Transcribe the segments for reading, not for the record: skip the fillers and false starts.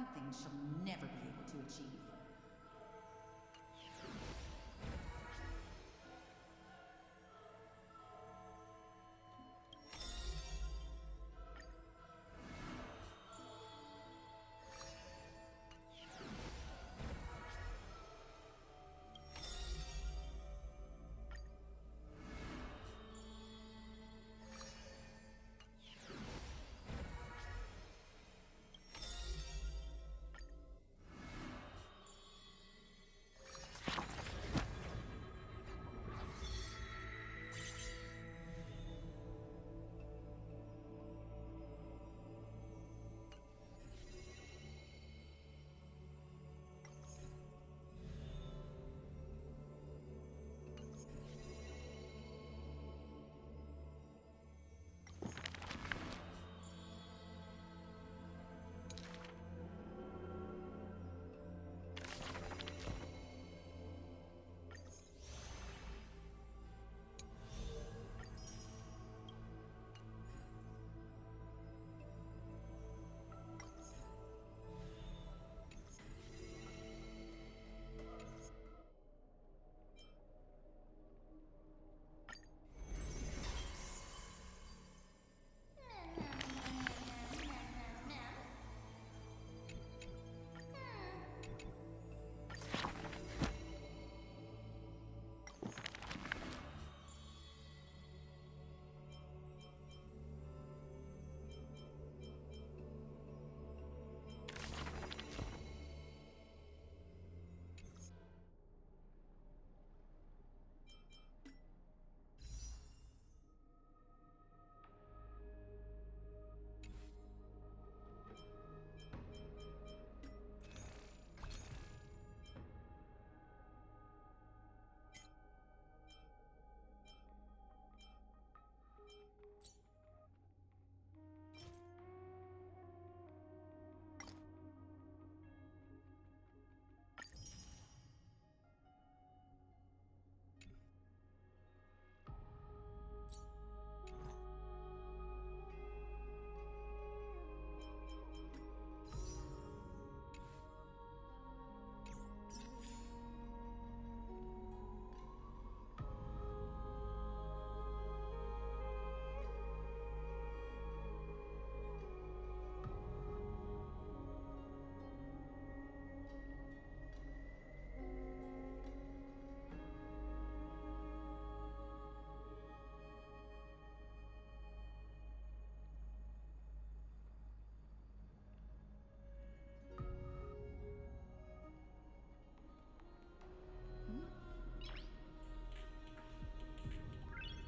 some things she'll never be able to achieve.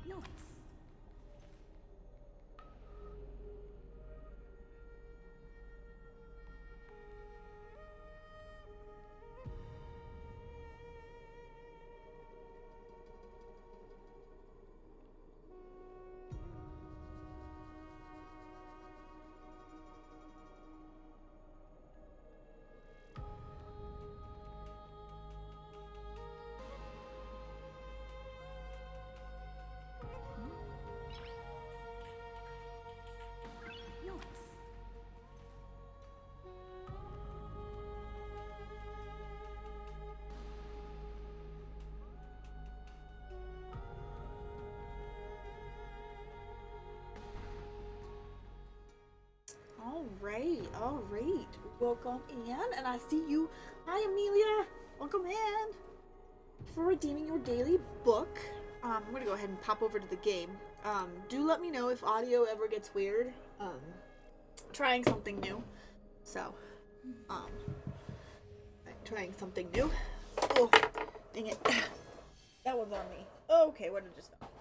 Nice. All right. Welcome in, and I see you. Hi, Amelia. Welcome in. For redeeming your daily book, I'm gonna go ahead and pop over to the game. Do let me know if audio ever gets weird. Trying something new. So, I'm trying something new. Oh, dang it. That one's on me. Okay, what did I just drop?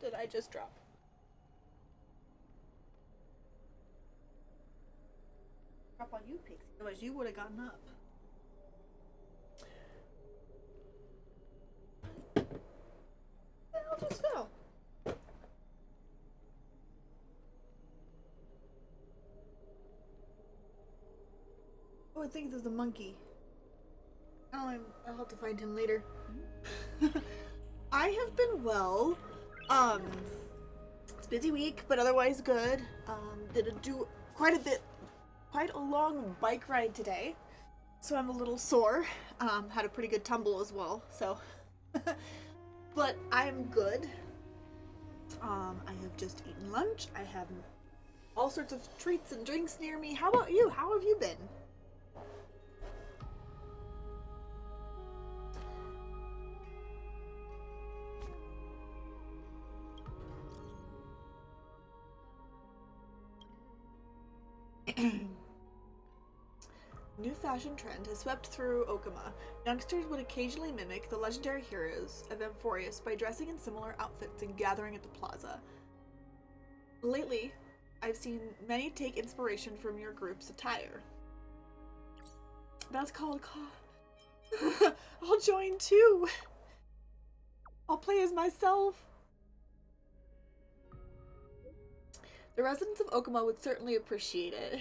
Did I just drop? Drop on you, Pixie. Otherwise, you would have gotten up. The hell just fell? Oh, I think there's a monkey. Oh, I'll have to find him later. I have been well. It's a busy week, but otherwise good. Did do quite a bit quite a long bike ride today, so I'm a little sore. Had a pretty good tumble as well, so. But I'm good. I have just eaten lunch. I have all sorts of treats and drinks near me. How about you? How have you been? New fashion trend has swept through Okama. Youngsters would occasionally mimic the legendary heroes of Amphorius by dressing in similar outfits and gathering at the plaza. Lately, I've seen many take inspiration from your group's attire. That's called I'll join too. I'll play as myself. The residents of Okama would certainly appreciate it.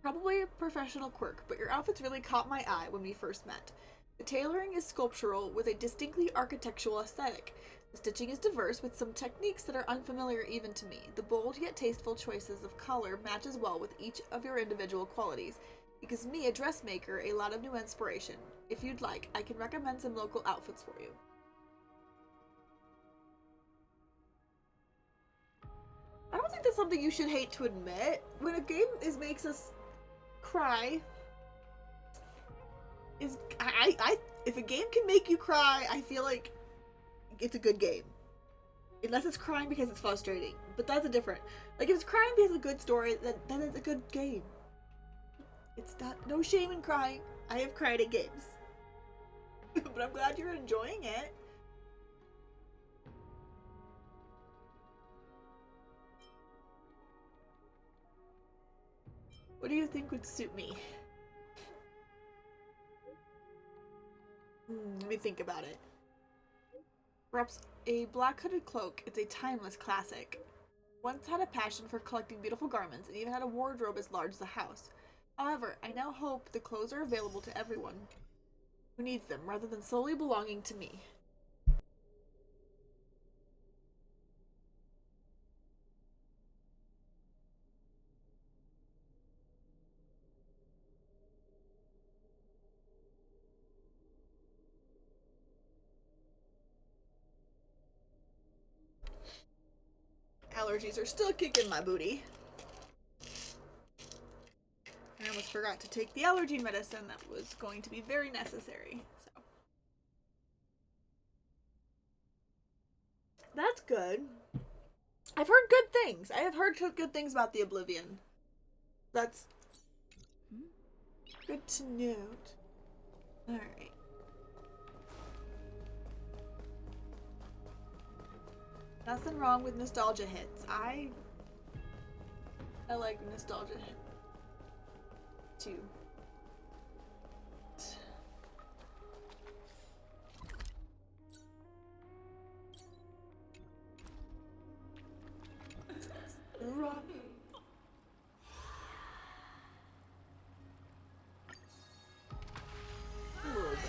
Probably a professional quirk, but your outfits really caught my eye when we first met. The tailoring is sculptural with a distinctly architectural aesthetic. The stitching is diverse with some techniques that are unfamiliar even to me. The bold yet tasteful choices of color matches well with each of your individual qualities. It gives me, a dressmaker, a lot of new inspiration. If you'd like, I can recommend some local outfits for you. I don't think that's something you should hate to admit. When a game makes us cry, if a game can make you cry, I feel like it's a good game. Unless it's crying because it's frustrating, but that's a different. Like if it's crying because it's a good story, then it's a good game. It's no shame in crying. I have cried at games, but I'm glad you're enjoying it. What do you think would suit me? Let me think about it. Perhaps a black hooded cloak. It's a timeless classic. Once had a passion for collecting beautiful garments and even had a wardrobe as large as a house. However, I now hope the clothes are available to everyone who needs them rather than solely belonging to me. Allergies are still kicking my booty. I almost forgot to take the allergy medicine that was going to be very necessary. So that's good. I've heard good things. I have heard good things about the Oblivion. That's good to note. Alright. Nothing wrong with nostalgia hits. I like nostalgia too. Rob. A little bit.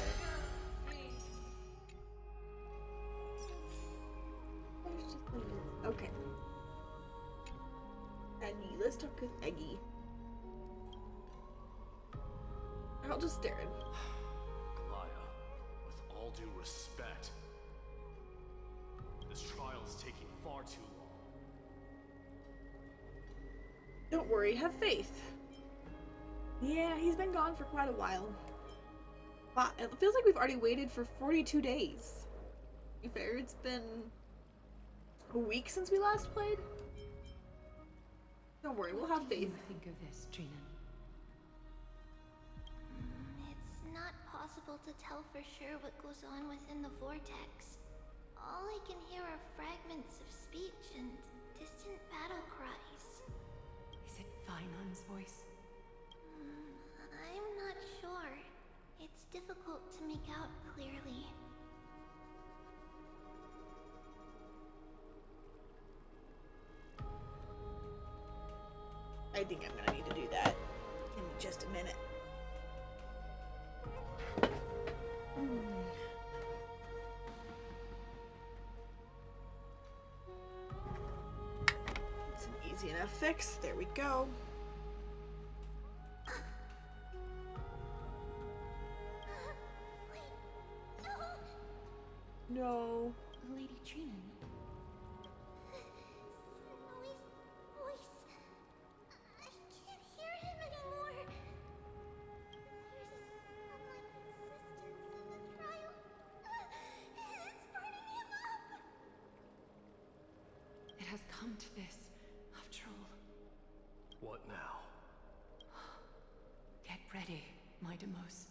Okay. Eggy. Let's talk with Eggy. I'll just stare at him. Galaya, with all due respect, this trial is taking far too long. Don't worry, have faith. Yeah, he's been gone for quite a while. Wow, it feels like we've already waited for 42 days. To be fair, it's been a week since we last played. Don't worry, we'll have faith. What do you think of this, Trina? It's not possible to tell for sure what goes on within the vortex. All I can hear are fragments of speech and distant battle cries. Is it Finon's voice? I'm not sure. It's difficult to make out clearly. I think I'm gonna need to do that. Give me just a minute. It's an easy enough fix. There we go. no. Lady Trinan. Snowy's voice. I can't hear him anymore. There's some like resistance in the trial. It's burning him up. It has come to this, after all. What now? Get ready, my Demos.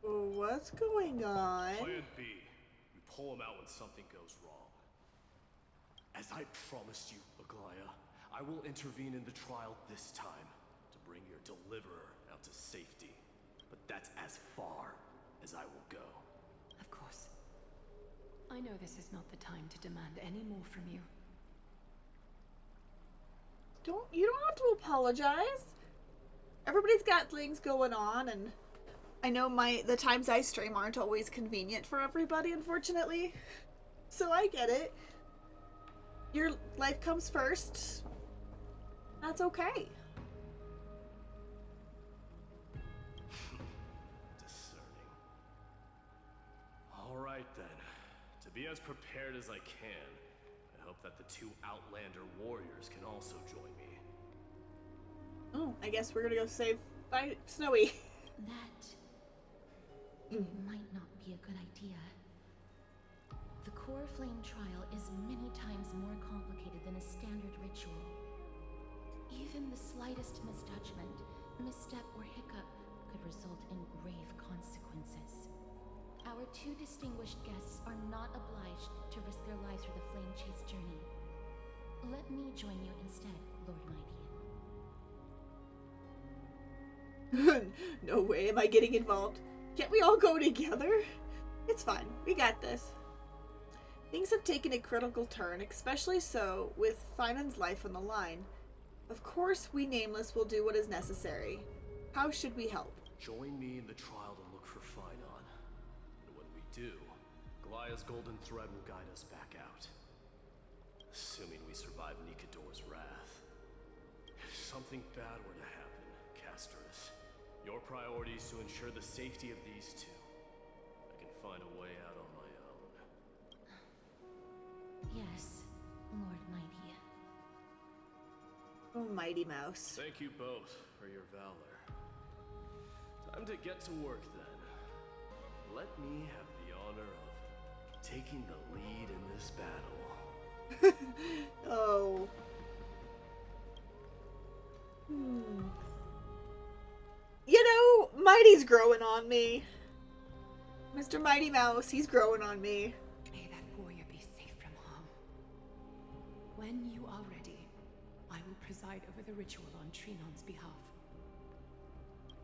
What's going on? Plan B. We pull him out when something goes wrong. As I promised you, Aglaya, I will intervene in the trial this time to bring your deliverer out to safety. But that's as far as I will go. Of course. I know this is not the time to demand any more from you. You don't have to apologize. Everybody's got things going on, and I know the times I stream aren't always convenient for everybody, unfortunately. So I get it. Your life comes first. That's okay. Discerning. All right then. To be as prepared as I can, I hope that the two Outlander warriors can also join me. Oh, I guess we're gonna go save Snowy. That might not be a good idea. The core flame trial is many times more complicated than a standard ritual. Even the slightest misjudgment, misstep, or hiccup could result in grave consequences. Our two distinguished guests are not obliged to risk their lives for the flame chase journey. Let me join you instead, Lord Mighty. No way am I getting involved. Can't we all go together? It's fine. We got this. Things have taken a critical turn, especially so with Finan's life on the line. Of course, we Nameless will do what is necessary. How should we help? Join me in the trial to look for Finon. And when we do, Goliath's golden thread will guide us back out. Assuming we survive Nikador's wrath. If something bad were to happen, Casterus, your priority is to ensure the safety of these two. I can find a way out on my own. Yes, Lord Mighty. Oh, Mighty Mouse. Thank you both for your valor. Time to get to work then. Let me have the honor of taking the lead in this battle. Oh. You know, Mighty's growing on me. Mr. Mighty Mouse, he's growing on me. May that warrior be safe from harm. When you are ready, I will preside over the ritual on Trinon's behalf.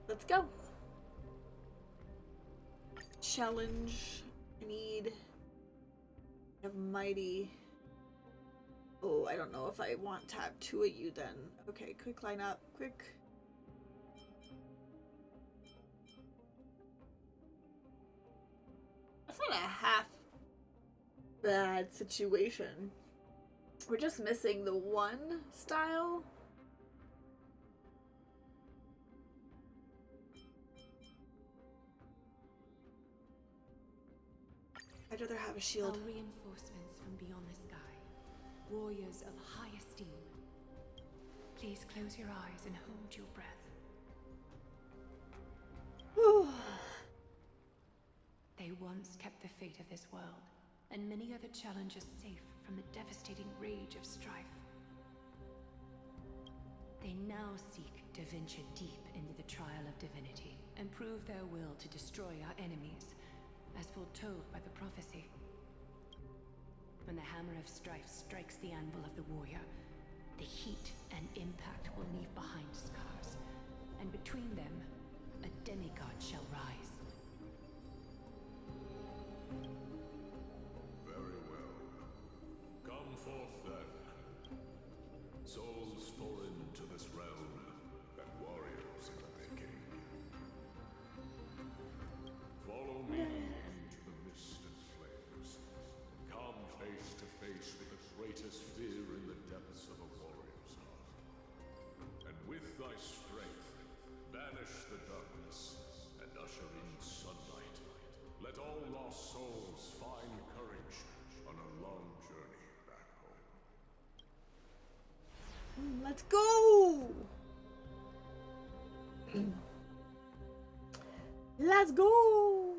Let's go. Challenge. I need a Mighty. Oh, I don't know if I want to have two of you then. Okay, quick line up. Quick. That's not a half bad situation. We're just missing the one style. I'd rather have a shield. Our reinforcements from beyond the sky. Warriors of high esteem. Please close your eyes and hold your breath. They once kept the fate of this world, and many other challengers safe from the devastating rage of strife. They now seek to venture deep into the trial of divinity, and prove their will to destroy our enemies, as foretold by the prophecy. When the hammer of strife strikes the anvil of the warrior, the heat and impact will leave behind scars, and between them, a demigod shall rise. Very well. Come forth then. Souls foreign to this realm, and warriors in the making. Follow me into the mist and flames. Come face to face with the greatest fear in the depths of a warrior's heart. And with thy strength, banish the darkness and usher in sunlight. Let all lost souls Let's go! Let's go!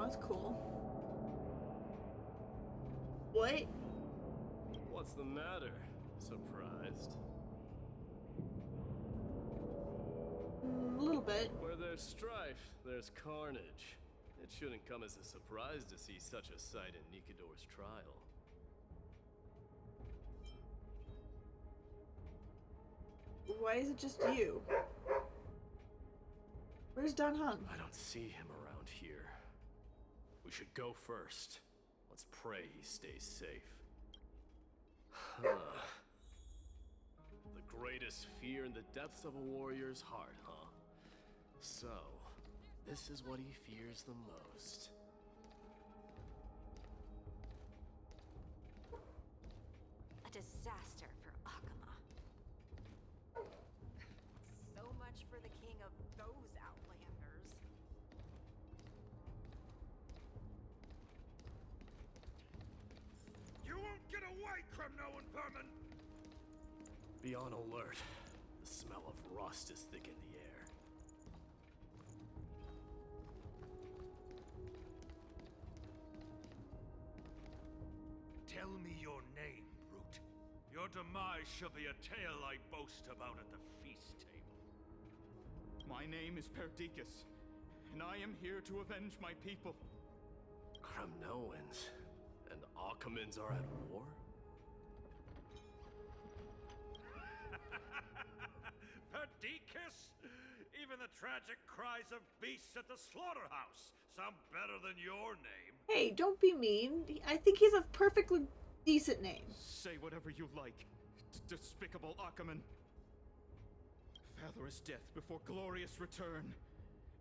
That's cool. What? What's the matter? Surprised? A little bit. Where there's strife, there's carnage. It shouldn't come as a surprise to see such a sight in Nikador's trial. Why is it just you? Where's Dan Heng? I don't see him around here. We should go first. Let's pray he stays safe. Huh. The greatest fear in the depths of a warrior's heart, huh? So, this is what he fears the most. A disaster for Akama. So much for the king of those outlanders. You won't get away, Kremnoan vermin! Be on alert. The smell of rust is thick in the air. Tell me your name, brute. Your demise shall be a tale I boast about at the feast table. My name is Perdiccas, and I am here to avenge my people. Kremnoans and Akamans are at war? Perdiccas? Even the tragic cries of beasts at the slaughterhouse sound better than your name. Hey, don't be mean. I think he's a perfectly decent name. Say whatever you like, despicable Akaman. Valorous death before glorious return.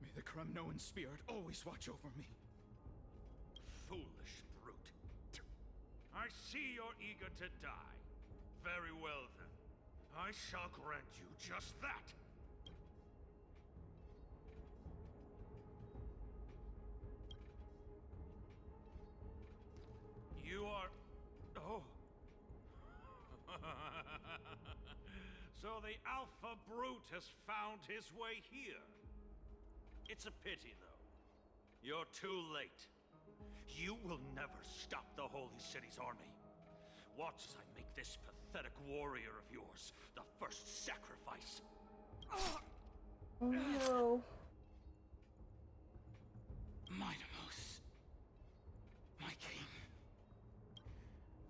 May the Kremnoan spirit always watch over me. Foolish brute. I see you're eager to die. Very well then. I shall grant you just that. You are... Oh. So the Alpha Brute has found his way here. It's a pity, though. You're too late. You will never stop the Holy City's army. Watch as I make this pathetic warrior of yours the first sacrifice. Oh no. Mightimos, my king,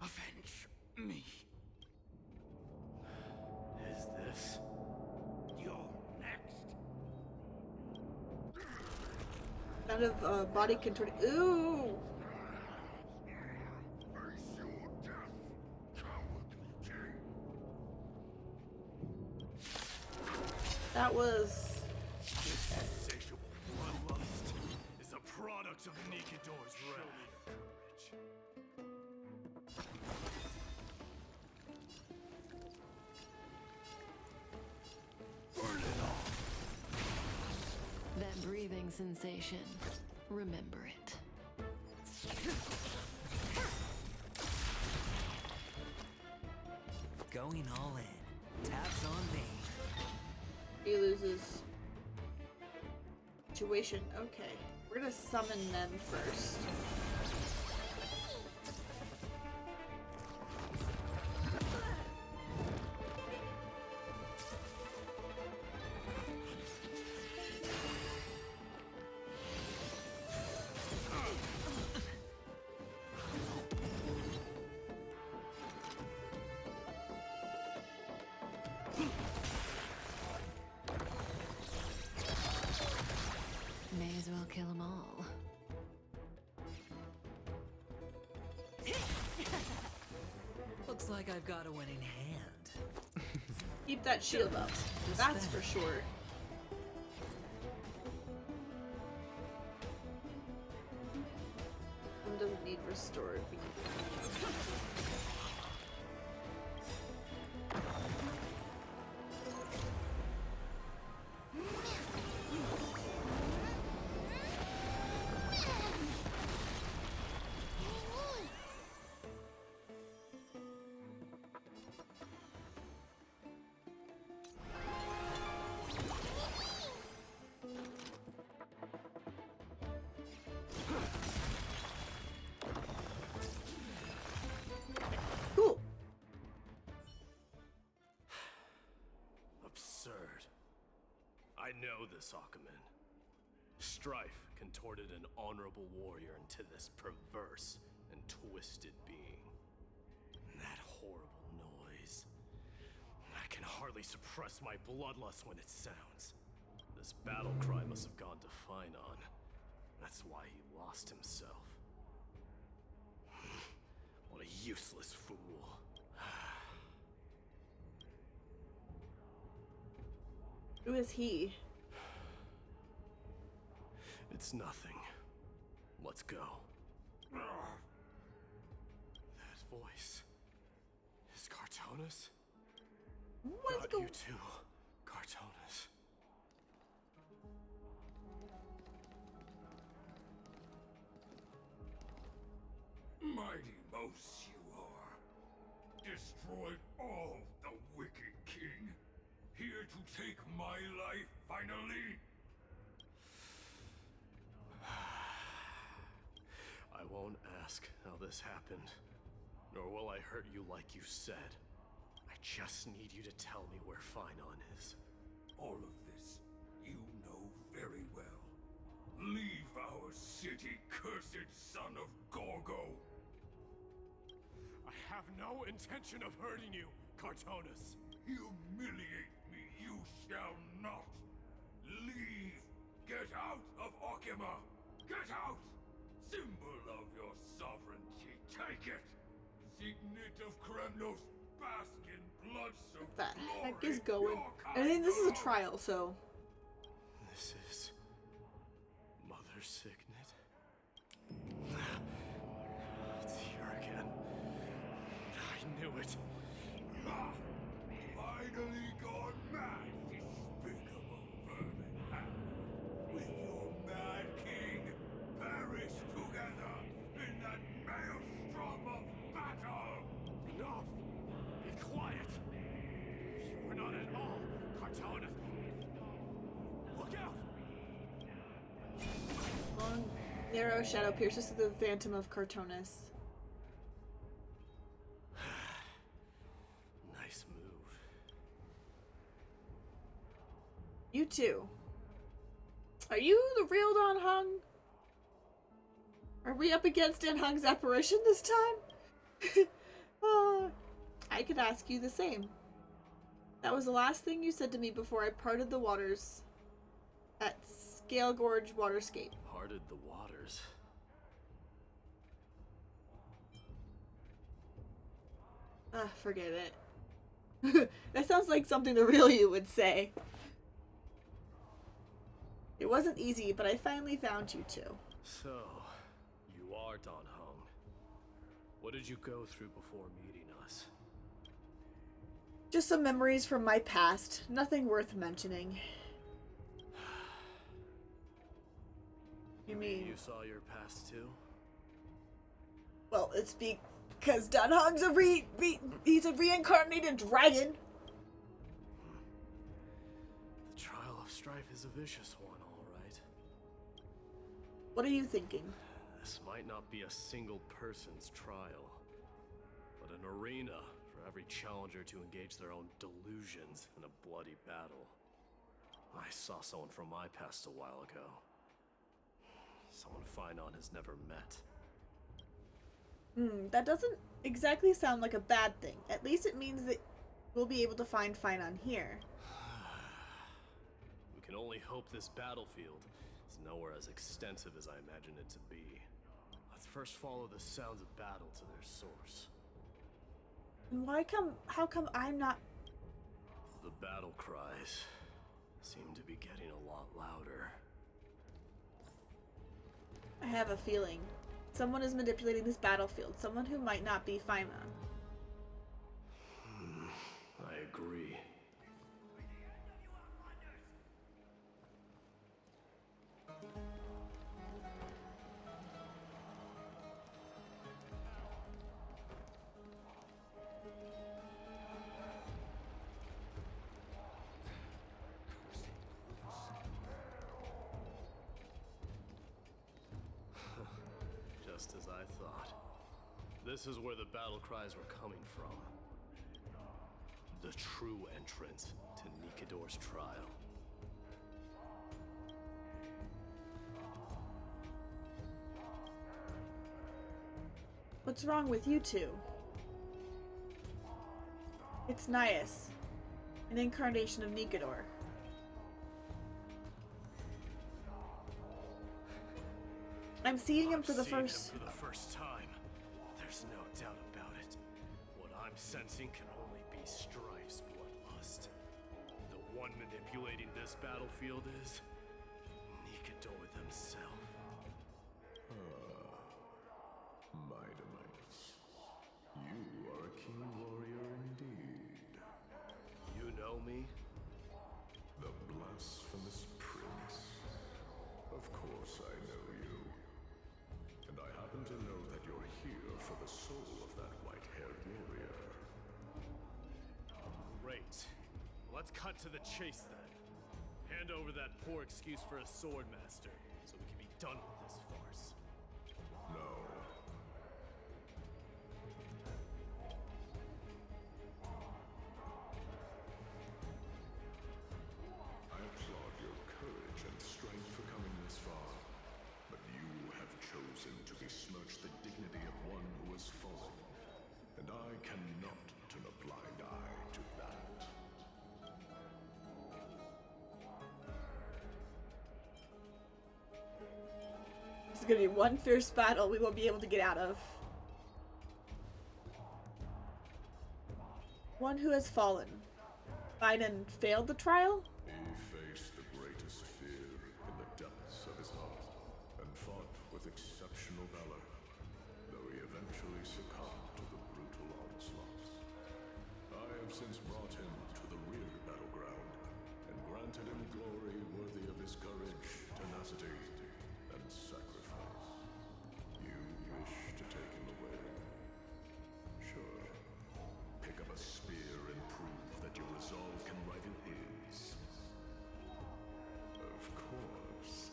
avenge me. Is this? You're next. Out of body contorting. Ooh. Face your death, cowardly king. That was. This insatiable bloodlust is a product of Nikador's wrath. Burn it all. That breathing sensation. Remember it. Going all in. Tabs on me. He loses. Situation. Okay. We're gonna summon them first. May as well kill them all. Looks like I've got a winning hand. Keep that shield up. That's for sure. One doesn't need restored. I know this, Akumen. Strife contorted an honorable warrior into this perverse and twisted being. That horrible noise. I can hardly suppress my bloodlust when it sounds. This battle cry must have gone to Finon. That's why he lost himself. What a useless fool. Who is he? It's nothing. Let's go. That voice is Cartonis? Let's Not go. you too, Cartonis. Mighty mouse you are. Destroyed all the wicked king. Here to take my life finally. I won't ask how this happened, nor will I hurt you like you said. I just need you to tell me where Finon is. All of this you know very well. Leave our city, cursed son of Gorgo. I have no intention of hurting you, Cartonis. Humiliate me you shall not. Leave. Get out of Okima. Get out. Symbol of your sovereignty. Take it. Signet of Kremnos. Bask in blood-soaked What the heck glory. is going? Your I mean, this is a kind trial, so. This is Mother Signet. It's here again. I knew it. Ah, finally gone mad, despicable vermin. With your mad king, perish together in that maelstrom of battle. Enough! Be quiet! You are not at all Cartonis. Look out! Long, narrow shadow pierces through the phantom of Cartonis. Nice move. You too. Are you the real Don Hung? Are we up against Dan Hung's apparition this time? I could ask you the same. That was the last thing you said to me before I parted the waters at Scale Gorge Waterscape. Parted the waters. Forget it. That sounds like something the real you would say. It wasn't easy, but I finally found you two. So, you are Don Hung. What did you go through before meeting us? Just some memories from my past. Nothing worth mentioning. You mean? You saw your past too? Well, it's because Don Hung's he's a reincarnated dragon. The trial of strife is a vicious one, all right. What are you thinking? This might not be a single person's trial, but an arena for every challenger to engage their own delusions in a bloody battle. I saw someone from my past a while ago. Someone Finon has never met. That doesn't exactly sound like a bad thing. At least it means that we'll be able to find Finon here. We can only hope this battlefield is nowhere as extensive as I imagine it to be. Let's first follow the sounds of battle to their source. And how come I'm not... The battle cries seem to be getting a lot louder. I have a feeling. Someone is manipulating this battlefield. Someone who might not be Finon. I agree. Just as I thought. This is where the battle cries were coming from. The true entrance to Nikador's trial. What's wrong with you two? It's Nias, an incarnation of Nikador. I'm seeing him for the first time. There's no doubt about it. What I'm sensing can only be Strife's bloodlust. The one manipulating this battlefield is Nikador themselves. My demise. You are a keen warrior indeed. You know me? The blasphemous prince. Of course I know you. And I happen to know that you're here for the soul of that white-haired warrior. Great. Let's cut to the chase then. Hand over that poor excuse for a sword master, so we can be done with this farce. No. I applaud your courage and strength for coming this far, but you have chosen to besmirch the dignity of one who has fallen, and I cannot turn a blind eye to that. This is gonna be one fierce battle we won't be able to get out of. One who has fallen. Biden failed the trial? He faced the greatest fear in the depths of his heart, and fought with exceptional valor, though he eventually succumbed to the brutal onslaughts. I have since brought him to the rear battleground, and granted him glory worthy of his courage, tenacity, and sacrifice. You wish to take him away? Sure. Pick up a spear and prove that your resolve can rival his. Of course.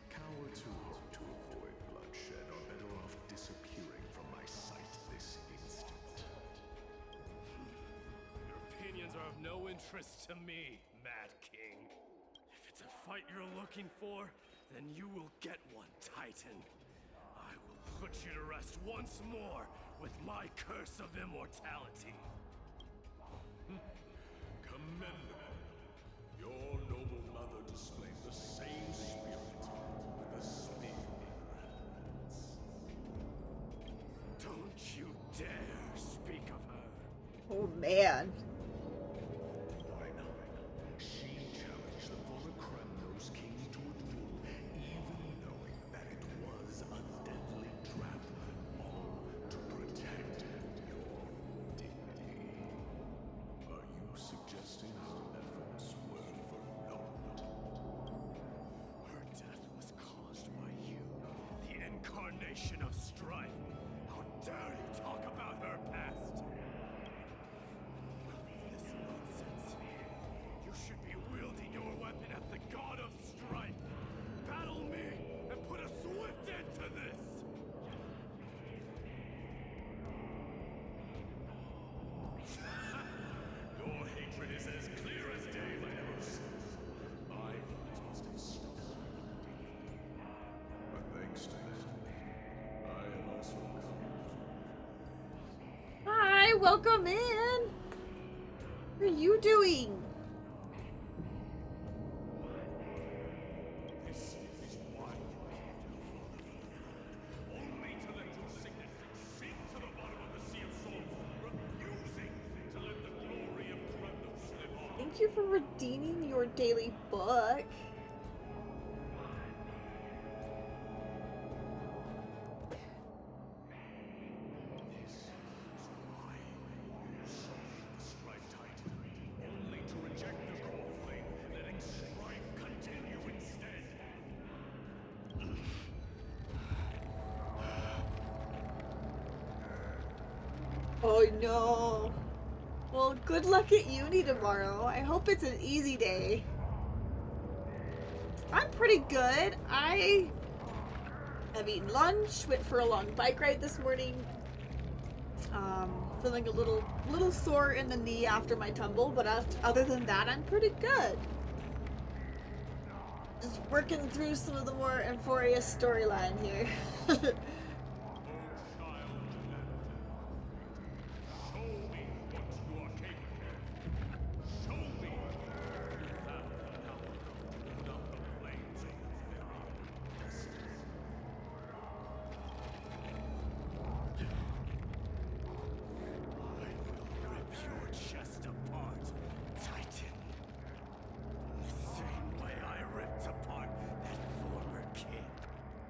Cowards who hope to avoid bloodshed are better off disappearing from my sight this instant. Your opinions are of no interest to me, Mad King. If it's a fight you're looking for, then you will get one, Titan. I will put you to rest once more with my curse of immortality. Commendable. Your noble mother displayed the same spirit with a spear in her hands. Don't you dare speak of her. Oh man. Why not? She challenged the former Kremnos king to a duel, even knowing that it was a deadly trap, all to protect your dignity. Are you suggesting her efforts were for naught? Her death was caused by you, the incarnation of strife. How dare you talk about her past? This nonsense. You should be wielding your weapon at the god of strife. Battle me and put a swift end to this. Your hatred is as clear as day, my nose. I must have stopped. But thanks to them, I have also come. Hi, welcome in. What are you doing? This is why you came to the Father, only to let your signet sink to the bottom of the Sea of Souls, refusing to let the glory of Kremnos live on. Thank you for redeeming your daily book. This is why you summoned the Strife Titan, only to reject the core flame, letting strife continue instead. Oh no. Well, good luck at uni tomorrow. I hope it's an easy day. I'm pretty good. I have eaten lunch, went for a long bike ride this morning. Feeling a little sore in the knee after my tumble, but other than that, I'm pretty good. Just working through some of the more Euphorious storyline here. O child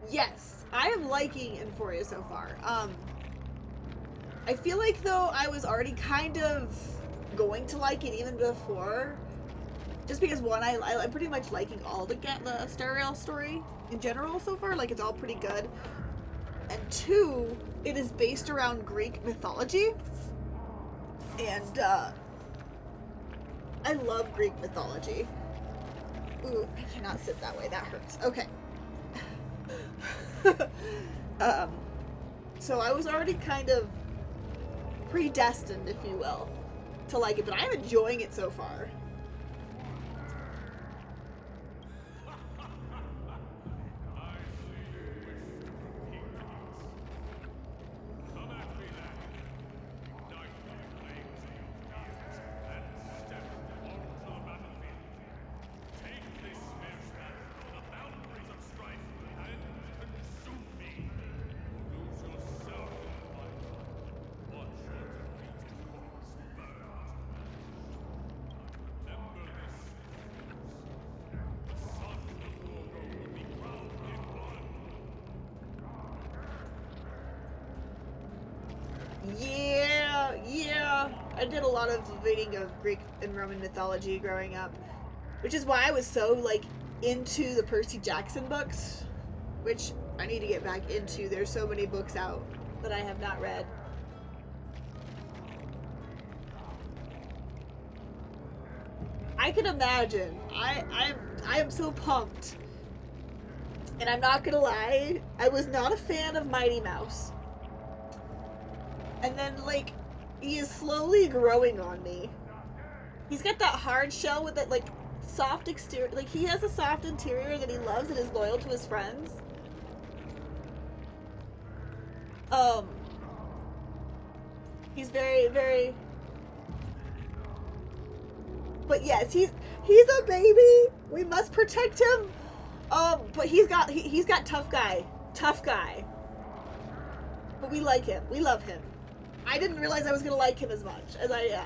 Yes, I am liking Euphoria so far. I feel like though I was already kind of going to like it even before, just because one, I'm pretty much liking all the Star Rail story in general so far. Like, it's all pretty good. And two, it is based around Greek mythology, and I love Greek mythology. Ooh, I cannot sit that way. That hurts. Okay. So I was already kind of predestined, if you will, to like it, but I'm enjoying it so far. Yeah. I did a lot of reading of Greek and Roman mythology growing up, which is why I was so, like, into the Percy Jackson books, which I need to get back into. There's so many books out that I have not read. I can imagine. I am so pumped. And I'm not gonna lie, I was not a fan of Mighty Mouse. And then, like, he is slowly growing on me. He's got that hard shell with that, like, soft exterior. Like, he has a soft interior that he loves and is loyal to his friends. He's very, very... But yes, he's a baby. We must protect him. But he's got tough guy. But we like him. We love him. I didn't realize I was gonna like him as much as I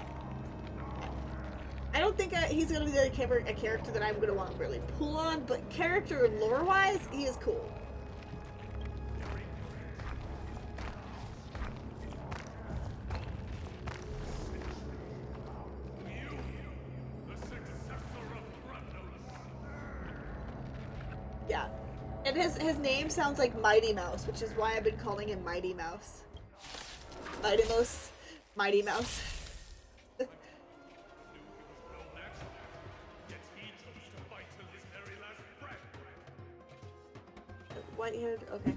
don't think he's gonna be a character that I'm gonna want to really pull on, but character and lore wise, he is cool. Yeah. And his name sounds like Mighty Mouse, which is why I've been calling him Mighty Mouse. Mighty Mouse. White-haired, okay.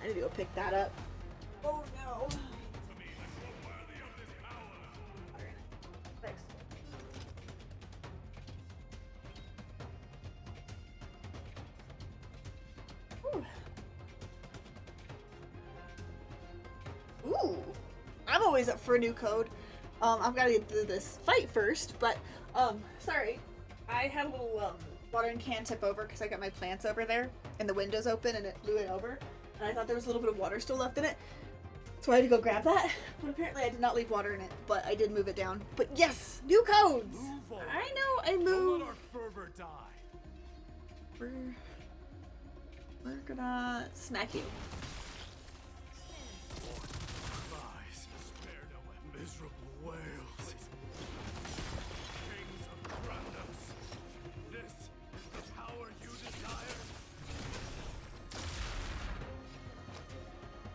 I need to go pick that up. Oh no. Thanks. Ooh. I'm always up for a new code. I've got to get through this fight first, but, sorry. I had a little, watering can tip over because I got my plants over there, and the window's open, and it blew it over, and I thought there was a little bit of water still left in it, so I had to go grab that, but apparently I did not leave water in it, but I did move it down. But yes! New codes! I know, I moved. Don't let our fervor die. We're gonna smack you. Spare no miserable whales. Kings of Grandos, this is the power you desire?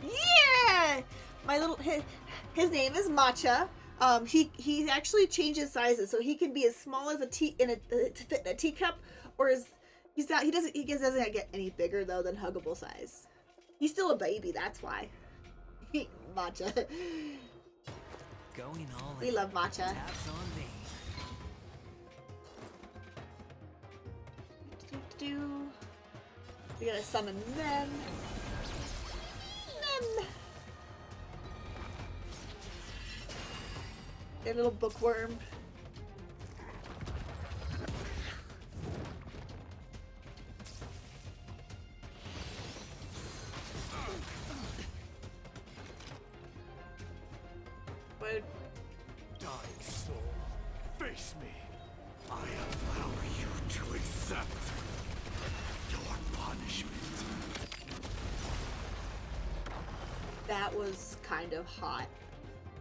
Yeah! My little his name is Matcha. He actually changes sizes, so he can be as small as to fit in a teacup, or he doesn't get any bigger though than huggable size. He's still a baby, that's why. Matcha. Going all we love Matcha. Tabs on me. We gotta summon them. Their little bookworm. What? Dying soul, face me. I allow you to accept your punishment. That was kind of hot.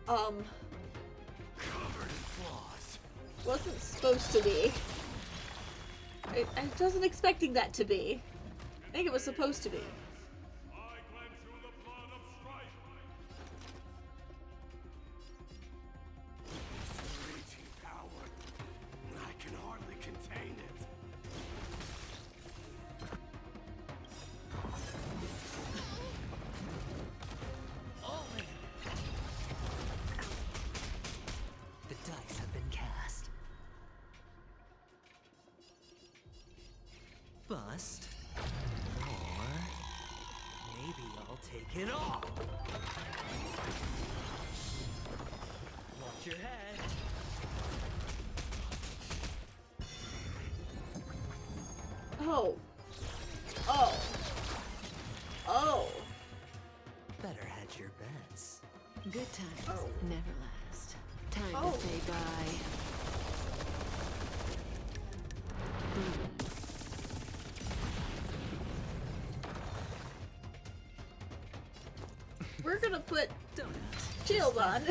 Covered in flaws. Wasn't supposed to be. I wasn't expecting that to be. I think it was supposed to be. I grant you the blood of strife. Reaching power. I can hardly contain it. The dice have been cast. Bust. Or maybe I'll take it all. Watch your head. Oh. Oh. Oh. Better hedge your bets. Good times Oh. never last. Time Oh. to say bye. We're gonna put Donuts. shield on.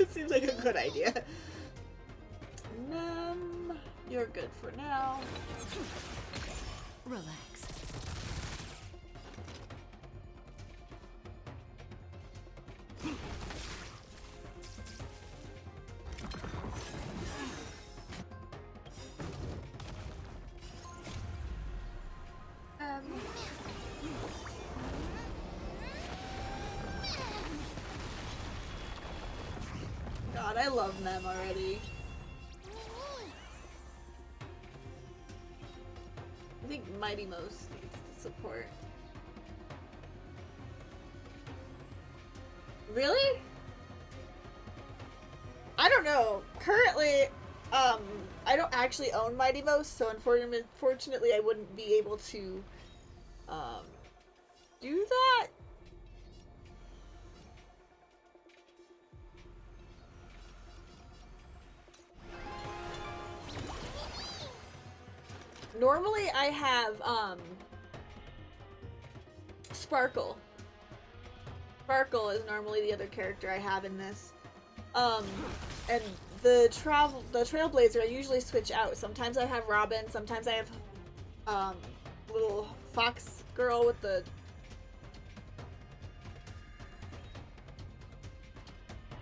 Seems like a good idea. You're good for now. Relax. God, I love them already. I think Mighty Most needs the support. Really? I don't know. Currently, I don't actually own Mighty Most, so unfortunately I wouldn't be able to, do that. Normally I have, Sparkle. Sparkle is normally the other character I have in this. And the Trailblazer I usually switch out. Sometimes I have Robin, sometimes I have, little fox girl with the...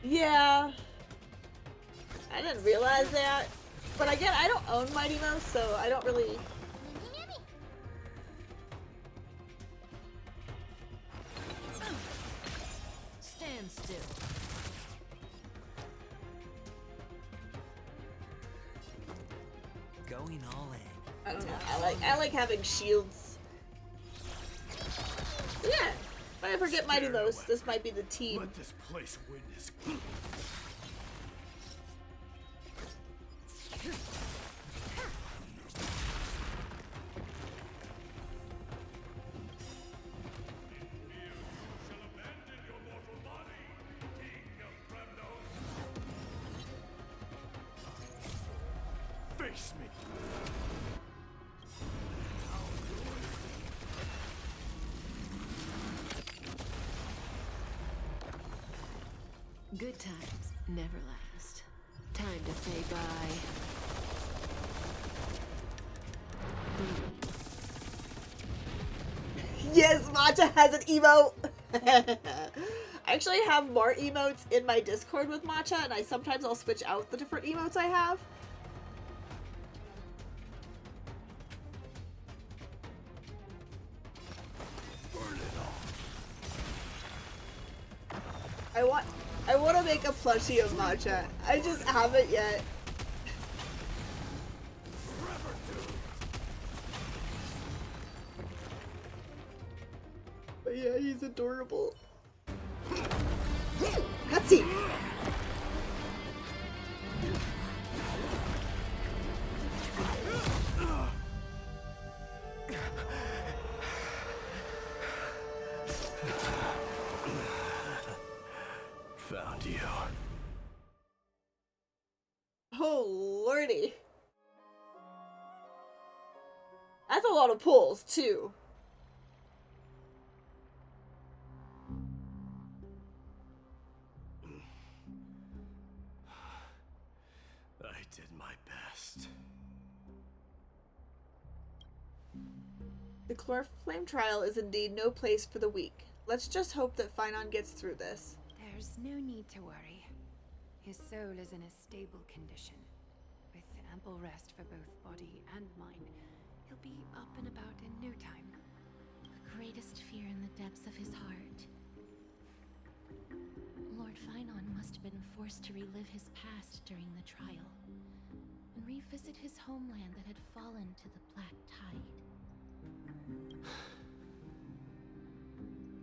Yeah. I didn't realize that. But again, I don't own Mighty Mouse, so I don't really... Stand still. Going all in. I don't know. I like having shields. Yeah. If I forget Mighty Mouse, this might be the team. Let this place witness. Face me. Good times never last. Time to say bye. Yes, Matcha has an emote! I actually have more emotes in my Discord with Matcha, and sometimes I'll switch out the different emotes I have. Burn it all. I want to make a plushie of Matcha. I just haven't yet. But yeah, he's adorable. Gutsy! Found you. Oh, lordy. That's a lot of pulls, too. I did my best. The Chlorflame trial is indeed no place for the weak. Let's just hope that Finon gets through this. There's no need to worry. His soul is in a stable condition. With ample rest for both body and mind, he'll be up and about in no time. The greatest fear in the depths of his heart. Lord Finon must have been forced to relive his past during the trial, and revisit his homeland that had fallen to the Black Tide.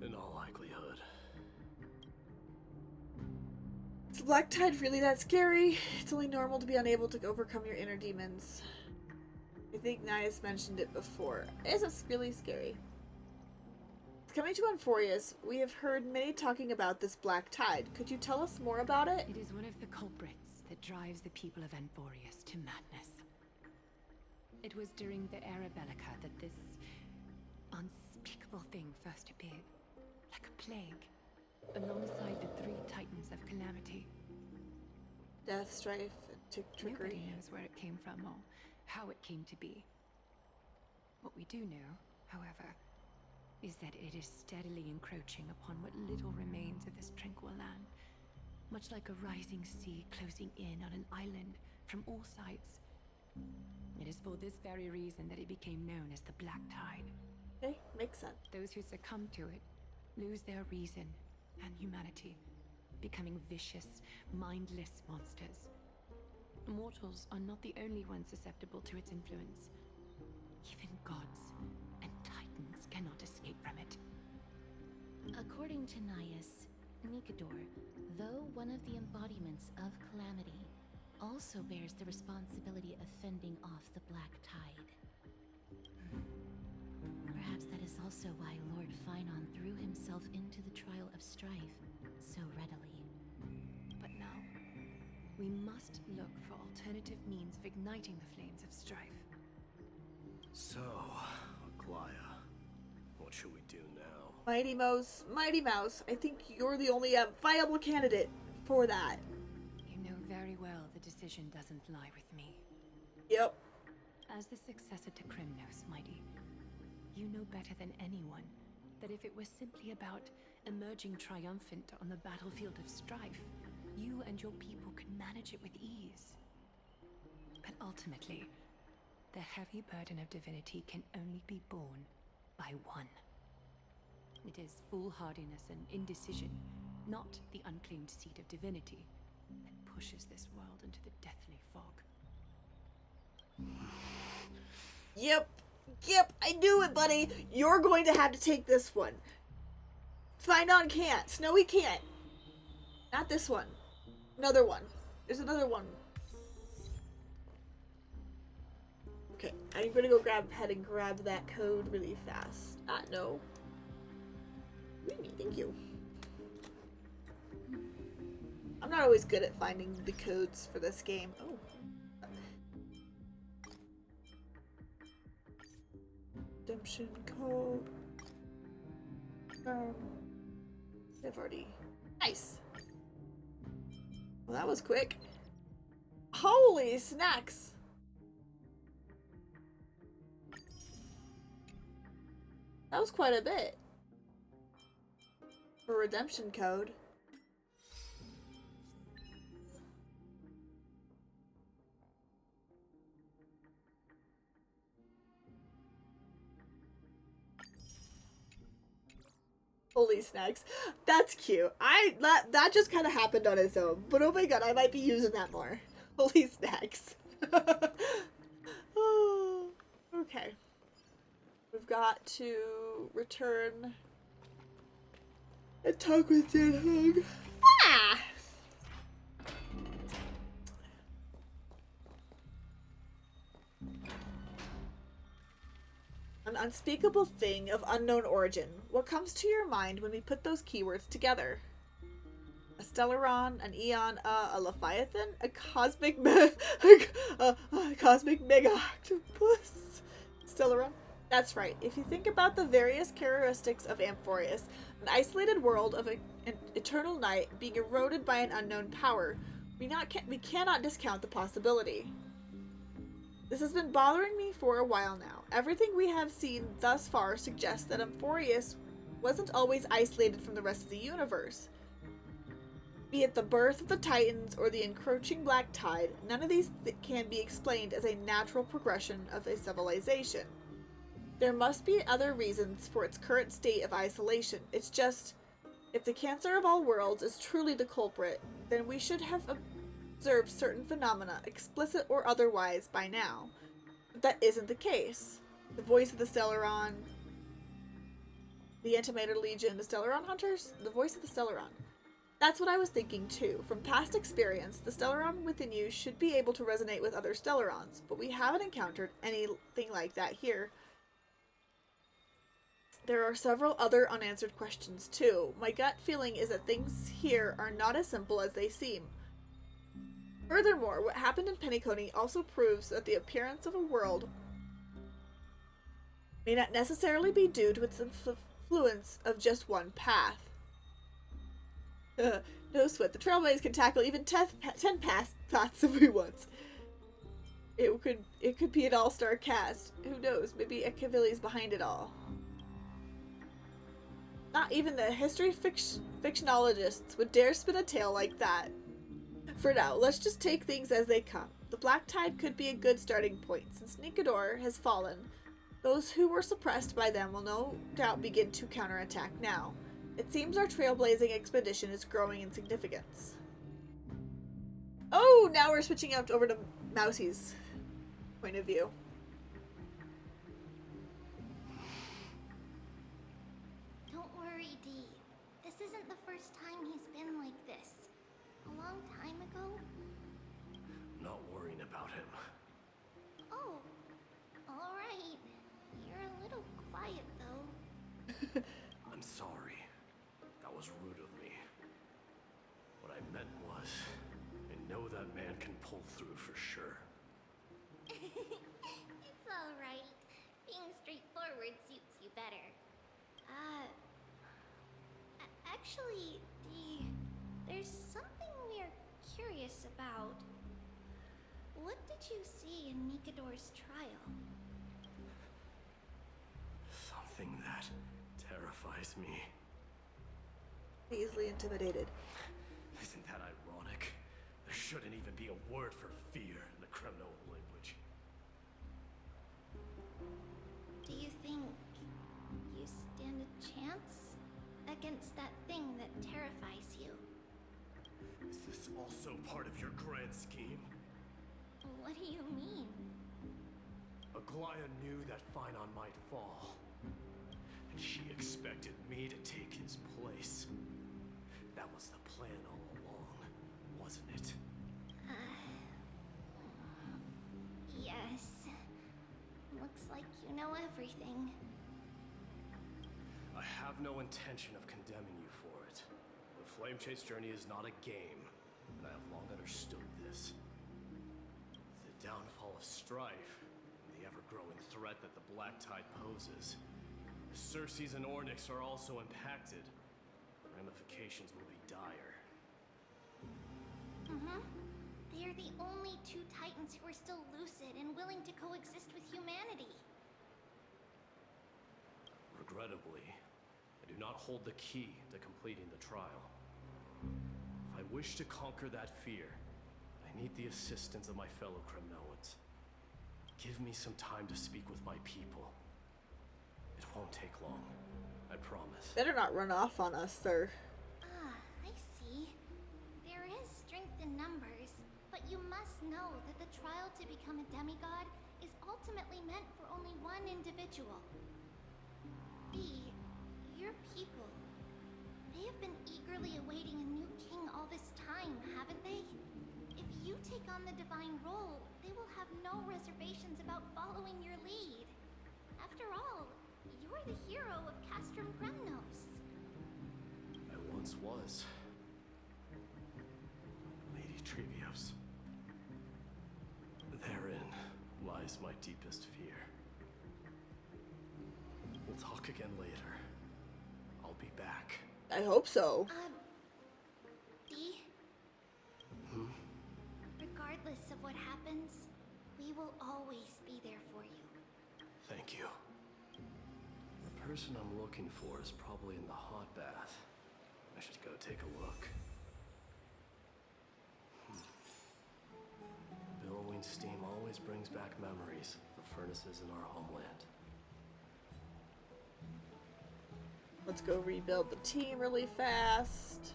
In all likelihood. Is the Black Tide really that scary? It's only normal to be unable to overcome your inner demons. I think Nias mentioned it before. Is it really scary? Coming to Anforius, we have heard many talking about this Black Tide. Could you tell us more about it? It is one of the culprits that drives the people of Anforius to madness. It was during the Era Bellica that this unspeakable thing first appeared, like a plague, alongside the three titans of calamity. Death, strife, and trickery. Nobody knows where it came from or how it came to be. What we do know, however, is that it is steadily encroaching upon what little remains of this tranquil land, much like a rising sea closing in on an island from all sides. It is for this very reason that it became known as the Black Tide. Okay, makes sense. Those who succumb to it lose their reason and humanity, becoming vicious, mindless monsters. Mortals are not the only ones susceptible to its influence. Even gods and titans cannot escape from it. According to Nias, Nikador, though one of the embodiments of calamity, also bears the responsibility of fending off the Black Tide. Perhaps that is also why Lord Finon threw himself into the trial of strife so readily. But now, we must look for alternative means of igniting the flames of strife. So, Aglaya, what should we do now? Mighty Mouse, I think you're the only viable candidate for that. You know very well the decision doesn't lie with me. Yep. As the successor to Krymnos, Mighty, you know better than anyone that if it was simply about emerging triumphant on the battlefield of strife, you and your people could manage it with ease. But ultimately, the heavy burden of divinity can only be borne by one. It is foolhardiness and indecision, not the unclaimed seat of divinity, that pushes this world into the deathly fog. Yep, I knew it, buddy. You're going to have to take this one. Finon can't. Snowy can't. Not this one. Another one. There's another one. Okay, I'm gonna go ahead and grab that code really fast. No. Thank you. I'm not always good at finding the codes for this game. Oh. Redemption code. I've already. Nice. Well, that was quick. Holy snacks! That was quite a bit. For redemption code. Holy snacks. That's cute. That just kind of happened on its own. But oh my god, I might be using that more. Holy snacks. Oh, okay. We've got to return and talk with Dan Hug. Ah! An unspeakable thing of unknown origin. What comes to your mind when we put those keywords together? A Stellaron, an Eon, a Leviathan, a cosmic cosmic mega octopus. Stellaron. That's right. If you think about the various characteristics of Amphoreus, an isolated world of an eternal night being eroded by an unknown power, we cannot discount the possibility. This has been bothering me for a while now. Everything we have seen thus far suggests that Amphoreus wasn't always isolated from the rest of the universe. Be it the birth of the Titans or the encroaching Black Tide, none of these can be explained as a natural progression of a civilization. There must be other reasons for its current state of isolation. It's just, if the Cancer of all worlds is truly the culprit, then we should have observed certain phenomena, explicit or otherwise, by now. But that isn't the case. The voice of the Stellaron, the Antimatter Legion, the Stellaron Hunters, the voice of the Stellaron. That's what I was thinking too. From past experience, the Stellaron within you should be able to resonate with other Stellarons, but we haven't encountered anything like that here. There are several other unanswered questions too. My gut feeling is that things here are not as simple as they seem. Furthermore, what happened in Pennyconey also proves that the appearance of a world may not necessarily be due to its influence of just one path. No sweat, the Trailblaze can tackle even 10 paths if we want. It could be an all-star cast. Who knows, maybe Ekavili's behind it all. Not even the history fictionologists would dare spin a tale like that. For now, let's just take things as they come. The Black Tide could be a good starting point. Since Nikador has fallen, those who were suppressed by them will no doubt begin to counterattack now. It seems our trailblazing expedition is growing in significance. Oh, now we're switching up over to Mousie's point of view. Don't worry, Dee. This isn't the first time he's been like this. A long time ago? Not worrying about him. Oh, alright. You're a little quiet, though. I'm sorry. That was rude of me. What I meant was, I know that man can pull through for sure. It's alright. Being straightforward suits you better. Actually, Dee, there's something we're curious about. What did you see in Nikador's trial? Something that terrifies me. Easily intimidated. Isn't that ironic? There shouldn't even be a word for fear in the criminal language. Do you think you stand a chance against that thing that terrifies you? Is this also part of your grand scheme? What do you mean? Aglaya knew that Phynon might fall, and she expected me to take his place. That was the plan all along, wasn't it? Yes. Looks like you know everything. I have no intention of condemning you for it. The Flame Chase journey is not a game, and I have long understood this. The downfall of Strife, and the ever-growing threat that the Black Tide poses, if Circes and Ornyx are also impacted, ramifications will be dire. They are the only two Titans who are still lucid and willing to coexist with humanity. Regrettably, I do not hold the key to completing the trial. If I wish to conquer that fear, I need the assistance of my fellow Kremnoans. Give me some time to speak with my people. It won't take long, I promise. Better not run off on us, sir. I see. There is strength in numbers, but you must know that the trial to become a demigod is ultimately meant for only one individual. Your people. They have been eagerly awaiting a new king all this time, haven't they? If you take on the divine role, they will have no reservations about following your lead. After all, you're the hero of Castrum Gremnos. I once was. Lady Trevios. Therein lies my deepest fear. talk again later. I'll be back. I hope so. Dee? Regardless of what happens, we will always be there for you. Thank you. The person I'm looking for is probably in the hot bath. I should go take a look. Billowing steam always brings back memories of furnaces in our homeland. Let's go rebuild the team really fast.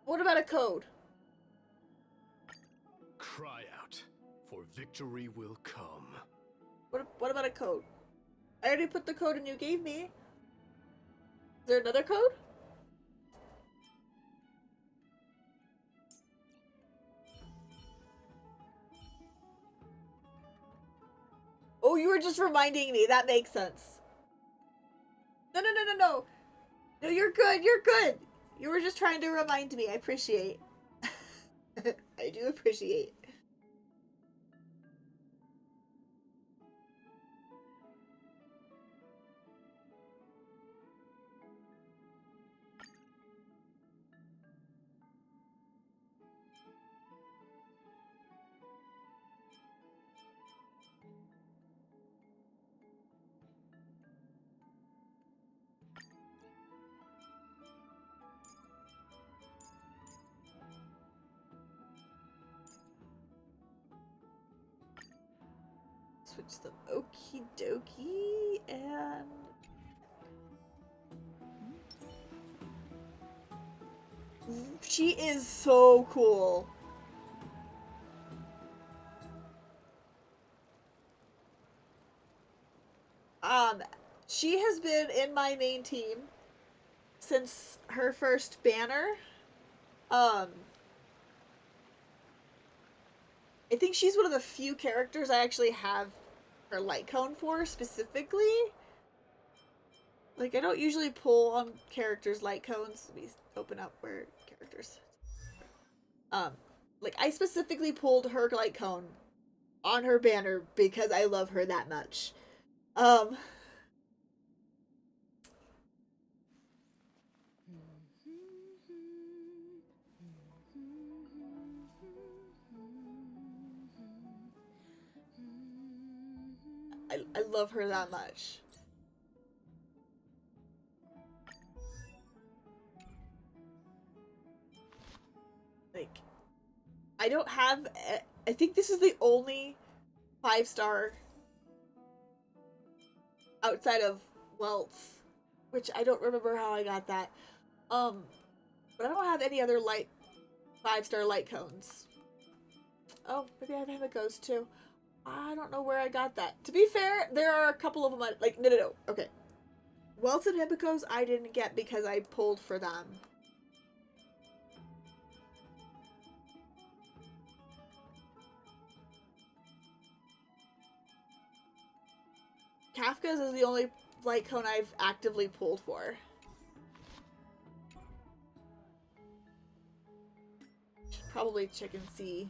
What about a code? Cry out, for victory will come. What about a code? I already put the code in you gave me. Is there another code? Oh, you were just reminding me. That makes sense. No, no, no, no, no. No, you're good. You're good. You were just trying to remind me. I appreciate. I do appreciate. Switch them. Okie dokie. And she is so cool. She has been in my main team since her first banner. I think she's one of the few characters I actually have her light cone for specifically. Like, I don't usually pull on characters' light cones. Let me open up where characters. Like, I specifically pulled her light cone on her banner because I love her that much. I love her that much. Like, I don't have... I think this is the only 5-star outside of Welts, which I don't remember how I got that. But I don't have any other 5-star light cones. Oh, maybe I have a ghost too. I don't know where I got that. To be fair, there are a couple of them. No. Okay. Welts and Hippicos I didn't get because I pulled for them. Kafka's is the only light cone I've actively pulled for. Should probably check and see.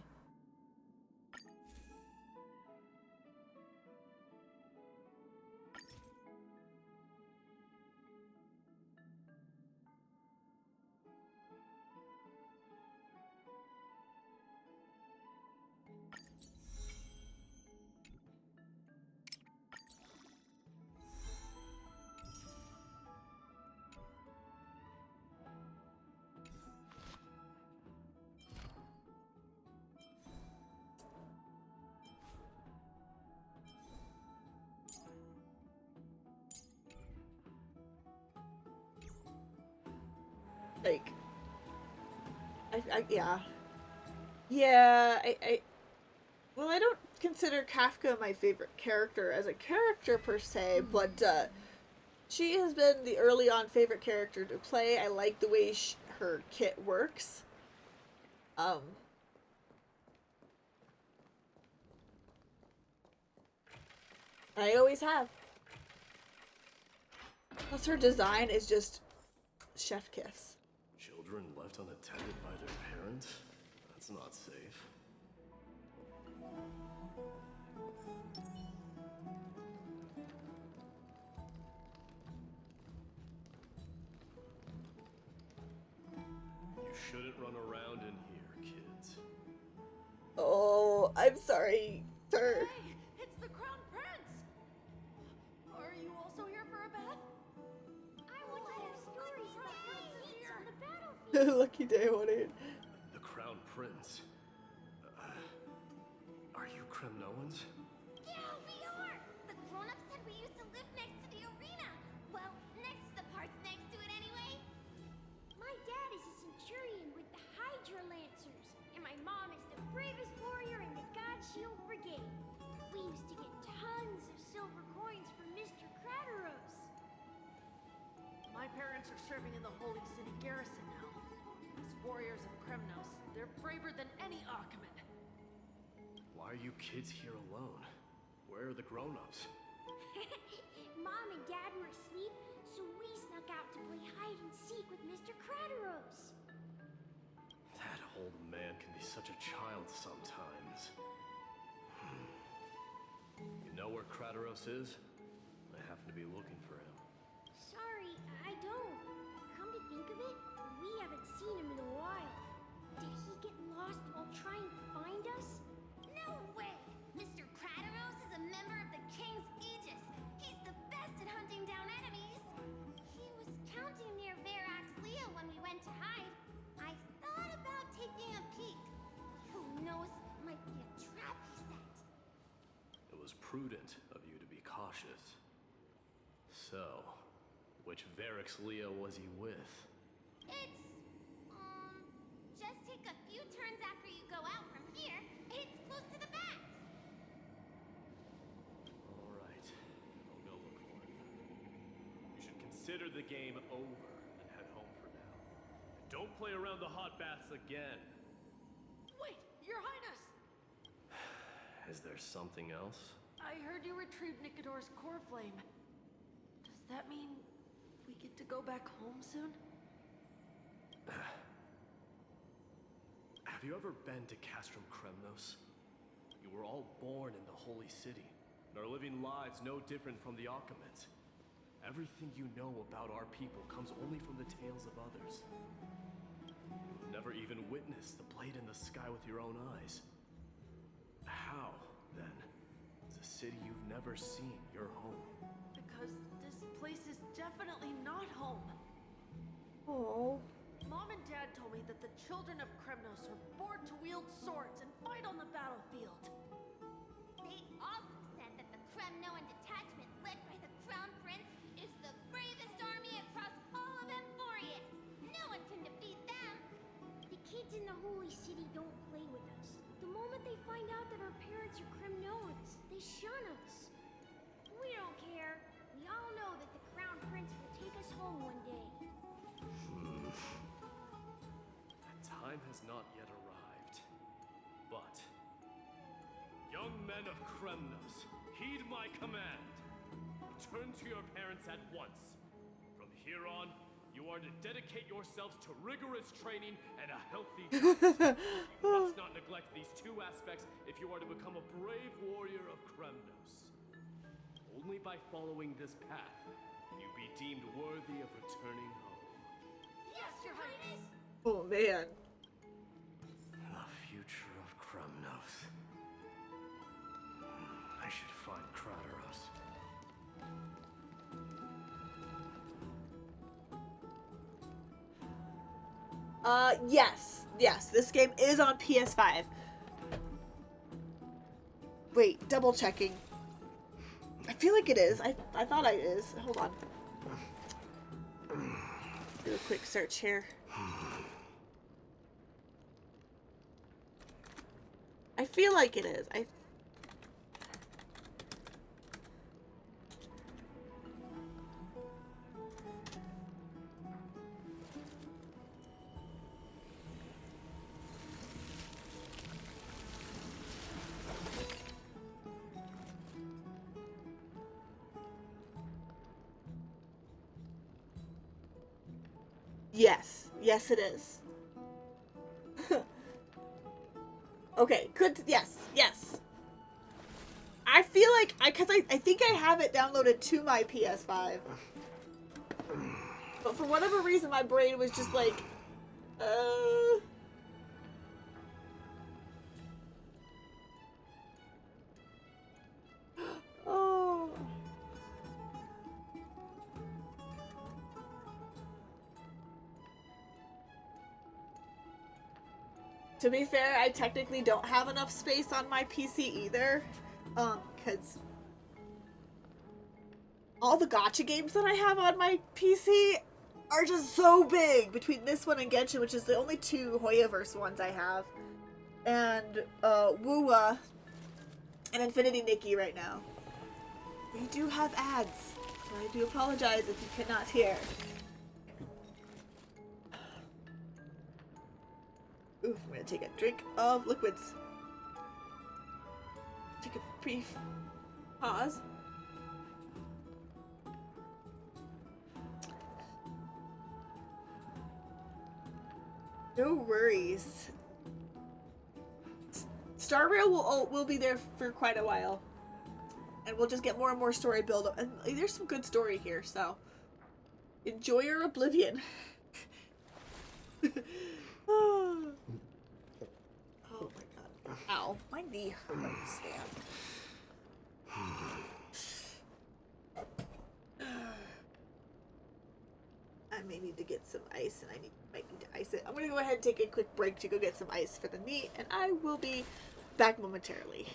Like, well, I don't consider Kafka my favorite character as a character per se, but she has been the early on favorite character to play. I like the way her kit works. And I always have. Plus, her design is just Chef kiss. Children left unattended by their parents? That's not safe. You shouldn't run around in here, kids. Oh, I'm sorry, sir. Hey, it's the Crown Prince! Are you also here for a bath? I want to hear stories about princes on the battlefield. Lucky day, I want it. The Crown Prince. Are you Kremnoans? Yeah, we are! The grown-ups said we used to live next to the arena. Well, next to the parts next to it anyway. My dad is a centurion with the Hydra Lancers, and my mom is the bravest warrior in the God Shield Brigade. We used to get tons of silver coins from Mr. Crateros. My parents are serving in the Holy City garrison now. As warriors of Kremnos, they're braver than any Achaemen. Why are you kids here alone? Where are the grown-ups? Mom and Dad were asleep, so we snuck out to play hide and seek with Mr. Crateros. That old man can be such a child sometimes. You know where Crateros is? I happen to be looking for him. Sorry, I don't. Come to think of it, we haven't seen him in a while. Did he get lost while trying to find us? No way! Mr. Crateros is a member of the King's Aegis. He's the best at hunting down enemies. He was counting near Verax Lea when we went to hide. I thought about taking a peek. Who knows? Might be a trap he set. It was prudent of you to be cautious. So, which Verax Lea was he with? It's, just take a few turns after you go out from here. It's close to the backs. Alright, I'll go look for him. You should consider the game over and head home for now. And don't play around the hot baths again. Wait, Your Highness! Is there something else? I heard you retrieved Nicodor's core flame. Does that mean we get to go back home soon? Have you ever been to Castrum Kremnos? You were all born in the Holy City, and are living lives no different from the Achaemens. Everything you know about our people comes only from the tales of others. You've never even witnessed the blade in the sky with your own eyes. How, then, is a city you've never seen your home? Because this place is definitely not home. Oh. Mom and Dad told me that the children of Kremnos are born to wield swords and fight on the battlefield. They also said that the Kremnoan detachment led by the Crown Prince is the bravest army across all of Emphorius. No one can defeat them. The kids in the Holy City don't play with us. The moment they find out that our parents are Kremnoans, they shun us. We don't care. We all know that the Crown Prince will take us home one day. Time has not yet arrived. But, young men of Kremnos, heed my command. Return to your parents at once. From here on, you are to dedicate yourselves to rigorous training and a healthy diet. You must not neglect these two aspects if you are to become a brave warrior of Kremnos. Only by following this path can you be deemed worthy of returning home. Yes, Your Highness! Oh, man. The future of Kremnos. I should find Crateros. Yes. Yes, this game is on PS5. Wait, double checking. I feel like it is. I thought it is. Hold on. Do a quick search here. I feel like it is. Yes. Yes, it is. Okay, good. Yes, yes. I feel like because I think I have it downloaded to my PS5, but for whatever reason, my brain was just like, oh. To be fair, I technically don't have enough space on my PC either, because all the Gacha games that I have on my PC are just so big. Between this one and Genshin, which is the only two Hoyoverse ones I have, and Wuwa and Infinity Nikki right now. We do have ads, so I do apologize if you cannot hear. Ooh, I'm gonna take a drink of liquids. Take a brief pause. No worries. Star Rail will be there for quite a while, and we'll just get more and more story build up. And there's some good story here, so enjoy your oblivion. Oh my god! Ow, my knee hurts, man. I may need to get some ice, and might need to ice it. I'm gonna go ahead and take a quick break to go get some ice for the knee, and I will be back momentarily.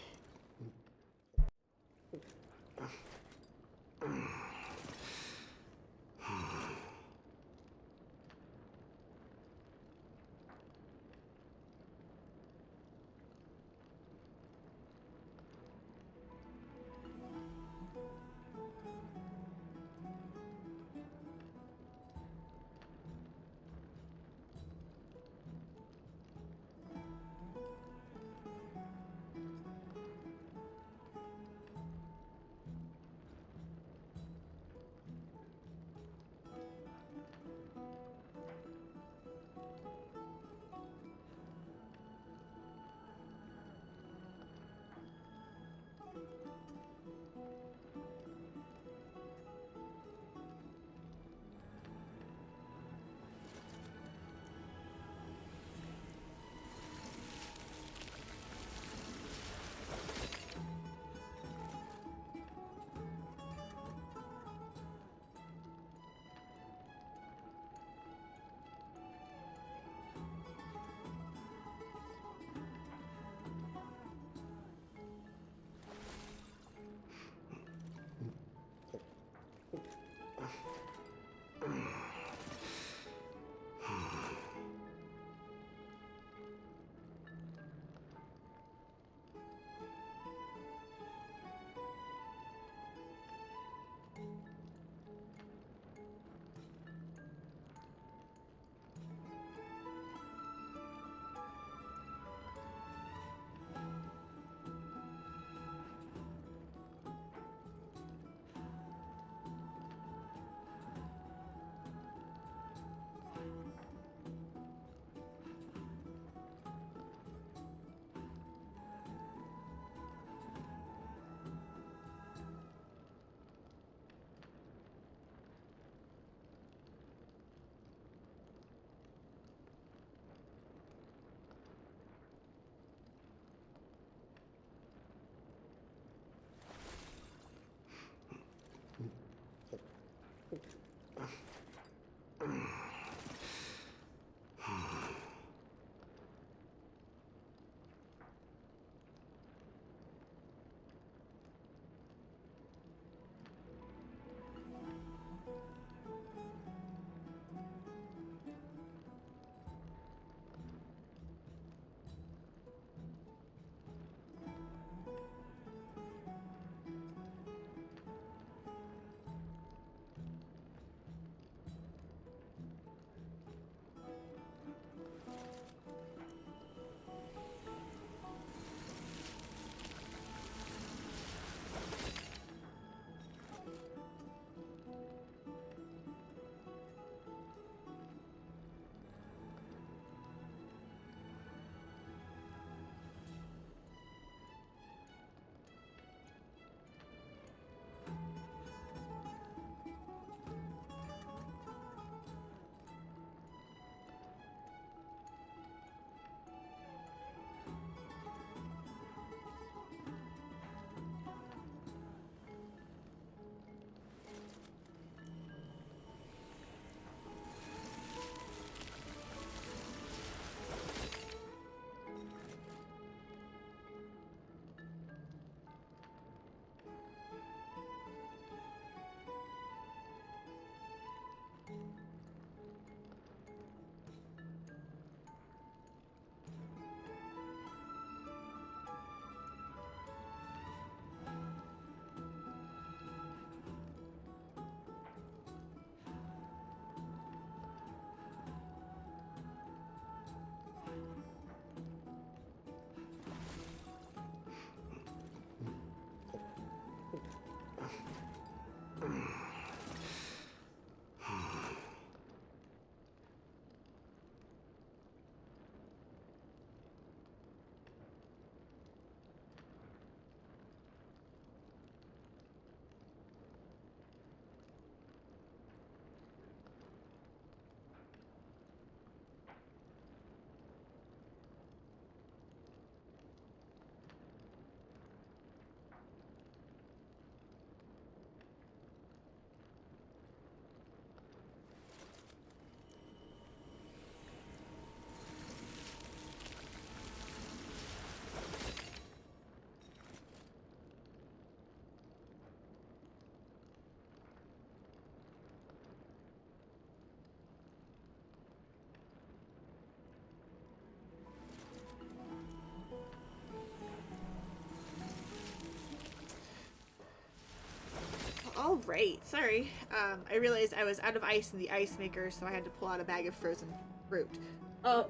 All right, sorry. I realized I was out of ice in the ice maker, so I had to pull out a bag of frozen fruit.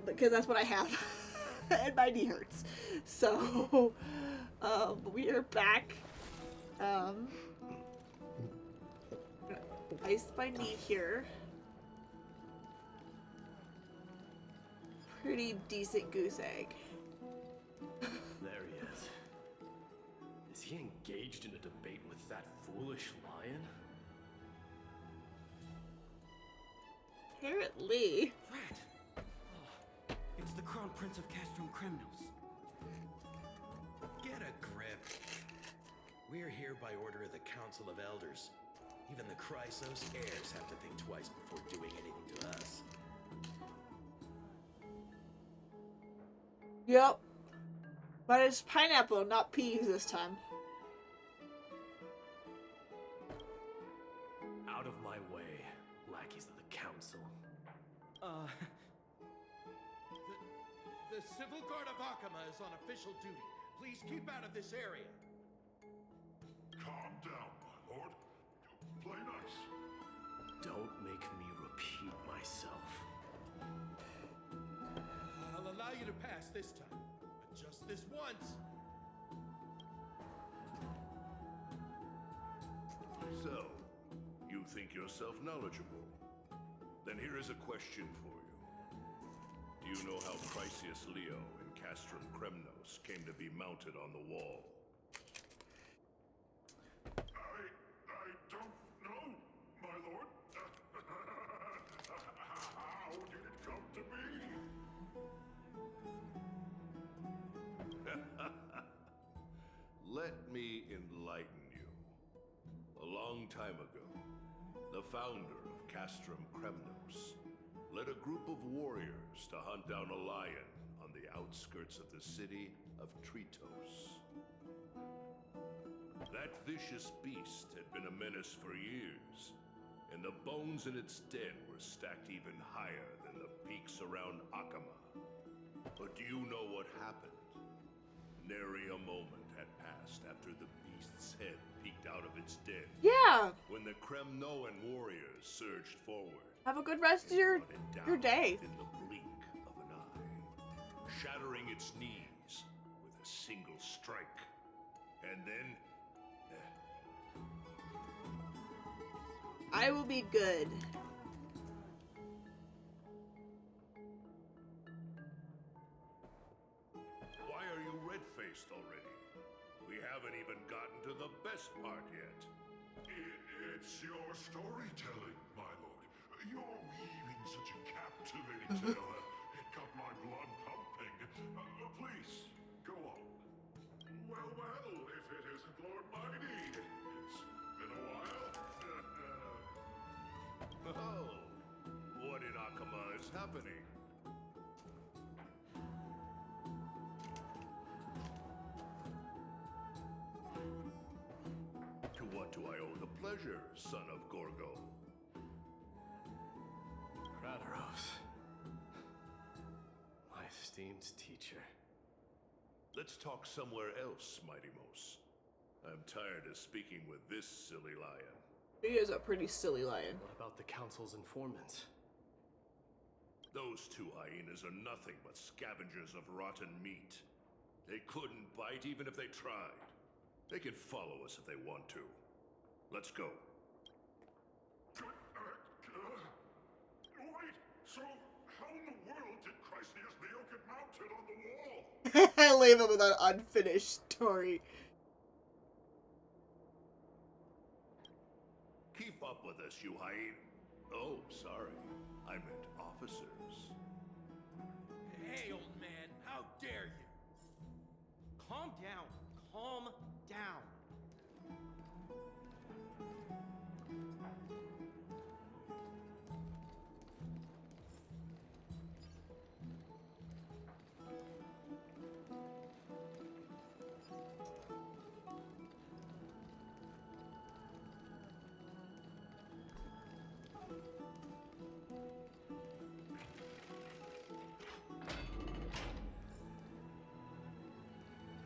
Because that's what I have, and my knee hurts. So, we are back. Ice my knee here. Pretty decent goose egg. There he is. Is he engaged in a debate with that foolish lion? Apparently. Rat! Oh, it's the Crown Prince of Castrum Kremnos. Get a grip. We're here by order of the Council of Elders. Even the Chrysos heirs have to think twice before doing anything to us. Yep. But it's pineapple, not peas this time. Out of my way, lackeys of the council. The Civil Guard of Akama is on official duty. Please keep out of this area. Calm down, my lord. Play nice. Don't make me repeat myself. I'll allow you to pass this time, but just this once. So, you think yourself knowledgeable? Then here is a question for you. Do you know how Chrysius Leo and Castrum Kremnos came to be mounted on the wall? I don't know, my lord. How did it come to be? Let me enlighten you. A long time ago, the founder of Castrum Kremnos led a group of warriors to hunt down a lion on the outskirts of the city of Tritos. That vicious beast had been a menace for years, and the bones in its den were stacked even higher than the peaks around Akama. But do you know what happened? Nary a moment had passed after the beast's head peeked out of its den. Yeah. When the Kremnoan warriors surged forward. Have a good rest of your day. In the blink of an eye, shattering its knees with a single strike. And then I will be good. why are you red-faced already? We haven't even gotten to the best part yet. It's your storytelling, my lord. You're weaving such a captivating tale that it got my blood pumping. Please, go on. Well, if it isn't Lord Mighty. It's been a while. Oh, what in Akama is happening? To what do I owe the pleasure, son of Gorgo? Krataros. My esteemed teacher. Let's talk somewhere else, Mighty Mos. I'm tired of speaking with this silly lion. He is a pretty silly lion. What about the council's informants? Those two hyenas are nothing but scavengers of rotten meat. They couldn't bite even if they tried. They can follow us if they want to. Let's go. mounted on the wall. I leave him with an unfinished story. Keep up with us, you hyena. Oh, sorry. I meant officers. Hey, old man, how dare you? Calm down. Calm down.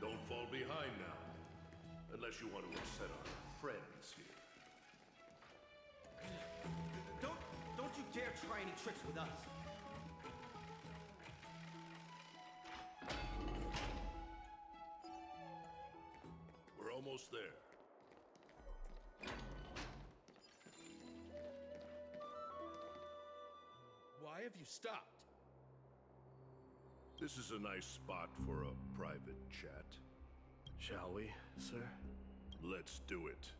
Don't fall behind now. Unless you want to upset our friends here. Don't you dare try any tricks with us. We're almost there. Why have you stopped? This is a nice spot for a private chat. Shall we, sir? Let's do it.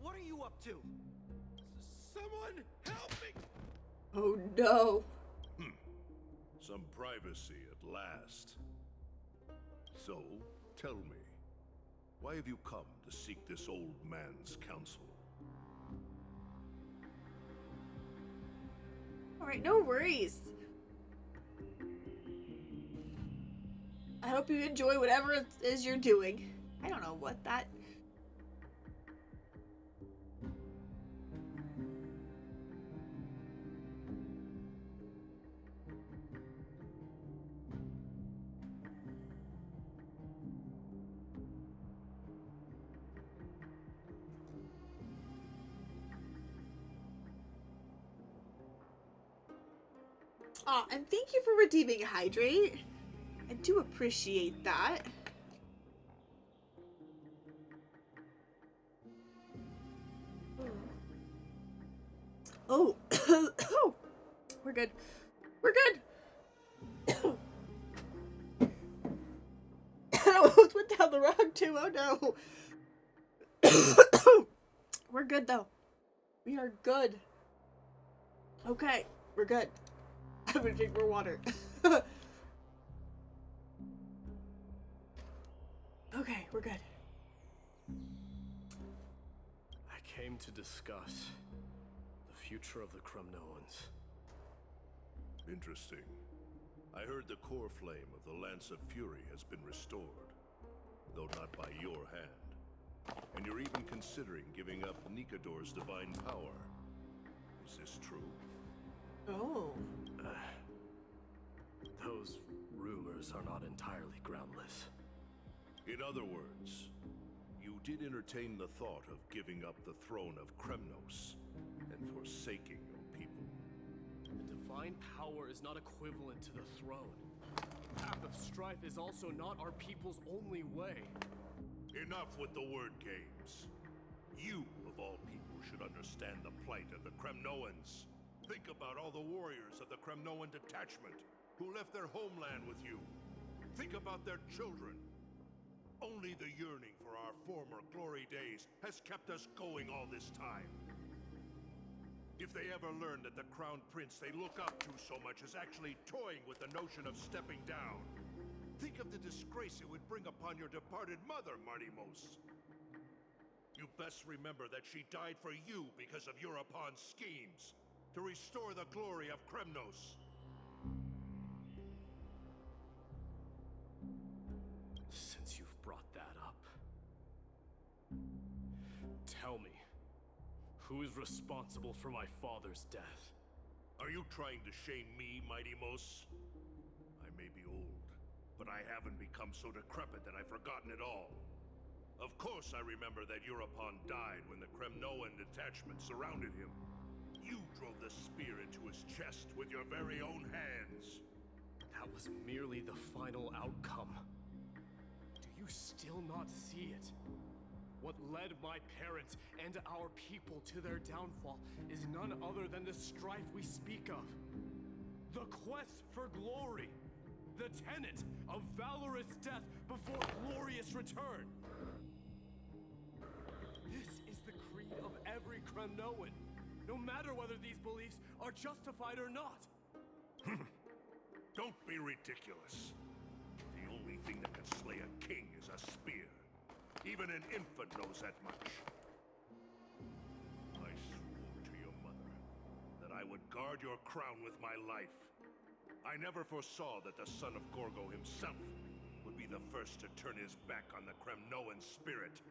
What are you up to? Someone help me! Oh no. Some privacy at last. So, tell me, why have you come to seek this old man's counsel? Alright, no worries. I hope you enjoy whatever it is you're doing. I don't know what that... Aw, and thank you for redeeming Hydrate. I do appreciate that. Oh. Oh. We're good. We're good. I almost went down the wrong too. Oh no. We're good though. We are good. Okay. We're good. I'm gonna drink more water. Okay, we're good. I came to discuss the future of the Kremnoans. Interesting. I heard the core flame of the Lance of Fury has been restored, though not by your hand. And you're even considering giving up Nikador's divine power. Is this true? Oh. Those rumors are not entirely groundless. In other words, you did entertain the thought of giving up the throne of Kremnos and forsaking your people. The divine power is not equivalent to the throne. The path of strife is also not our people's only way. Enough with the word games. You, of all people, should understand the plight of the Kremnoans. Think about all the warriors of the Kremnoan detachment who left their homeland with you. Think about their children. Only the yearning for our former glory days has kept us going all this time. If they ever learn that the crown prince they look up to so much is actually toying with the notion of stepping down, think of the disgrace it would bring upon your departed mother, Martimos. You best remember that she died for you because of Europon's schemes, to restore the glory of Kremnos. Since you've brought that up, tell me, who is responsible for my father's death? Are you trying to shame me, Martimos? I may be old, but I haven't become so decrepit that I've forgotten it all. Of course I remember that Europon died when the Kremnoan detachment surrounded him. You drove the spear into his chest with your very own hands. That was merely the final outcome. Do you still not see it? What led my parents and our people to their downfall is none other than the strife we speak of. The quest for glory. The tenet of valorous death before glorious return. This is the creed of every Kremnoan, no matter whether these beliefs are justified or not. Don't be ridiculous. The only thing that can slay a king is a spear. Even an infant knows that much. I swore to your mother that I would guard your crown with my life. I never foresaw that the son of Gorgo himself would be the first to turn his back on the Kremnoan spirit.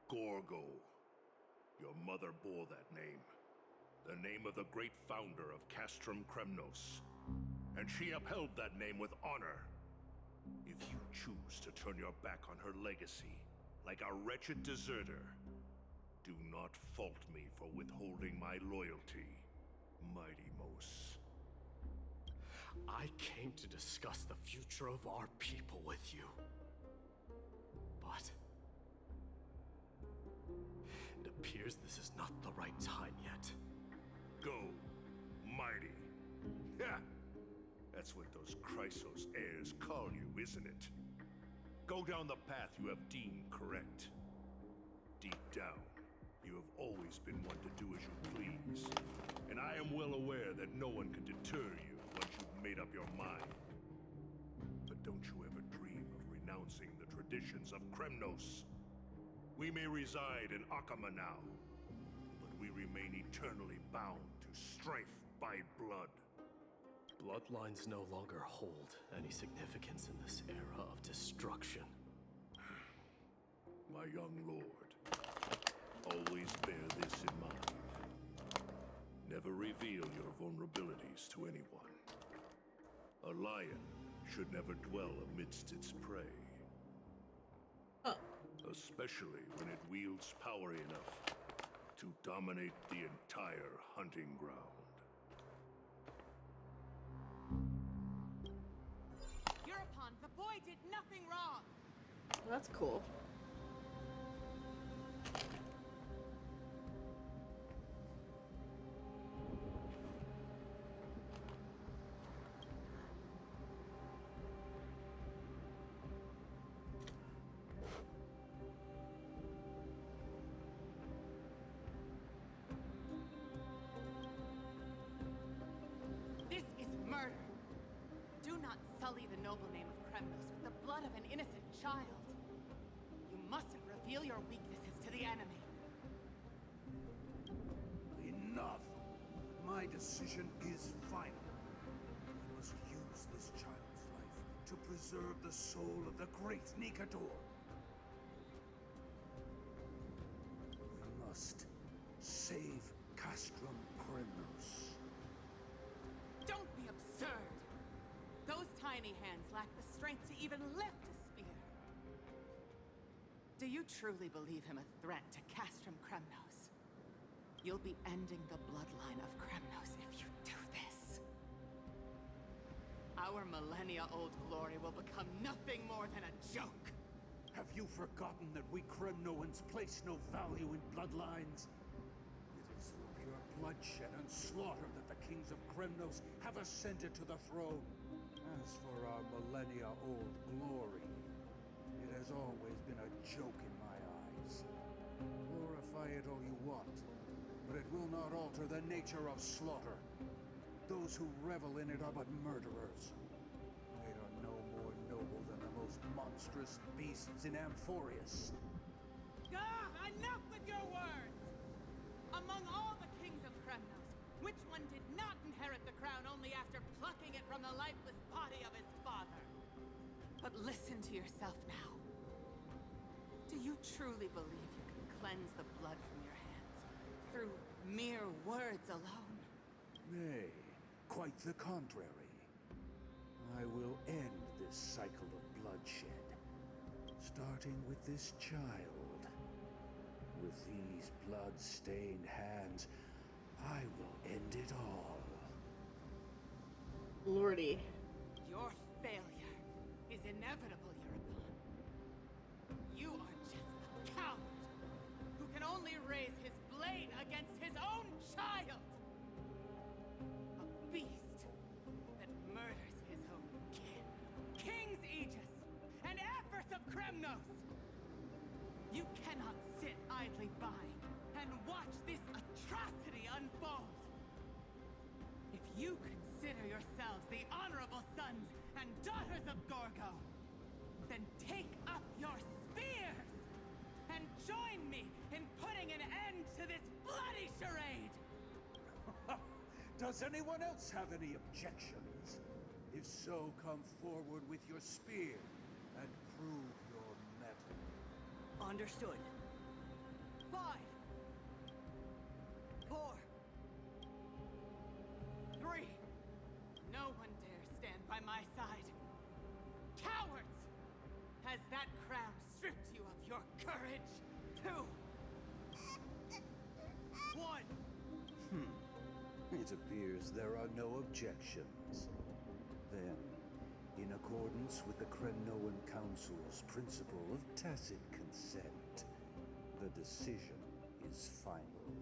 Gorgo. Your mother bore that name. The name of the great founder of Castrum Kremnos. And she upheld that name with honor. If you choose to turn your back on her legacy, like a wretched deserter, do not fault me for withholding my loyalty, Mighty Mos. I came to discuss the future of our people with you. But it appears this is not the right time yet. Go, Mighty. Yeah, that's what those Chrysos heirs call you, isn't it? Go down the path you have deemed correct. Deep down, you have always been one to do as you please. And I am well aware that no one can deter you once you've made up your mind. But don't you ever dream of renouncing the traditions of Kremnos. We may reside in Akama now, but we remain eternally bound to strife by blood. Bloodlines no longer hold any significance in this era of destruction. My young lord, always bear this in mind. Never reveal your vulnerabilities to anyone. A lion should never dwell amidst its prey. Especially when it wields power enough to dominate the entire hunting ground. Hereupon, the boy did nothing wrong. Well, that's cool. This is murder. Do not sully the noble name of Kremnos with the blood of an innocent child. You mustn't reveal your weaknesses to the enemy. Enough! My decision is final. We must use this child's life to preserve the soul of the great Nikador. We must save Castrum Kremnos. Don't be absurd! Those tiny hands lack the strength to even lift a spear. Do you truly believe him a threat to Castrum Kremnos? You'll be ending the bloodline of Kremnos if you do this. Our millennia-old glory will become nothing more than a joke. Have you forgotten that we Kremnoans place no value in bloodlines? It is through pure bloodshed and slaughter that the kings of Kremnos have ascended to the throne. As for our millennia-old glory, it has always been a joke in my eyes. Glorify it all you want, but it will not alter the nature of slaughter. Those who revel in it are but murderers. They are no more noble than the most monstrous beasts in Amphorius. Enough with your words! Among all the kings of Kremnos, which one did not inherit the crown only after plucking it from the lifeless body of his father? But listen to yourself now. Do you truly believe you can cleanse the blood from your hands through mere words alone? Nay, quite the contrary. I will end this cycle of bloodshed, starting with this child. With these blood-stained hands, I will end it all. Lordy. Your failure is inevitable, Eurepon. You are just a Kremnos! You cannot sit idly by and watch this atrocity unfold. If you consider yourselves the honorable sons and daughters of Gorgo, then take up your spears and join me in putting an end to this bloody charade! Does anyone else have any objections? If so, come forward with your spear and prove your mettle. Understood. 5, 4, 3. No one dare stand by my side. Cowards! Has that crown stripped you of your courage? 2, 1. It appears there are no objections. Then, in accordance with the Kremnoan Council's principle of tacit consent, the decision is final.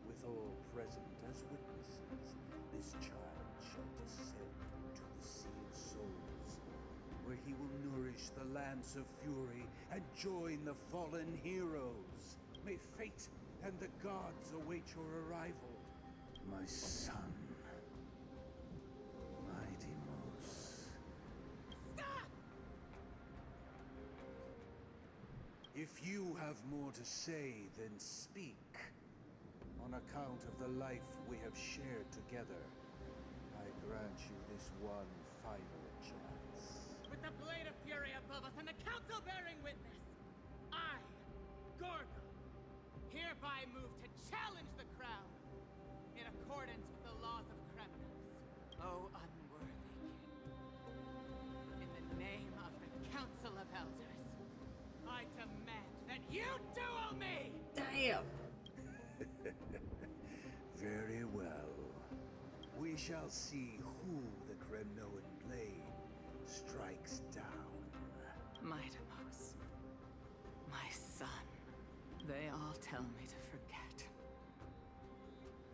With all present as witnesses, this child shall descend into the Sea of Souls, where he will nourish the Lance of Fury and join the fallen heroes. May fate and the gods await your arrival, my son. If you have more to say, then speak. On account of the life we have shared together, I grant you this one final chance. With the blade of fury above us and the council bearing witness, I, Gorgo, hereby move to challenge the crown in accordance with the laws of Kremnos. O unworthy king, in the name of the Council of Elders, I demand that you duel me! Damn. Very well. We shall see who the Kremnoan blade strikes down. Mightimos, my son, they all tell me to forget.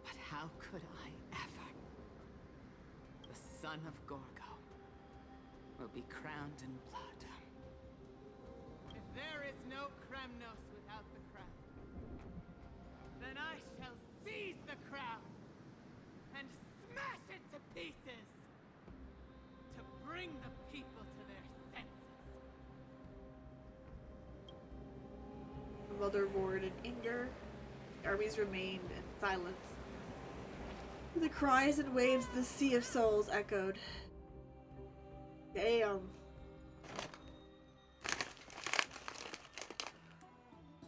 But how could I ever? The son of Gorgo will be crowned in blood. If there is no Kremnos without the crown, then I shall seize the crown and smash it to pieces to bring the people to their senses. The mother roared in anger. The armies remained in silence. The cries and waves of the Sea of Souls echoed. Damn.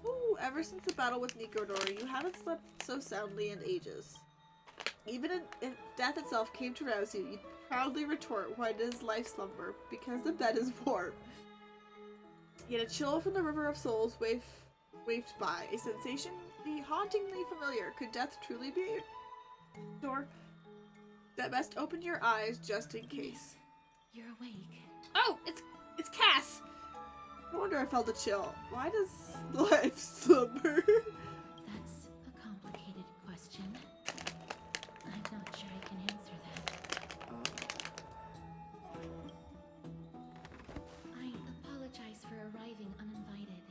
Ooh, ever since the battle with Nikodor, you haven't slept so soundly in ages. Even if death itself came to rouse you, you'd proudly retort, why does life slumber? Because the bed is warm. Yet a chill from the River of Souls wafted by, a sensation hauntingly familiar. Could death truly be a door that best open your eyes just in case? You're awake. Oh, it's Cass! No wonder I felt a chill. Why does life slumber? That's a complicated question. I'm not sure I can answer that. I apologize for arriving uninvited.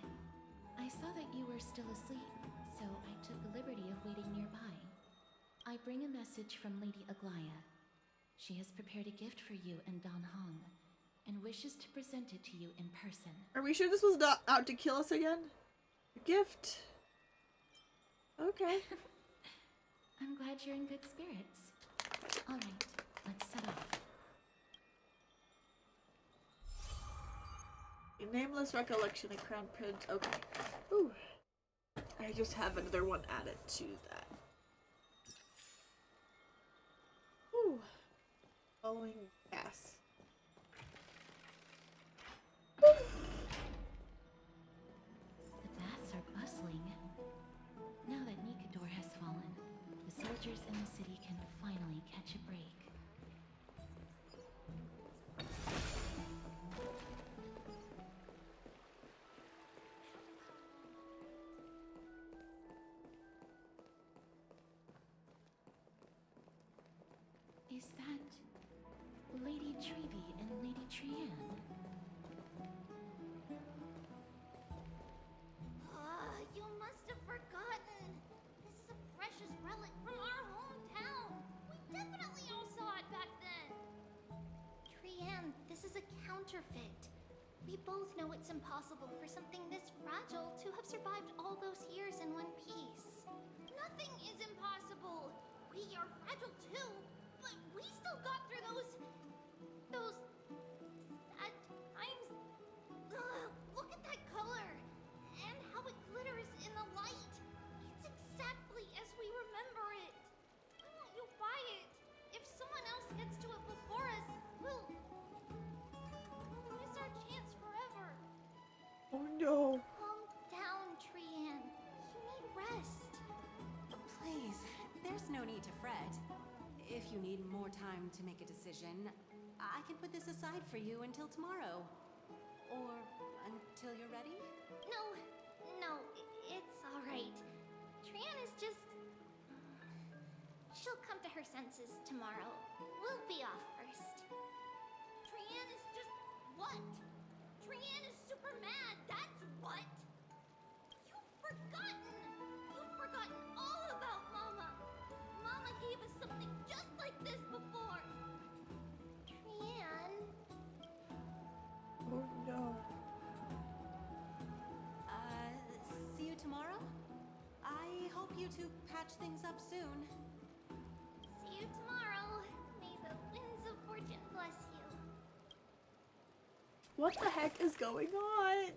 I saw that you were still asleep, so I took the liberty of waiting nearby. I bring a message from Lady Aglaya. She has prepared a gift for you and Dan Hong, and wishes to present it to you in person. Are we sure this was not out to kill us again? A gift? Okay. I'm glad you're in good spirits. Alright, let's set off. A nameless recollection of Crown Prince. Okay. Ooh. I just have another one added to that. Ooh. Following Cass. The baths are bustling. Now that Nikodor has fallen, the soldiers in the city can finally catch a break. Is that Lady Trevi and Lady Trianne? counterfeit. We both know it's impossible for something this fragile to have survived all those years in one piece. Nothing is impossible. We are fragile too, but we still got through those sad times. Ugh, look at that color and how it glitters in the light. It's exactly as we remember it. Why won't you buy it? If someone else gets to it before us, we'll miss our chance forever. Oh no. Calm down, Trian. You need rest. Please, there's no need to fret. If you need more time to make a decision, I can put this aside for you until tomorrow. Or until you're ready? No, it's all right. Trian is just... She'll come to her senses tomorrow. We'll be off first. Trian is just... What? Trian is super mad, that's what! You've forgotten all about Mama! Mama gave us something just like this before! Trian... Oh no. See you tomorrow? I hope you two patch things up soon. See you tomorrow. May the winds of fortune bless you. What the heck is going on?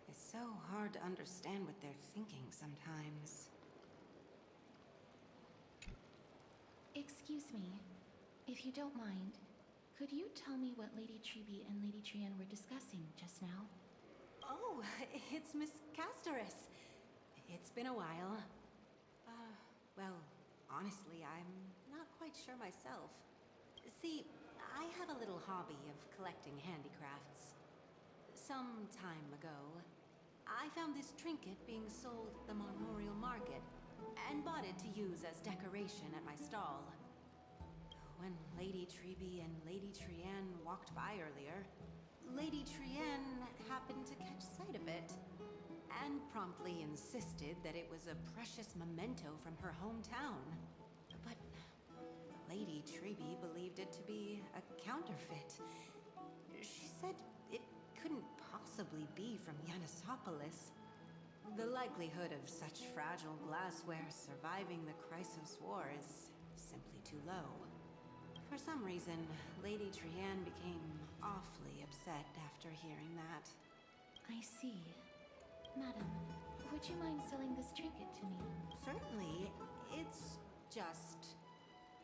It's so hard to understand what they're thinking sometimes. Excuse me, if you don't mind, could you tell me what Lady Treby and Lady Trian were discussing just now? Oh, it's Miss Castoris. It's been a while. Well, honestly, I'm not quite sure myself. See, I have a little hobby of collecting handicrafts. Some time ago, I found this trinket being sold at the Memorial Market and bought it to use as decoration at my stall. When Lady Treby and Lady Trian walked by earlier, Lady Trian happened to catch sight of it and promptly insisted that it was a precious memento from her hometown. But Lady Treby believed it to be a counterfeit. She said it couldn't possibly be from Yanisopolis. The likelihood of such fragile glassware surviving the Chrysos War is simply too low. For some reason, Lady Trian became awfully upset after hearing that. I see. Madam, would you mind selling this trinket to me? Certainly. It's just...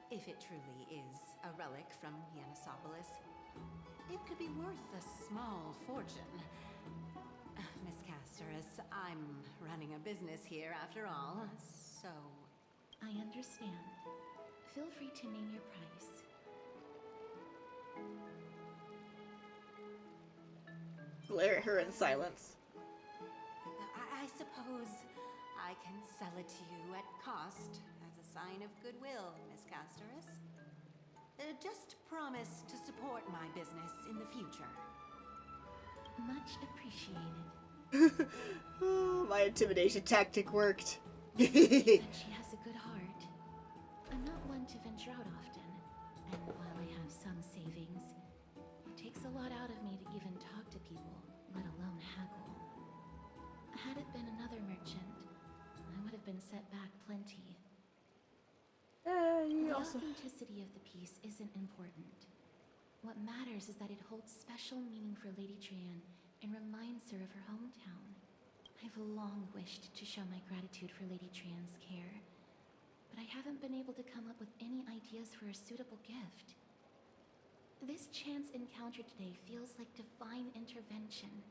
if it truly is a relic from Yanisopolis, it could be worth a small fortune. Miss Castoris, I'm running a business here after all, so... I understand. Feel free to name your price. Glare at her in silence. I suppose I can sell it to you at cost as a sign of goodwill, Miss Castoris. Just promise to support my business in the future. Much appreciated. Oh, my intimidation tactic worked. And she has a good heart. I'm not one to venture out often, and while I have some savings, it takes a lot out of me to even talk to people, let alone haggle. Had it been another merchant, I would have been set back plenty. The authenticity of the piece isn't important. What matters is that it holds special meaning for Lady Trian and reminds her of her hometown. I've long wished to show my gratitude for Lady Trian's care, but I haven't been able to come up with any ideas for a suitable gift. This chance encounter today feels like divine intervention.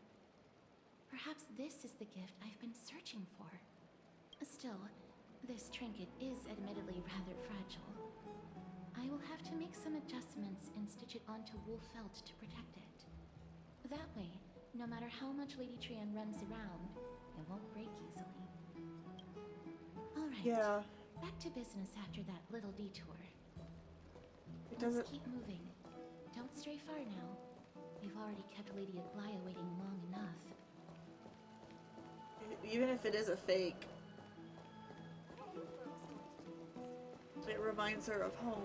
Perhaps this is the gift I've been searching for. Still, this trinket is admittedly rather fragile. I will have to make some adjustments and stitch it onto wool felt to protect it. That way, no matter how much Lady Trian runs around, it won't break easily. Alright, Yeah. back to business after that little detour. Doesn't... Let's keep moving. Don't stray far now. We've already kept Lady Aglaya waiting long enough. Even if it is a fake. It reminds her of home.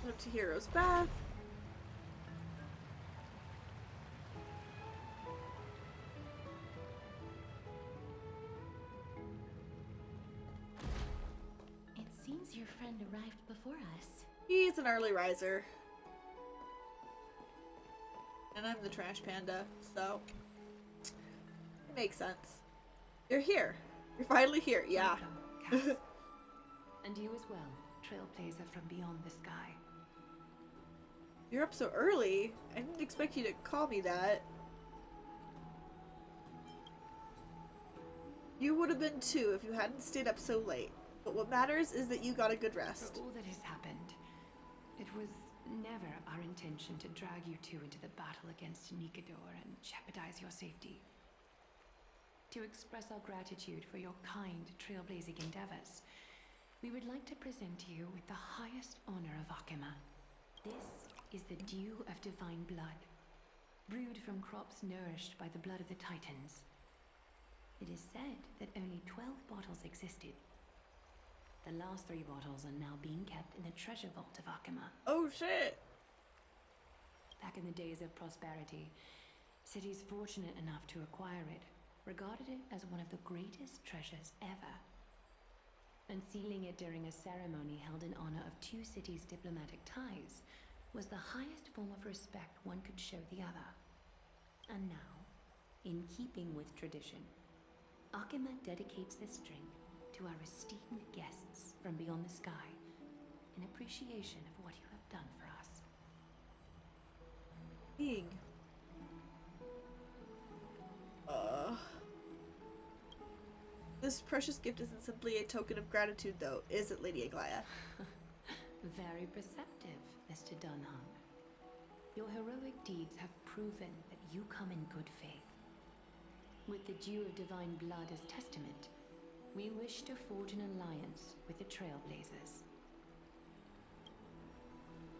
Up to Hero's Bath. It seems your friend arrived before us. He's an early riser. And I'm the trash panda, so it makes sense. You're here. You're finally here, yeah. Welcome, Cass. And you as well, trailblazer from beyond the sky. You're up so early. I didn't expect you to call me that. You would have been too if you hadn't stayed up so late. But what matters is that you got a good rest. For all that has happened, it was never our intention to drag you two into the battle against Nikador and jeopardize your safety. To express our gratitude for your kind trailblazing endeavors, we would like to present you with the highest honor of Akima. This is the dew of divine blood, brewed from crops nourished by the blood of the Titans. It is said that only 12 bottles existed. The last 3 bottles are now being kept in the treasure vault of Akima. Oh shit! Back in the days of prosperity, cities fortunate enough to acquire it regarded it as one of the greatest treasures ever. Unsealing it during a ceremony held in honor of 2 cities' diplomatic ties was the highest form of respect one could show the other. And now, in keeping with tradition, Akima dedicates this drink to our esteemed guests from beyond the sky in appreciation of what you have done for us. Being. This precious gift isn't simply a token of gratitude, though, is it, Lady Aglaya? Very perceptive, Mr. Dunham. Your heroic deeds have proven that you come in good faith. With the dew of divine blood as testament, we wish to forge an alliance with the Trailblazers.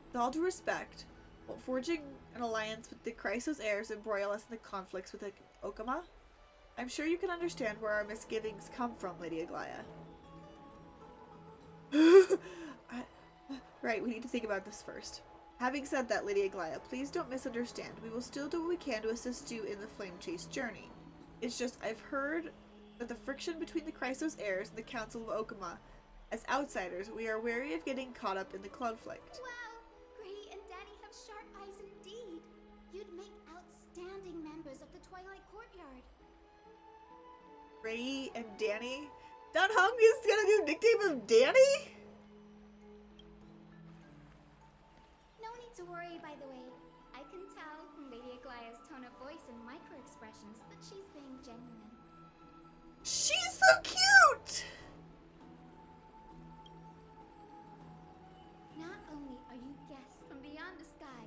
With all due respect, while forging an alliance with the Chrysos heirs embroil us in the conflicts with the Okama, I'm sure you can understand where our misgivings come from, Lady Aglaya. Right, we need to think about this first. Having said that, Lady Aglaya, please don't misunderstand. We will still do what we can to assist you in the Flame Chase journey. It's just, I've heard that the friction between the Chrysos heirs and the Council of Okama, as outsiders, we are wary of getting caught up in the conflict. Wow! Gray and Danny have sharp eyes indeed. You'd make outstanding members of the Twilight Courtyard. Ray and Danny? Dunhung is gonna do nickname of Danny? No need to worry, by the way. I can tell from Lady Aglaya's tone of voice and micro-expressions that she's being genuine. She's so cute! Not only are you guests from beyond the sky,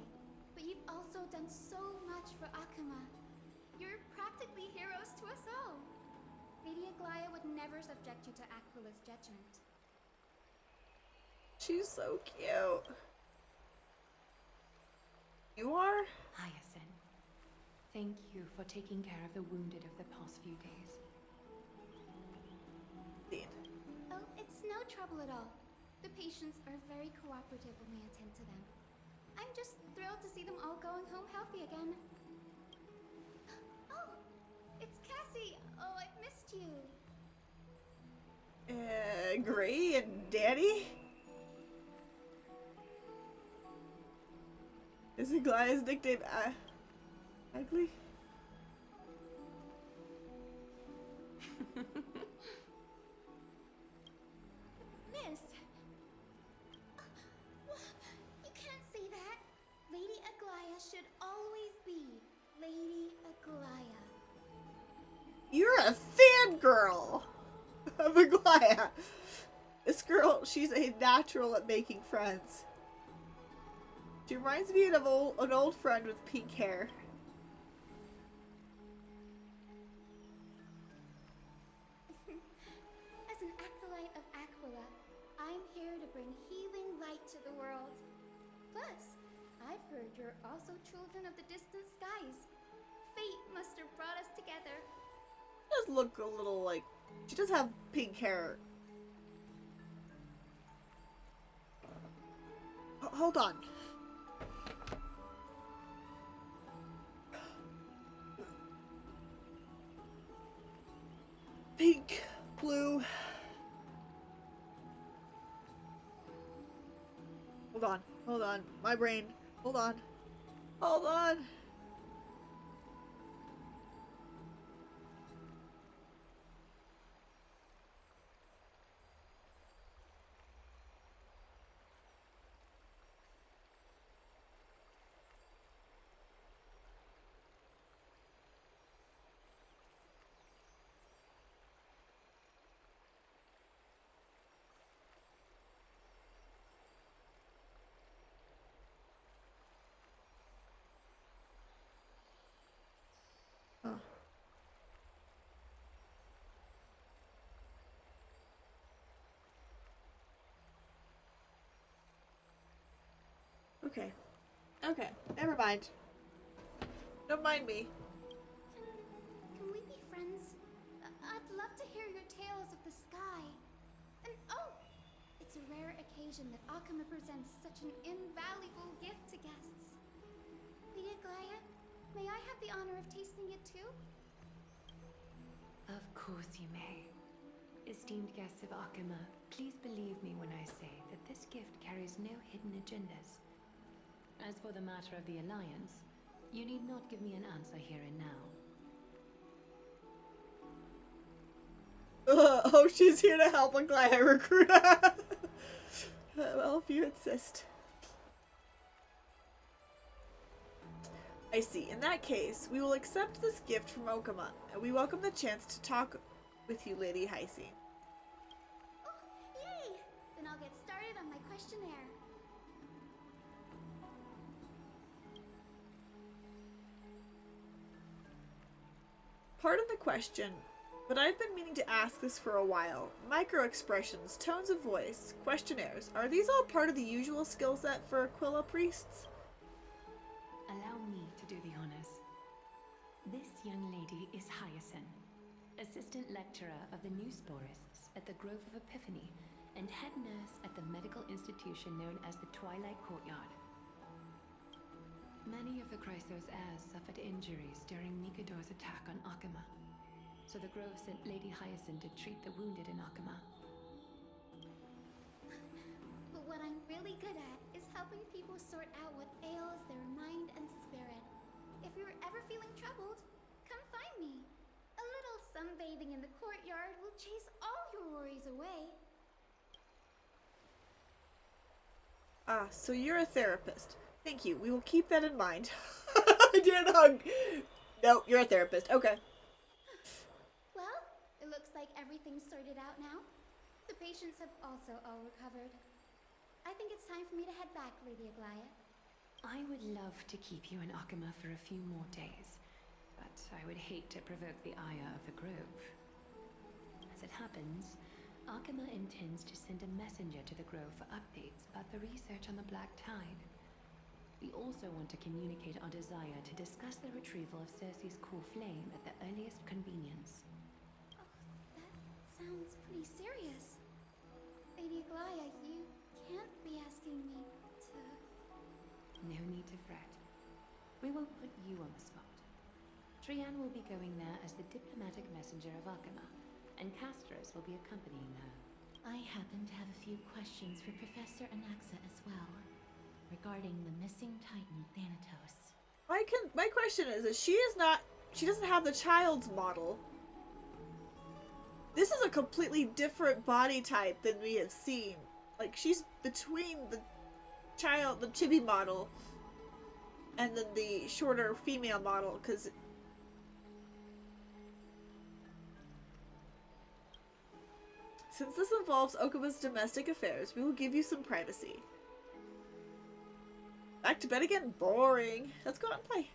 but you've also done so much for Akima. You're practically heroes to us all. Lady Aglaya would never subject you to Aquila's judgment. She's so cute. You are? Hyacinth, thank you for taking care of the wounded of the past few days. Oh, it's no trouble at all. The patients are very cooperative when we attend to them. I'm just thrilled to see them all going home healthy again. Oh, it's Cassie. Oh, I've missed you. Gray and Danny? Is Aglaya's nickname Ugly? Miss! You can't say that. Lady Aglaya should always be Lady Aglaya. You're a fangirl of Aglaya. This girl, she's a natural at making friends. She reminds me of an old friend with pink hair. As an acolyte of Aquila, I'm here to bring healing light to the world. Plus, I've heard you're also children of the distant skies. Fate must have brought us together. She does look a little like... She does have pink hair. Hold on. Pink, blue. Hold on. My brain. Hold on. Oh. Okay. Never mind. Don't mind me. Can we be friends? I'd love to hear your tales of the sky. And oh, it's a rare occasion that Akama presents such an invaluable gift to guests. Lady Aglaya, may I have the honor of tasting it too? Of course you may. Esteemed guests of Akama, please believe me when I say that this gift carries no hidden agendas. As for the matter of the Alliance, you need not give me an answer here and now. Oh, she's here to help Aglaya recruit. Well, if you insist. I see. In that case, we will accept this gift from Okama, and we welcome the chance to talk with you, Lady Hycine. Oh, yay! Then I'll get started on my questionnaire. Pardon the question, but I've been meaning to ask this for a while. Micro-expressions, tones of voice, questionnaires, are these all part of the usual skill set for Aquila priests? Allow me to do the honors. This young lady is Hyacinth, assistant lecturer of the Newsporists at the Grove of Epiphany and head nurse at the medical institution known as the Twilight Courtyard. Many of the Chrysos heirs suffered injuries during Nikador's attack on Akama, so the Grove sent Lady Hyacinth to treat the wounded in Akama. But what I'm really good at is helping people sort out what ails their mind and spirit. If you're ever feeling troubled, come find me. A little sunbathing in the courtyard will chase all your worries away. Ah, so you're a therapist. Thank you. We will keep that in mind. I didn't hug. No, you're a therapist. Okay. Well, it looks like everything's sorted out now. The patients have also all recovered. I think it's time for me to head back, Lady Aglaya. I would love to keep you in Akama for a few more days, but I would hate to provoke the ire of the Grove. As it happens, Akama intends to send a messenger to the Grove for updates about the research on the Black Tide. We also want to communicate our desire to discuss the retrieval of Circe's core flame at the earliest convenience. Oh, that sounds pretty serious. Lady Aglaya, you can't be asking me to... No need to fret. We won't put you on the spot. Trianne will be going there as the diplomatic messenger of Akama, and Castros will be accompanying her. I happen to have a few questions for Professor Anaxa as well, regarding the missing Titan Thanatos. My question is she doesn't have the child's model. This is a completely different body type than we have seen. Like, she's between the chibi model and then the shorter female model, because since this involves Okama's domestic affairs, we will give you some privacy. Back to bed again? Boring. Let's go out and play.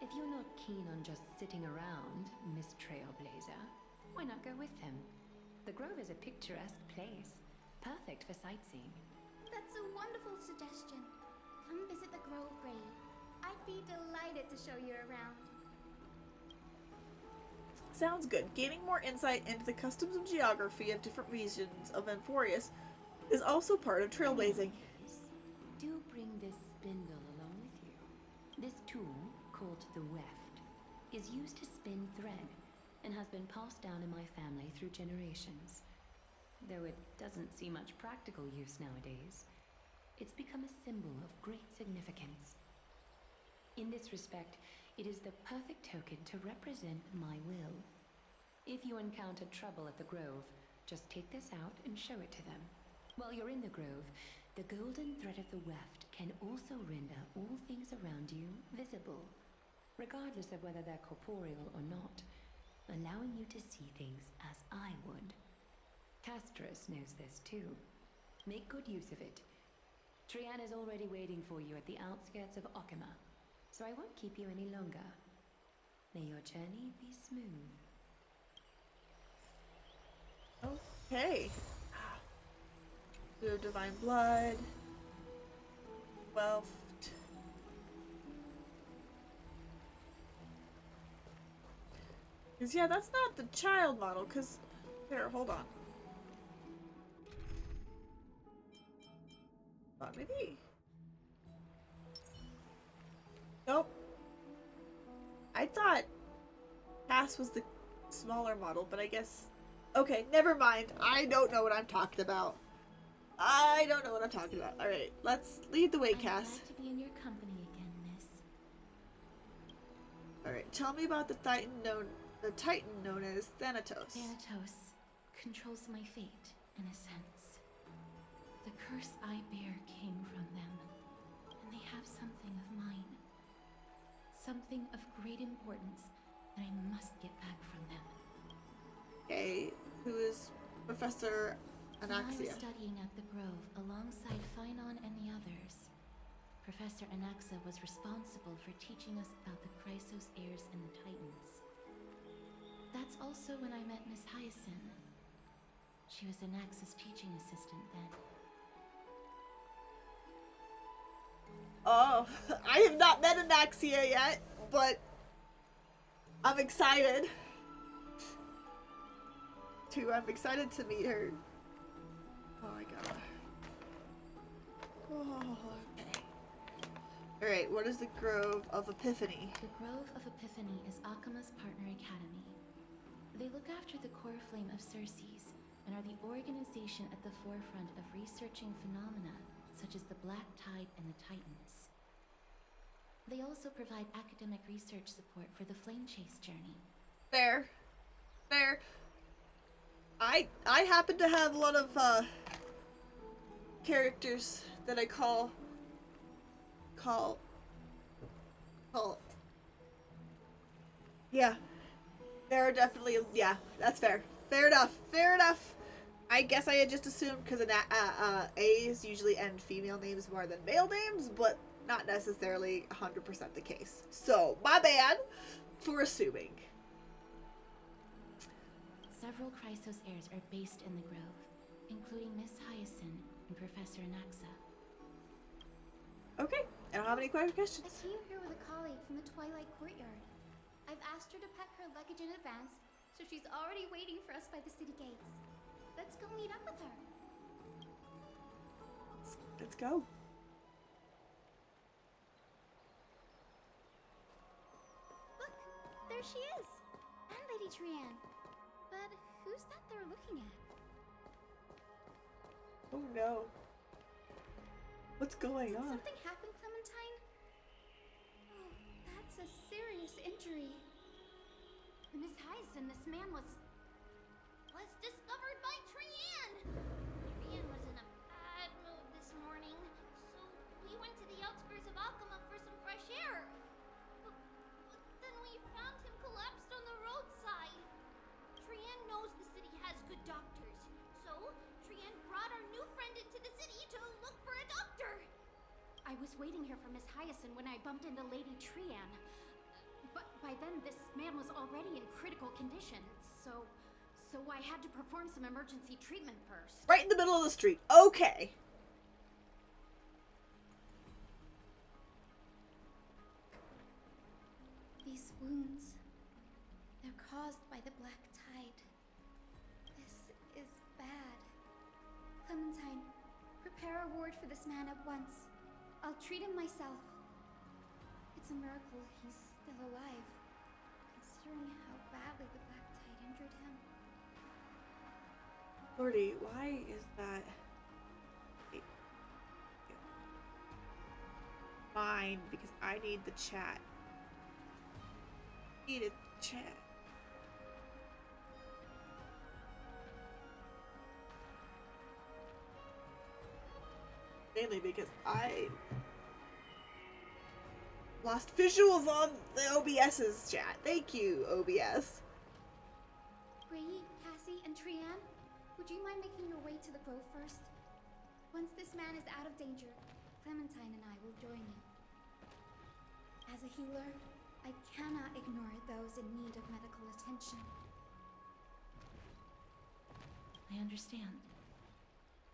If you're not keen on just sitting around, Miss Trailblazer, why not go with him? The Grove is a picturesque place, perfect for sightseeing. That's a wonderful suggestion. Come visit the Grove Grave. I'd be delighted to show you around. Sounds good. Gaining more insight into the customs and geography of different regions of Amphorius is also part of trailblazing. Do bring this spindle along with you. This tool, called the weft, is used to spin thread and has been passed down in my family through generations. Though it doesn't see much practical use nowadays, it's become a symbol of great significance. In this respect, it is the perfect token to represent my will. If you encounter trouble at the Grove, just take this out and show it to them. While you're in the Grove, the golden thread of the weft can also render all things around you visible, regardless of whether they're corporeal or not, allowing you to see things as I would. Castris knows this too. Make good use of it. Trian is already waiting for you at the outskirts of Okima, so I won't keep you any longer. May your journey be smooth. Okay. Blue of divine blood. Wealth. Cause yeah, that's not the child model, cause here, hold on. Maybe. Nope. I thought Cass was the smaller model, but I guess. Okay, never mind. I don't know what I'm talking about. I don't know what I'm talking about. Alright, let's lead the way, Cass. I'm glad to be in your company again, miss. Alright, tell me about the Titan known as Thanatos. Thanatos controls my fate, in a sense. The curse I bear came from them, and they have something of mine. Something of great importance that I must get back from them. Okay, who is Professor When I Anaxia? was studying at the Grove alongside Phynon and the others, Professor Anaxa was responsible for teaching us about the Chrysos heirs and the Titans. That's also when I met Miss Hyacinth. She was Anaxa's teaching assistant then. Oh, I have not met Anaxia yet, but I'm excited. I'm excited to meet her. Oh my god. Oh, okay. Alright, what is the Grove of Epiphany? The Grove of Epiphany is Akima's partner academy. They look after the core flame of Circes and are the organization at the forefront of researching phenomena such as the Black Tide and the Titans. They also provide academic research support for the Flame Chase journey. Fair. I happen to have a lot of characters that I call yeah. There are definitely, yeah, that's fair. Fair enough. I guess I had just assumed because A's usually end female names more than male names, but not necessarily 100% the case. So, my bad for assuming. Several Chrysos heirs are based in the Grove, including Miss Hyacinth and Professor Anaxa. Okay, I don't have any questions. I came here with a colleague from the Twilight Courtyard. I've asked her to pack her luggage in advance, so she's already waiting for us by the city gates. Let's go meet up with her. Let's go. Look, there she is, and Lady Trian. But who's that they're looking at? Oh no. What's going Did on? something happen, Clementine? Oh, that's a serious injury. Miss Hyacinth, this man was discovered by Trian! Trian was in a bad mood this morning, so we went to the outskirts of Alchema for some fresh air. But then we found him collapsed on the roadside. Trian knows the city has good doctors, so Trian brought our new friend into the city to look for a doctor. I was waiting here for Miss Hyacinth when I bumped into Lady Trian. But by then, this man was already in critical condition, so I had to perform some emergency treatment first. Right in the middle of the street. Okay. These wounds, they're caused by the black tide. This is bad. Clementine, prepare a ward for this man at once. I'll treat him myself. It's a miracle he's still alive, considering how badly the black tide injured him. Lordy, why is that? Fine, because I need the chat. Need a chat. Mainly because I lost visuals on the OBS's chat. Thank you, OBS. Gray, Cassie, and Trian, would you mind making your way to the grove first? Once this man is out of danger, Clementine and I will join you. As a healer, I cannot ignore those in need of medical attention. I understand.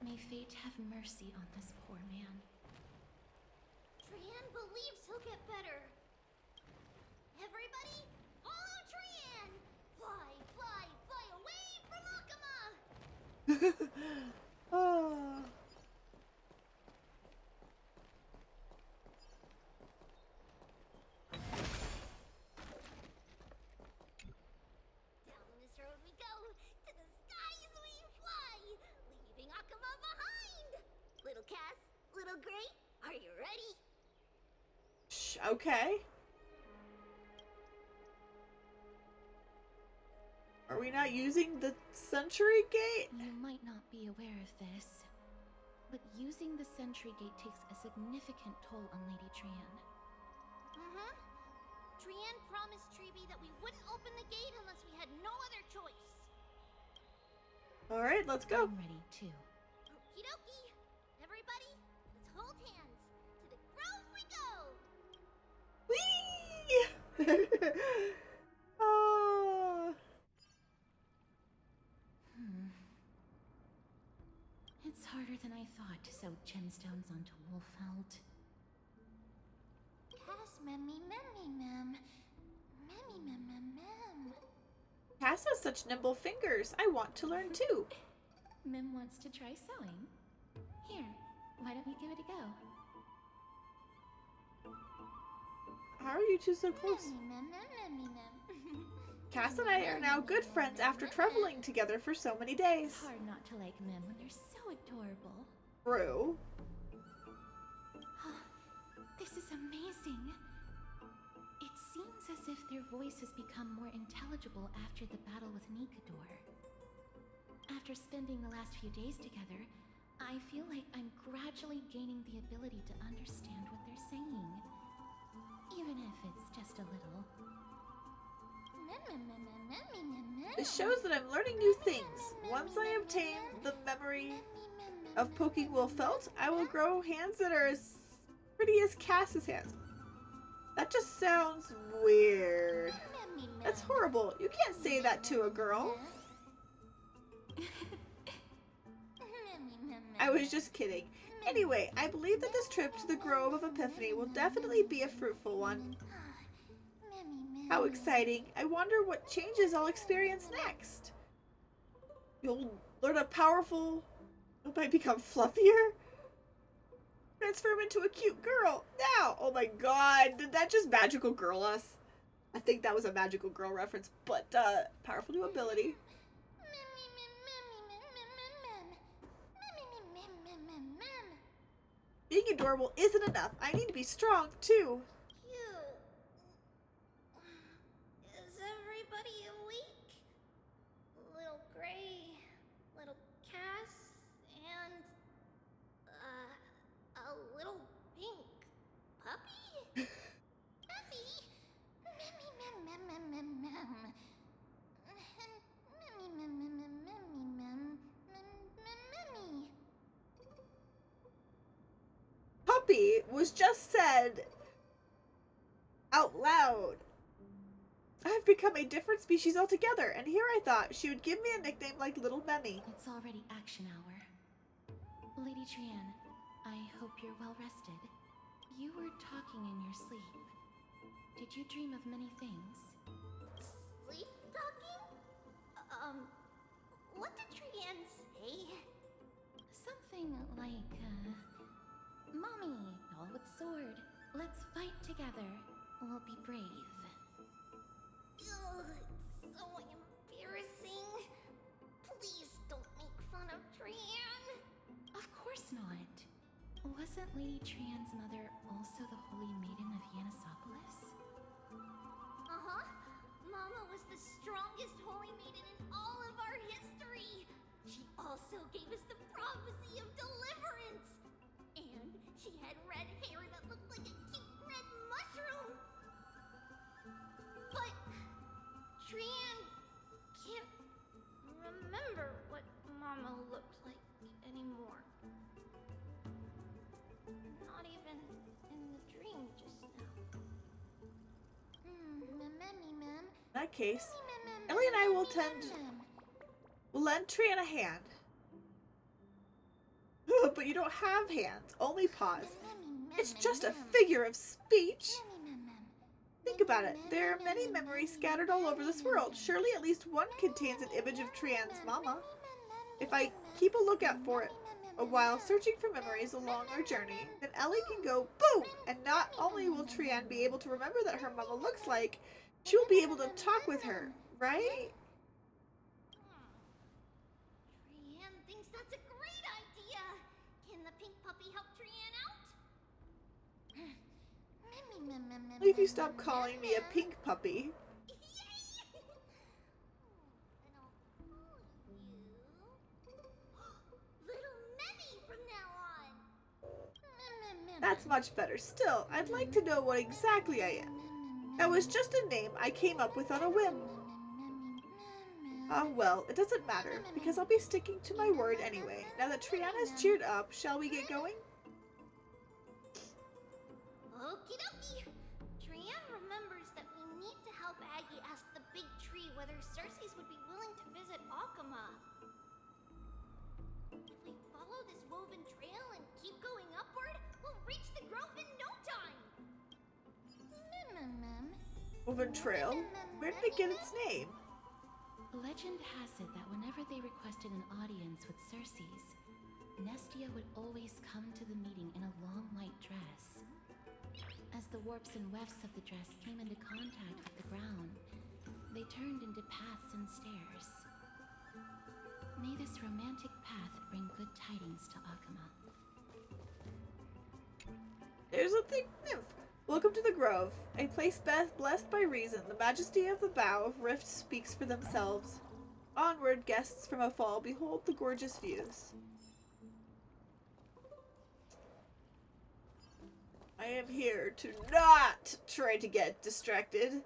May fate have mercy on this poor man. Trian believes he'll get better. Everybody, follow Trian! Fly, fly, fly away from Akama! Oh. Down this road we go, to the skies we fly, leaving Akama behind! Little Cass, little Gray, are you ready? Shh, okay. Are we not using the Sentry Gate? You might not be aware of this, but using the Sentry Gate takes a significant toll on Lady Trian. Mm-hmm. Trian promised Treeby that we wouldn't open the gate unless we had no other choice. Alright, let's go. I'm ready too. Okie dokie. Everybody, let's hold hands. To the grove we go! Whee! Oh. It's harder than I thought to sew gemstones onto Wolfeld. Cass, memmy, mem. Memmy, mem. Cass has such nimble fingers. I want to learn too. Mim wants to try sewing. Here, why don't you give it a go? How are you two so close? Memmy. Cass and I are now good friends after traveling together for so many days. It's hard not to like Mim when they're so adorable. True. This is amazing. It seems as if their voice has become more intelligible after the battle with Nikador. After spending the last few days together, I feel like I'm gradually gaining the ability to understand what they're saying. Even if it's just a little. This shows that I'm learning new things. Once I obtain the memory of poking Wolfeld, I will grow hands that are as pretty as Cass's hands. That just sounds weird. That's horrible. You can't say that to a girl. I was just kidding. Anyway, I believe that this trip to the Grove of Epiphany will definitely be a fruitful one. How exciting. I wonder what changes I'll experience next. You'll learn a powerful... You might become fluffier? Transform into a cute girl. Now! Oh my god, did that just magical girl us? I think that was a magical girl reference, but powerful new ability. Being adorable isn't enough. I need to be strong too. Is everybody awake? Little Gray, little Cass, and a little pink puppy? Puppy? puppy was just said out loud. I've become a different species altogether, and here I thought she would give me a nickname like Little Memmy. It's already action hour. Lady Trian, I hope you're well rested. You were talking in your sleep. Did you dream of many things? Sleep talking? What did Trian say? Something like, Mommy, all with sword. Let's fight together. We'll be brave. Ugh, it's so embarrassing. Please don't make fun of Trian. Of course not. Wasn't Lady Trian's mother also the Holy Maiden of Yanisopolis? Uh-huh. Mama was the strongest holy maiden in all of our history. She also gave us the prophecy of deliverance. And she had red hair that looked like a cute red mushroom. But Trian can't remember what Mama looked like anymore. Not even in the dream just now. In that case, Ellie and I will lend Trian a hand. But you don't have hands, only paws. It's just a figure of speech. Think about it. There are many memories scattered all over this world. Surely at least one contains an image of Trian's mama. If I keep a lookout for it a while searching for memories along our journey, then Ellie can go boom! And not only will Trian be able to remember that her mama looks like, she will be able to talk with her, right? Trian thinks that's a great idea. Can the pink puppy help Trian out? If you stop calling me a pink puppy. Little Memmy from now on. That's much better. Still, I'd like to know what exactly I am. That was just a name I came up with on a whim. Ah, well, it doesn't matter, because I'll be sticking to my word anyway. Now that Trian has cheered up, shall we get going? Okie dokie. Trian remembers that we need to help Aggie ask the big tree whether Cersei's would be willing to visit Akama. If we follow this woven trail and keep going upward, we'll reach the grove in no time. Woven Trail? Where did it get its name? Legend has it that whenever they requested an audience with Cersei's, Nestia would always come to the meeting in a long white dress. As the warps and wefts of the dress came into contact with the ground, they turned into paths and stairs. May this romantic path bring good tidings to Akama. There's a thing, nymph. Welcome to the Grove, a place blessed by reason. The majesty of the bough of rift speaks for themselves. Onward, guests from afar, behold the gorgeous views. I am here to not try to get distracted.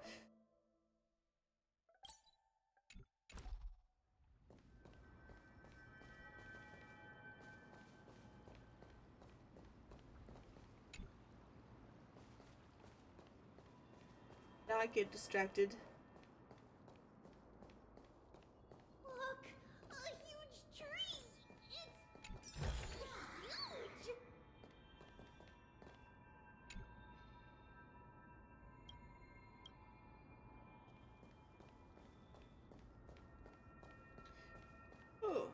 Not get distracted. Look, a huge tree. It's huge. Oh.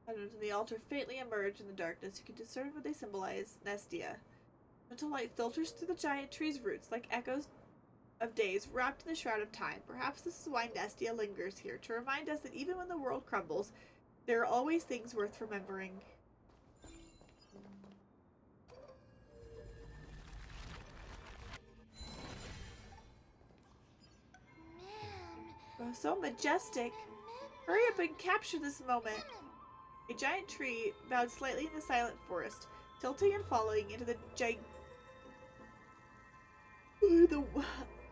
Items in the altar faintly emerge in the darkness. You can discern what they symbolize. Nestia. Gentle light filters through the giant tree's roots like echoes of days wrapped in the shroud of time. Perhaps this is why Nestia lingers here, to remind us that even when the world crumbles, there are always things worth remembering. Oh, so majestic. Hurry up and capture this moment. A giant tree bowed slightly in the silent forest, tilting and falling into the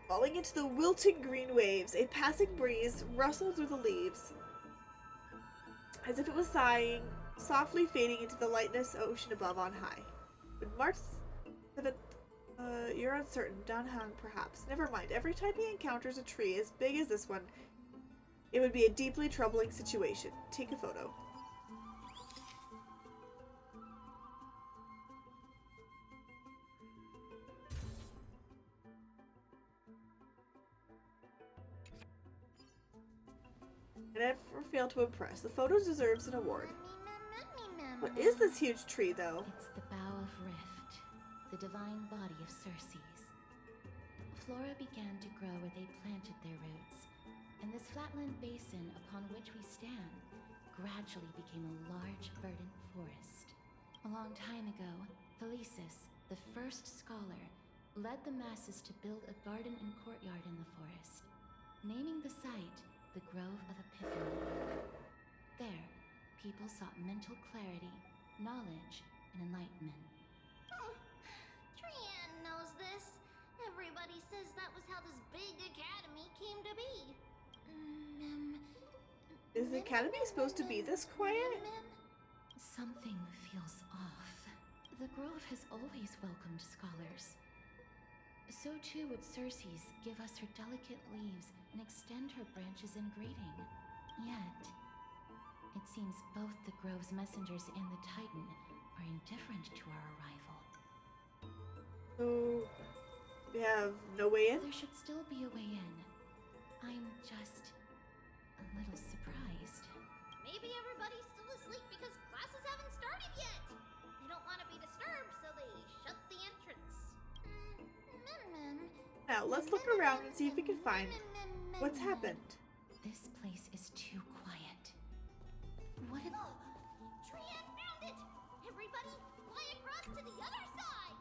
falling into the wilting green waves. A passing breeze rustled through the leaves. as if it was sighing, softly fading into the lightless ocean above on high. When March 7th, you're uncertain, downhung perhaps. Never mind, every time he encounters a tree as big as this one, it would be a deeply troubling situation. Take a photo. I never fail to impress. The photo deserves an award. What is this huge tree, though? It's the Bough of Rift, the divine body of Circe's. Flora began to grow where they planted their roots, and this flatland basin upon which we stand gradually became a large, verdant forest. A long time ago, Thelesis, the first scholar, led the masses to build a garden and courtyard in the forest, naming the site the Grove of Epiphany. There, people sought mental clarity, knowledge, and enlightenment. Trianne knows this. Everybody says that was how this big academy came to be. Is the academy supposed to be this quiet? Something feels off. The Grove has always welcomed scholars. So too would Circe's give us her delicate leaves and extend her branches in greeting. Yet, it seems both the Grove's messengers and the Titan are indifferent to our arrival. So, we have no way in? There should still be a way in. I'm just a little surprised. Maybe everybody's still asleep because classes haven't started yet. They don't want to be disturbed, so they shut the entrance. Now, let's look around and see if we can find what's happened. This place is too quiet. What if... Trianne found it! Everybody, fly across to the other side!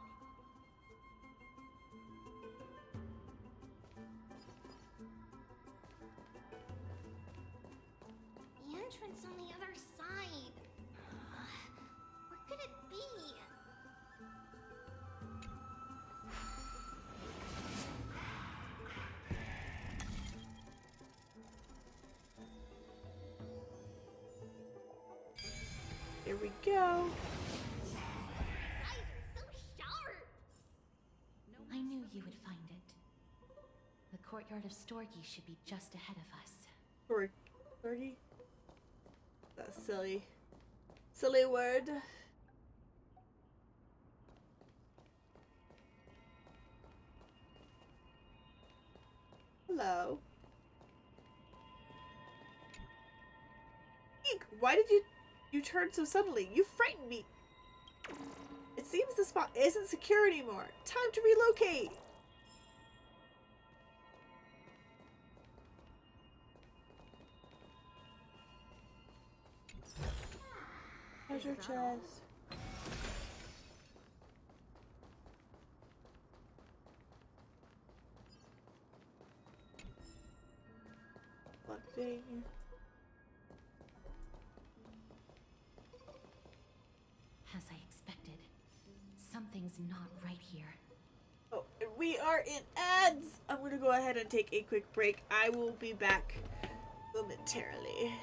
The entrance on the other side. Where could it be? Here we go. I knew you would find it. The courtyard of Storgi should be just ahead of us. Storgi? That's silly. Silly word. Hello. Eek, why did you turn so suddenly? You frightened me. It seems the spot isn't secure anymore. Time to relocate. Treasure chest. Collecting. As I expected, something's not right here. Oh, and we are in ads! I'm gonna go ahead and take a quick break. I will be back momentarily.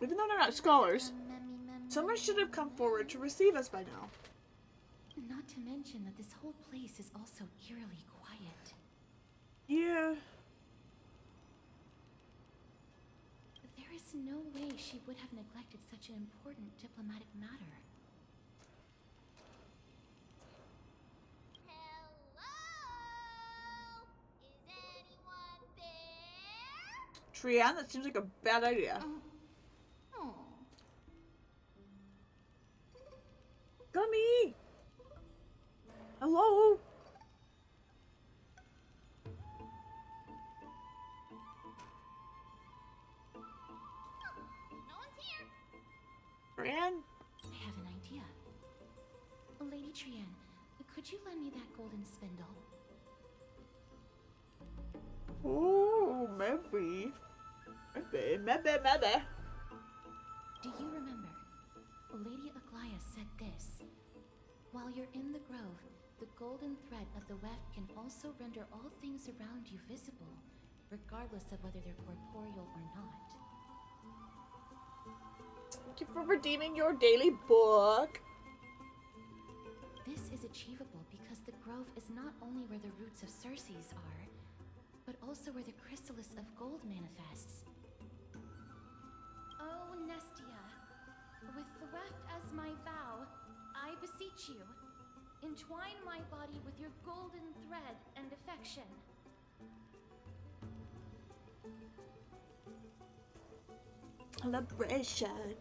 Even though they're not scholars, someone should have come forward to receive us by now. Not to mention that this whole place is also eerily quiet. Yeah. There is no way she would have neglected such an important diplomatic matter. Trian, that seems like a bad idea. Gummy! Hello? No one's here. Trian? I have an idea. Lady Trian, could you lend me that golden spindle? Oh, maybe. Maybe. Do you remember? Lady Aglaia said this. While you're in the grove, the golden thread of the weft can also render all things around you visible, regardless of whether they're corporeal or not. Thank you for redeeming your daily book. This is achievable because the grove is not only where the roots of Circes are, but also where the chrysalis of gold manifests. Oh, Nestia, with the weft as my vow, I beseech you, entwine my body with your golden thread and affection. Celebration.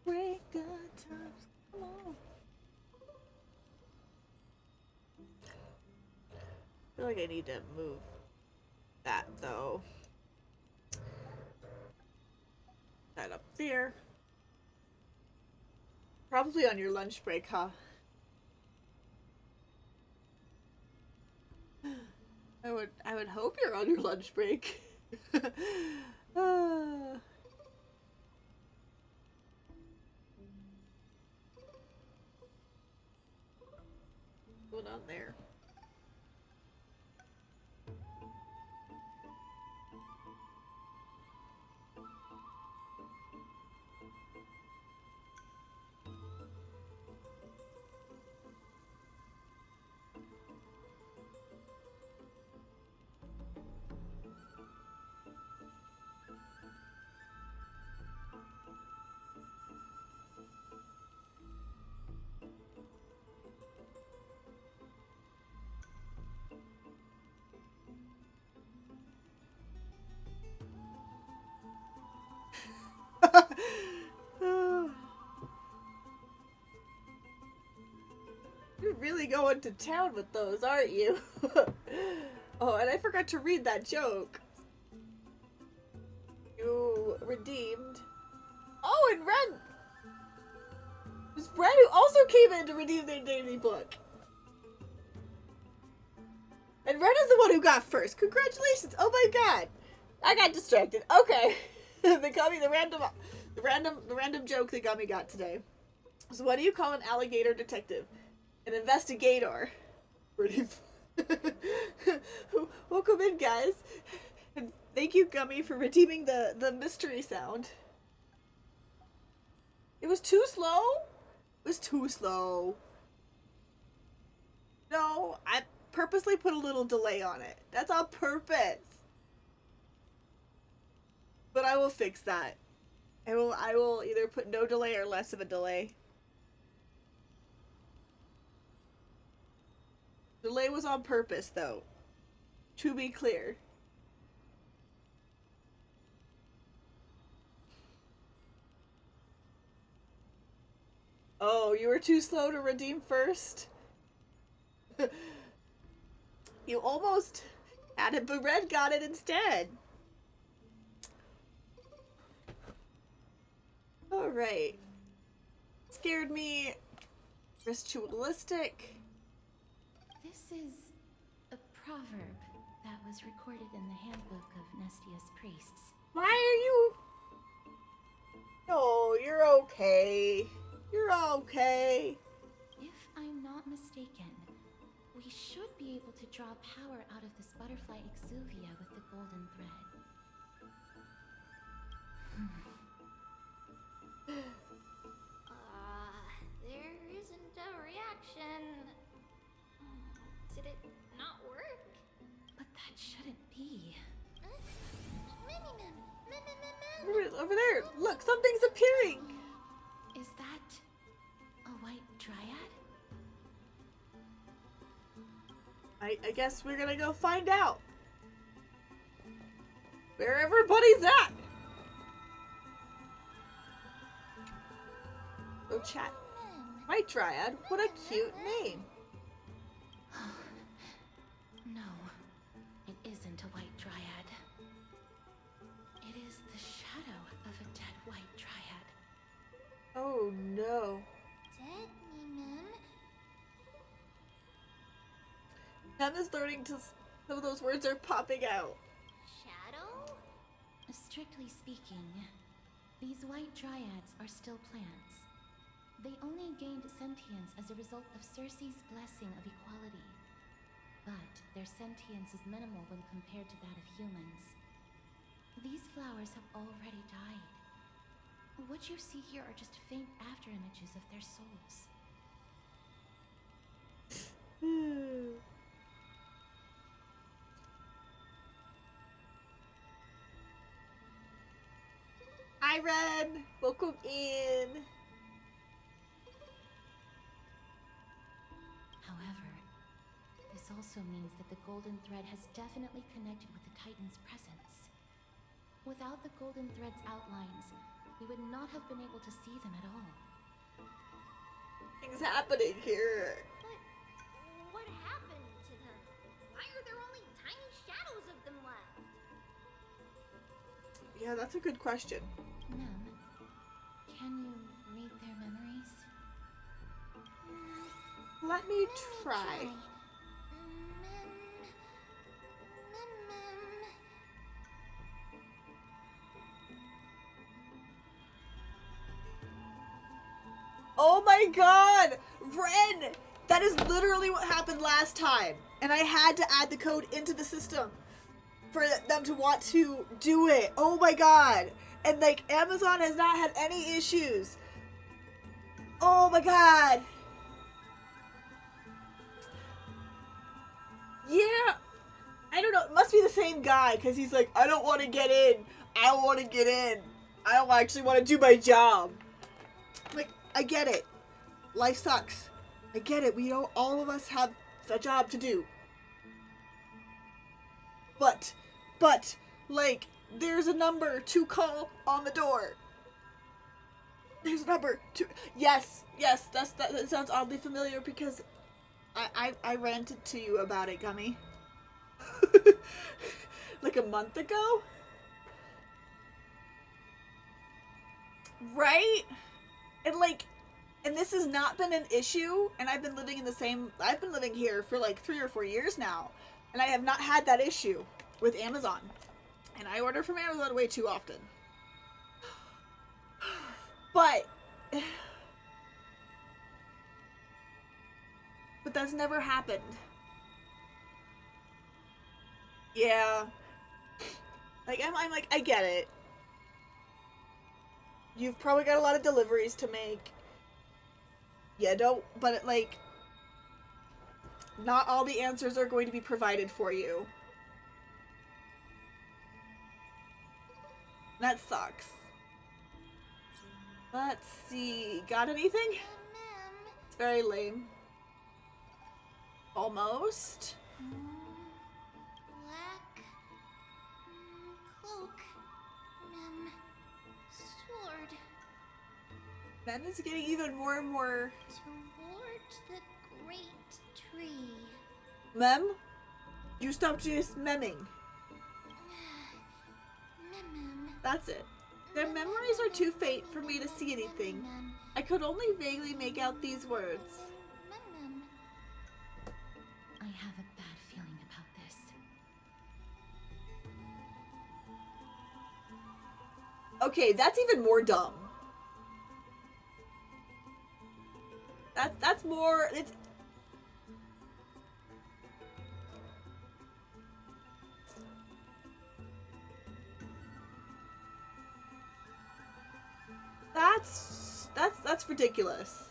Break good times. Come on. I feel like I need to move that though. That up there. Probably on your lunch break, huh? I would hope you're on your lunch break. What's going on there? You're really going to town with those, aren't you? Oh, and I forgot to read that joke. You redeemed. Oh, and Ren! It was Ren who also came in to redeem their daily book. And Ren is the one who got first. Congratulations! Oh my god! I got distracted. Okay. They got me the random joke that Gummy got today. So what do you call an alligator detective? An investigator. Pretty. Welcome in, guys. And thank you, Gummy, for redeeming the mystery sound. It was too slow? It was too slow. No, I purposely put a little delay on it. That's on purpose. But I will fix that. I will either put no delay or less of a delay. Delay was on purpose, though. To be clear. Oh, you were too slow to redeem first? You almost had it, but Red got it instead. Alright. Scared me. Ritualistic. This is a proverb that was recorded in the handbook of Nestia's priests. Why are you... No, you're okay. You're okay. If I'm not mistaken, we should be able to draw power out of this butterfly exuvia with the golden thread. There isn't a reaction. Did it not work? But that shouldn't be. Over there! Look, something's appearing! Is that a white dryad? I guess we're gonna go find out. Where everybody's at! Go chat. White Dryad, what a cute name. No, it isn't a white dryad. It is the shadow of a dead white dryad. Oh no. Dead, Mem. Mem is learning to. Some of those words are popping out. Shadow? Strictly speaking, these white dryads are still plants. They only gained sentience as a result of Circe's blessing of equality. But their sentience is minimal when compared to that of humans. These flowers have already died. What you see here are just faint afterimages of their souls. Hi, Ren! Welcome in! However, this also means that the golden thread has definitely connected with the Titan's presence. Without the golden thread's outlines, we would not have been able to see them at all. Things happening here. What happened to them? Why are there only tiny shadows of them left? Yeah, that's a good question. Mem, can you read their memories? Let me try. Oh my god! Ren! That is literally what happened last time. And I had to add the code into the system for them to want to do it. Oh my god. And like, Amazon has not had any issues. Oh my god. Yeah. I don't know. It must be the same guy because he's like, I don't want to get in. I don't want to get in. I don't actually want to do my job. Like, I get it. Life sucks. I get it. We don't, all of us have a job to do. But, like, there's a number to call on the door. There's a number to, yes, that sounds oddly familiar because I ranted to you about it, Gummy. Like a month ago? Right? And like, and this has not been an issue, and I've been living here for like 3 or 4 years now, and I have not had that issue with Amazon. And I order from Amazon way too often. But that's never happened. Yeah. Like, I'm like, I get it. You've probably got a lot of deliveries to make. Yeah, don't, but it, like, not all the answers are going to be provided for you. That sucks. Let's see. Got anything? It's very lame. Almost. Black cloak, sword. Mem is getting even more and more. Toward the great tree. Mem, you stop just memming. That's it. Their memories are too faint for me to see anything. I could only vaguely make out these words. I have a bad feeling about this. Okay, that's even more dumb. That's more, it's... That's ridiculous.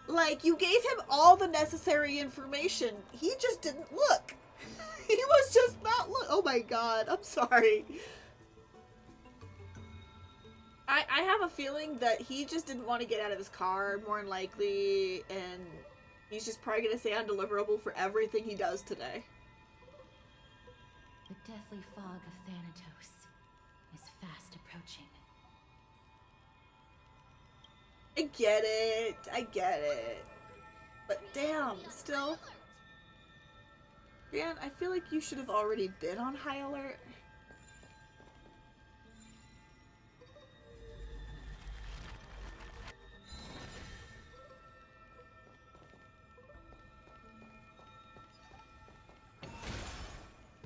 Like, you gave him all the necessary information. He just didn't look. He was just not look. Oh my god, I'm sorry. I have a feeling that he just didn't want to get out of his car, more than likely, and he's just probably gonna say undeliverable for everything he does today. The deathly fog of Thanatos is fast approaching. I get it. But damn, still. Dan, I feel like you should have already been on high alert.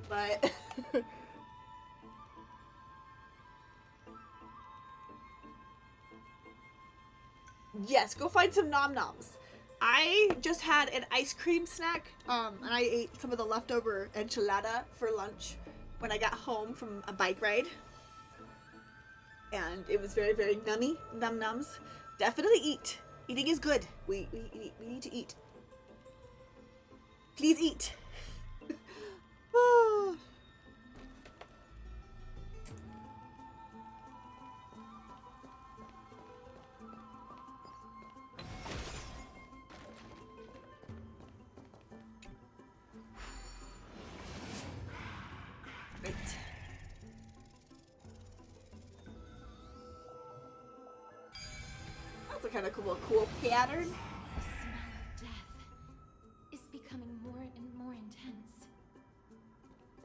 But yes, go find some nom-noms. I just had an ice cream snack, and I ate some of the leftover enchilada for lunch when I got home from a bike ride. And it was very, very nummy, num-nums. Definitely eat. Eating is good. We need to eat. Please eat. Great. That's a kind of cool pattern. The smell of death is becoming more and more intense.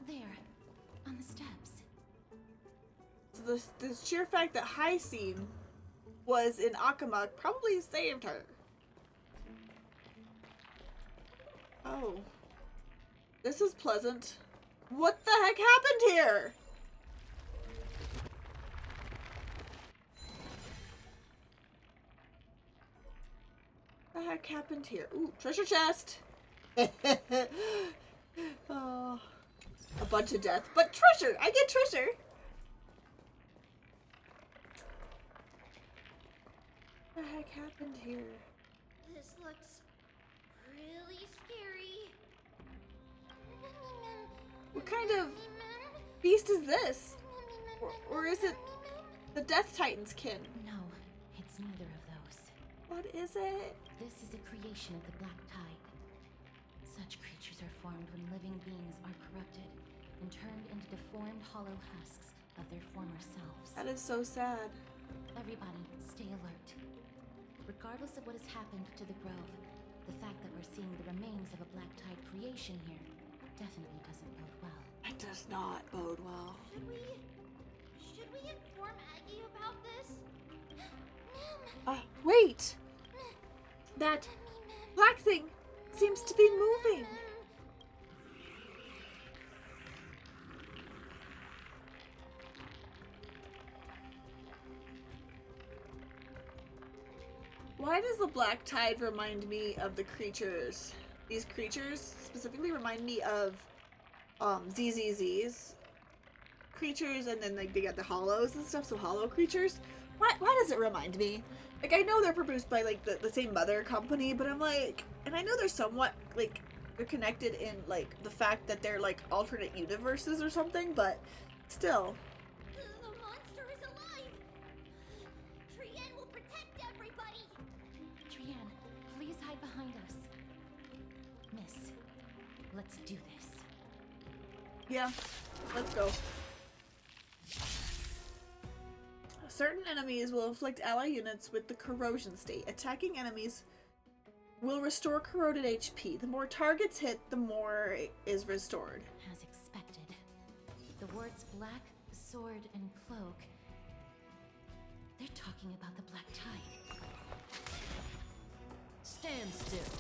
There, on the steps. So the sheer fact that Hyacinth was in Akama probably saved her. Oh. This is pleasant. What the heck happened here? What the heck happened here? Ooh, treasure chest! Oh, a bunch of death. But treasure! I get treasure! What the heck happened here? This looks really scary. What kind of beast is this? Or is it the Death Titan's kin? No, it's neither of those. What is it? This is a creation of the Black Tide. Such creatures are formed when living beings are corrupted and turned into deformed hollow husks of their former selves. That is so sad. Everybody, stay alert. Regardless of what has happened to the Grove, the fact that we're seeing the remains of a Black Tide creation here definitely doesn't bode well. It does not bode well. Should we inform Aggie about this? Wait! That black thing seems to be moving. Why does the Black Tide remind me of the creatures? These creatures specifically remind me of ZZZ's creatures, and then like they got the hollows and stuff, so hollow creatures. Why does it remind me? Like, I know they're produced by like the same mother company, but I'm like, and I know they're somewhat like they're connected in like the fact that they're like alternate universes or something, but still. The monster is alive! Trienne will protect everybody! Trienne, please hide behind us. Miss, let's do this. Yeah, let's go. Certain enemies will inflict ally units with the corrosion state. Attacking enemies will restore corroded HP. The more targets hit, the more is restored. As expected. The words black, sword, and cloak. They're talking about the Black Tide. Stand still.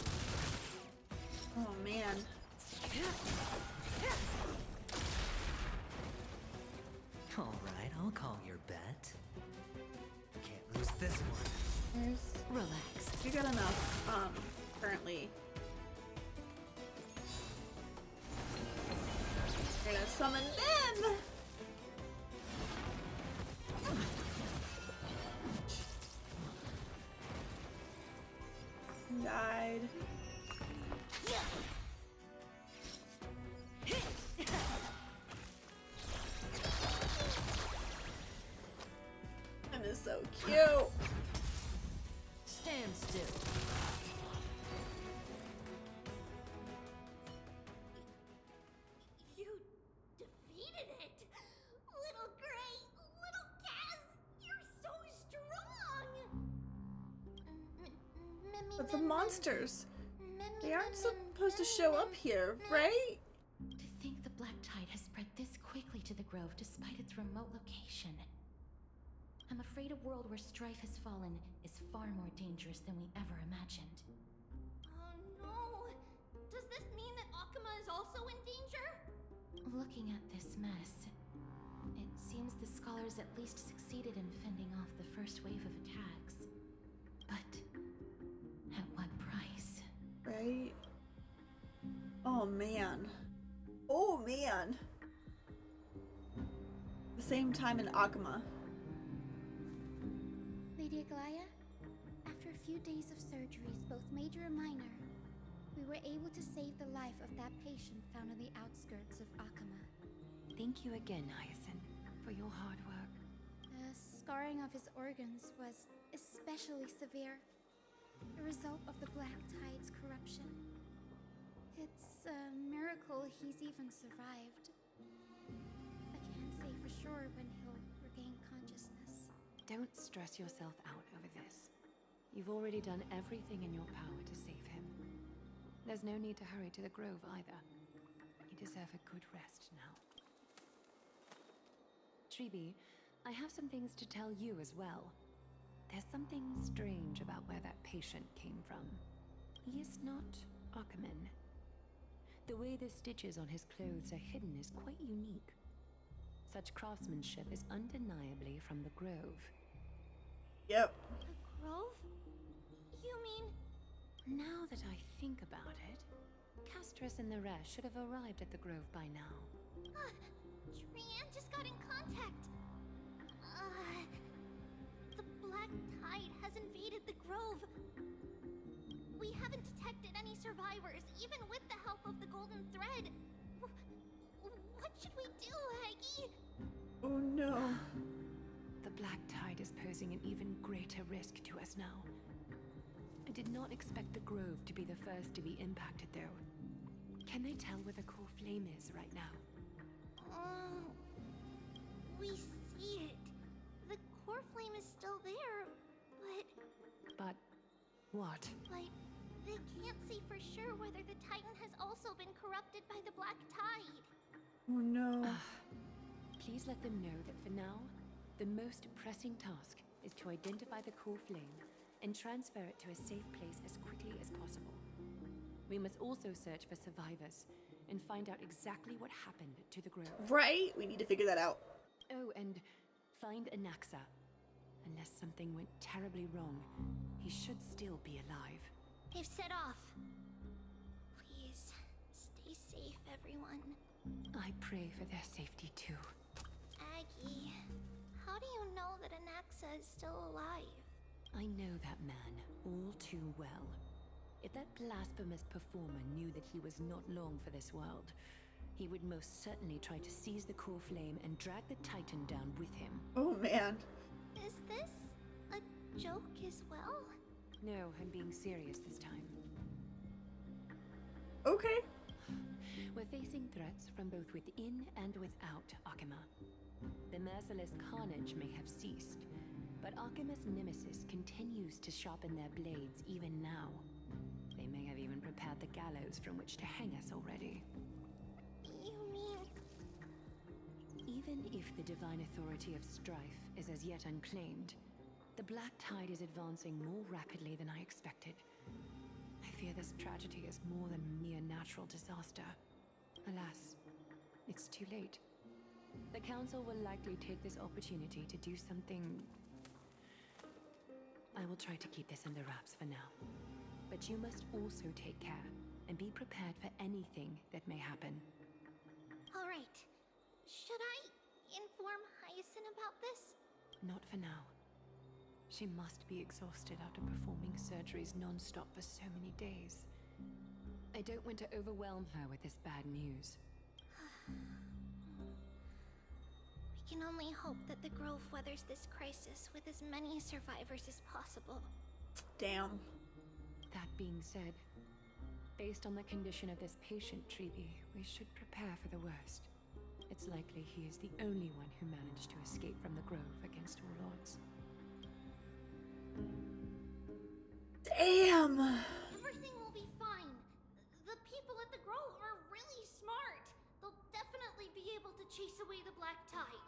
Oh man. Alright, I'll call your bet. Can't lose this one. Relax. You got enough, currently. We're gonna summon them! But the monsters, they aren't supposed to show up here, right? To think the Black Tide has spread this quickly to the Grove despite its remote location. I'm afraid a world where strife has fallen is far more dangerous than we ever imagined. Oh no! Does this mean that Akuma is also in danger? Looking at this mess, it seems the scholars at least succeeded in fending off the first wave of attacks. But at what price? Right? Oh man. Oh man. The same time in Akuma. Lady Aglaya, after a few days of surgeries, both major and minor, we were able to save the life of that patient found on the outskirts of Akuma. Thank you again, Hyacinth, for your hard work. The scarring of his organs was especially severe, a result of the Black Tide's corruption. It's a miracle he's even survived. I can't say for sure when he'll regain consciousness. Don't stress yourself out over this. You've already done everything in your power to save him. There's no need to hurry to the Grove either. You deserve a good rest now. Tribi, I have some things to tell you as well. There's something strange about where that patient came from. He is not Akuman. The way the stitches on his clothes are hidden is quite unique. Such craftsmanship is undeniably from the Grove. Yep. The Grove? You mean... Now that I think about it, Castris and the rest should have arrived at the Grove by now. Trian just got in contact. The Black Tide has invaded the Grove. We haven't detected any survivors, even with the help of the Golden Thread. What should we do, Aggie? Oh no. The Black Tide is posing an even greater risk to us now. I did not expect the Grove to be the first to be impacted, though. Can they tell where the core flame is right now? We see it. The core flame is still there, but... But what? But they can't say for sure whether the Titan has also been corrupted by the Black Tide. Oh no. Please let them know that for now, the most pressing task is to identify the core flame and transfer it to a safe place as quickly as possible. We must also search for survivors and find out exactly what happened to the Grove. Right? We need to figure that out. Oh, and find Anaxa. Unless something went terribly wrong, he should still be alive. They've set off. Please, stay safe, everyone. I pray for their safety too. Aggie, how do you know that Anaxa is still alive? I know that man all too well. If that blasphemous performer knew that he was not long for this world, he would most certainly try to seize the core flame and drag the Titan down with him. Oh man. Is this a joke as well? No, I'm being serious this time. Okay. We're facing threats from both within and without Akuma. The merciless carnage may have ceased, but Akuma's nemesis continues to sharpen their blades even now. They may have even prepared the gallows from which to hang us already. You mean... Even if the divine authority of strife is as yet unclaimed, the Black Tide is advancing more rapidly than I expected. I fear this tragedy is more than a mere natural disaster. Alas, it's too late. The Council will likely take this opportunity to do something... I will try to keep this under wraps for now. But you must also take care and be prepared for anything that may happen. All right. Should I inform Hyacinth about this? Not for now. She must be exhausted after performing surgeries non-stop for so many days. I don't want to overwhelm her with this bad news. We can only hope that the Grove weathers this crisis with as many survivors as possible. Damn. That being said, based on the condition of this patient, Tribi, we should prepare for the worst. It's likely he is the only one who managed to escape from the Grove against all odds. Damn! Everything will be fine. The people at the Grove are really smart. They'll definitely be able to chase away the Black Tide.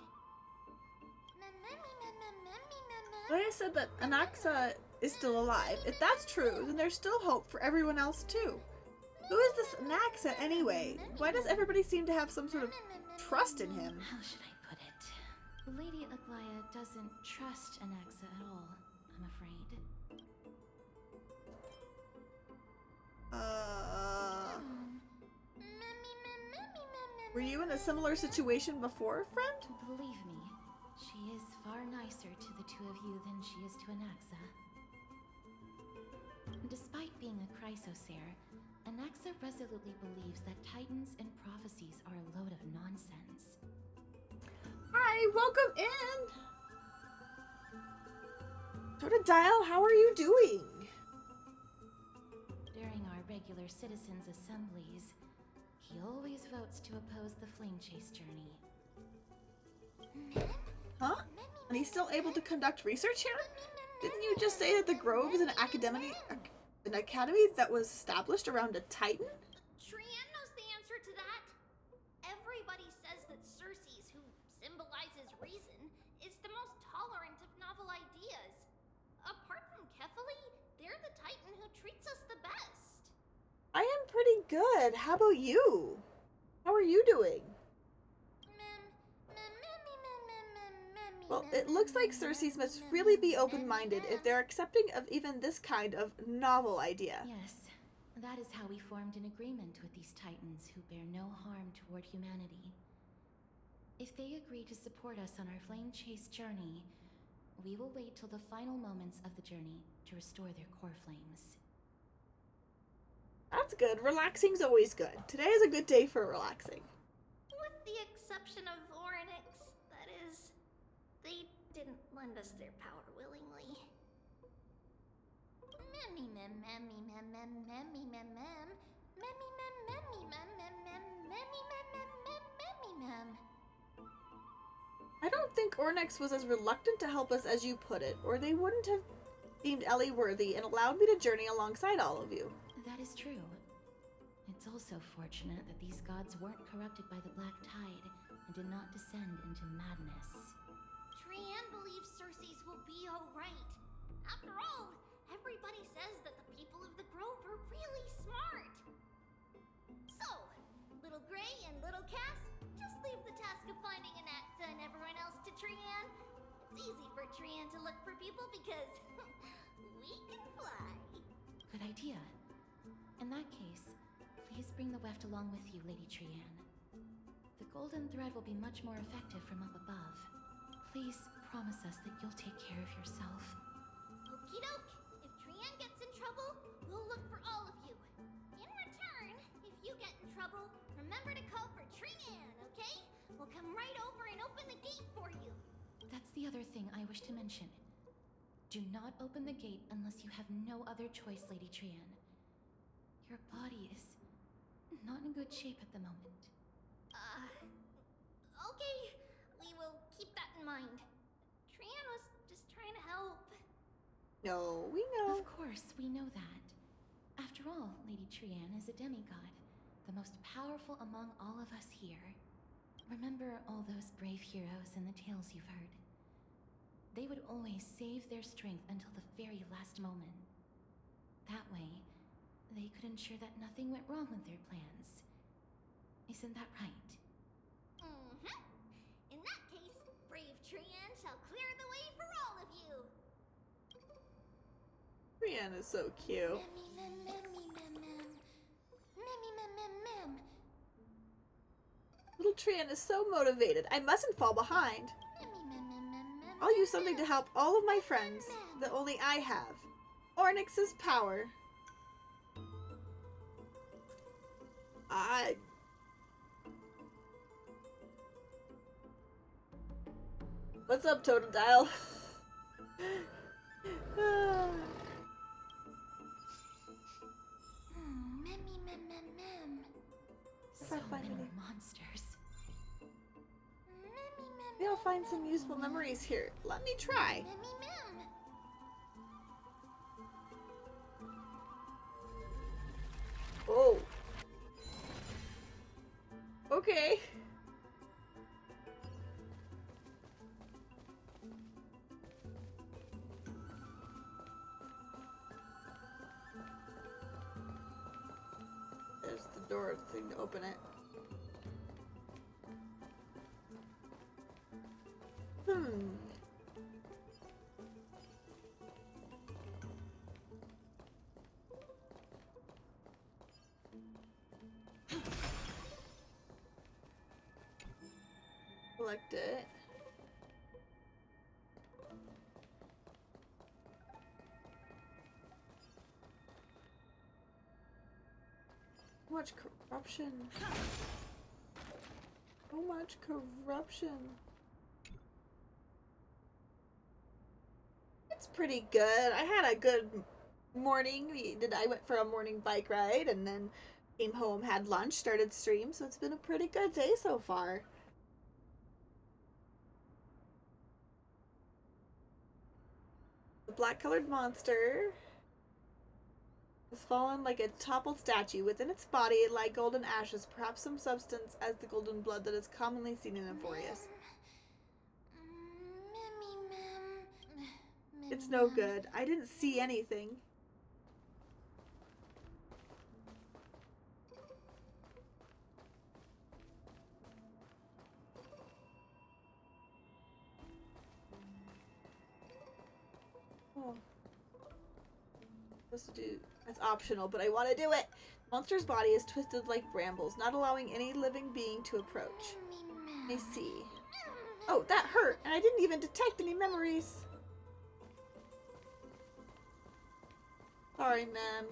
Like I said that Anaxa is still alive. If that's true, then there's still hope for everyone else too. Who is this Anaxa anyway? Why does everybody seem to have some sort of trust in him? How should I put it? Lady Aglaya doesn't trust Anaxa at all, I'm afraid. Were you in a similar situation before, friend? Believe me, she is far nicer to the two of you than she is to Anaxa. Despite being a Chrysosaur, Anaxa resolutely believes that Titans and prophecies are a load of nonsense. Hi, welcome in! Totodile, how are you doing? During our regular citizens' assemblies, he always votes to oppose the Flame Chase journey. Huh? And he's still able to conduct research here? Didn't you just say that the Grove is an academy that was established around a Titan? Trian knows the answer to that. Everybody says that Circes, who symbolizes reason, is the most tolerant of novel ideas. Apart from Kefali, they're the Titan who treats us the best. I am pretty good. How about you? How are you doing? Well, it looks like Circes must really be open-minded if they're accepting of even this kind of novel idea. Yes, that is how we formed an agreement with these Titans who bear no harm toward humanity. If they agree to support us on our Flame Chase journey, we will wait till the final moments of the journey to restore their core flames. That's good. Relaxing's always good. Today is a good day for relaxing. With the exception of Oryx, that is, they didn't lend us their power willingly. I don't think Ornyx was as reluctant to help us as you put it, or they wouldn't have deemed Ellie worthy and allowed me to journey alongside all of you. That is true. It's also fortunate that these gods weren't corrupted by the Black Tide and did not descend into madness. Trian believes Circes will be alright. After all, everybody says that the people of the Grove are really smart. So, Little Gray and Little Cass, just leave the task of finding Anaxa and everyone else to Trian. It's easy for Trian to look for people because we can fly. Good idea. In that case, please bring the weft along with you, Lady Trian. The golden thread will be much more effective from up above. Please promise us that you'll take care of yourself. Okie doke. If Trian gets in trouble, we'll look for all of you. In return, if you get in trouble, remember to call for Trian, okay? We'll come right over and open the gate for you. That's the other thing I wish to mention. Do not open the gate unless you have no other choice, Lady Trian. Your body is not in good shape at the moment. Okay. We will keep that in mind. Trian was just trying to help. No, we know. Of course, we know that. After all, Lady Trian is a demigod, the most powerful among all of us here. Remember all those brave heroes and the tales you've heard. They would always save their strength until the very last moment. That way, they could ensure that nothing went wrong with their plans. Isn't that right? Mm-hmm. In that case, brave Trian shall clear the way for all of you. Trian is so cute. Little Trian is so motivated. I mustn't fall behind. I'll use something to help all of my friends that only I have. Ornyx's power. What's up, Totodile? So many monsters. Maybe I'll find some useful memories here. Let me try. Okay. There's the door thing to open it. Collect it. So much corruption. So much corruption. It's pretty good. I had a good morning. I went for a morning bike ride and then came home, had lunch, started stream, so it's been a pretty good day so far. The black-colored monster has fallen like a toppled statue. Within its body lie golden ashes, perhaps some substance as the golden blood that is commonly seen in Amphorius. It's no good. I didn't see anything. Oh. Supposed to do that's optional, but I want to do it. Monster's body is twisted like brambles, not allowing any living being to approach. I see. Oh, that hurt, and I didn't even detect any memories. Sorry, ma'am.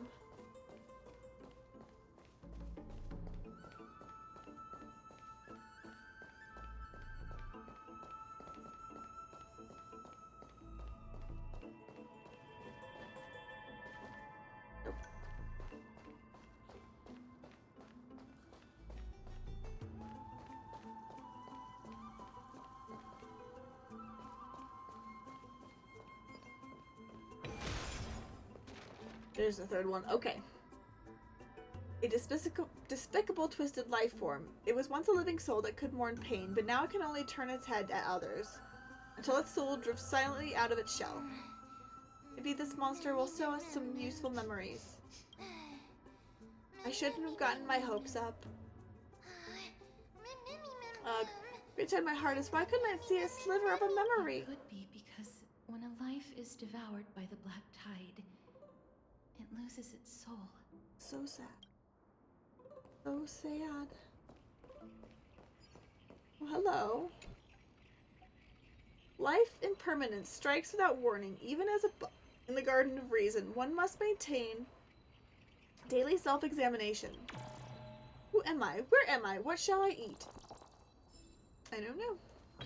There's the third one. Okay. A despicable twisted life form. It was once a living soul that could mourn pain, but now it can only turn its head at others, until its soul drifts silently out of its shell. Maybe this monster will show us some useful memories. I shouldn't have gotten my hopes up. Inside my heart is why couldn't I see a sliver of a memory? It could be because when a life is devoured by the black tide, it loses its soul. So sad. So sad. Well, hello. Life impermanence strikes without warning, even as a book in the Garden of Reason. One must maintain daily self-examination. Who am I? Where am I? What shall I eat? I don't know.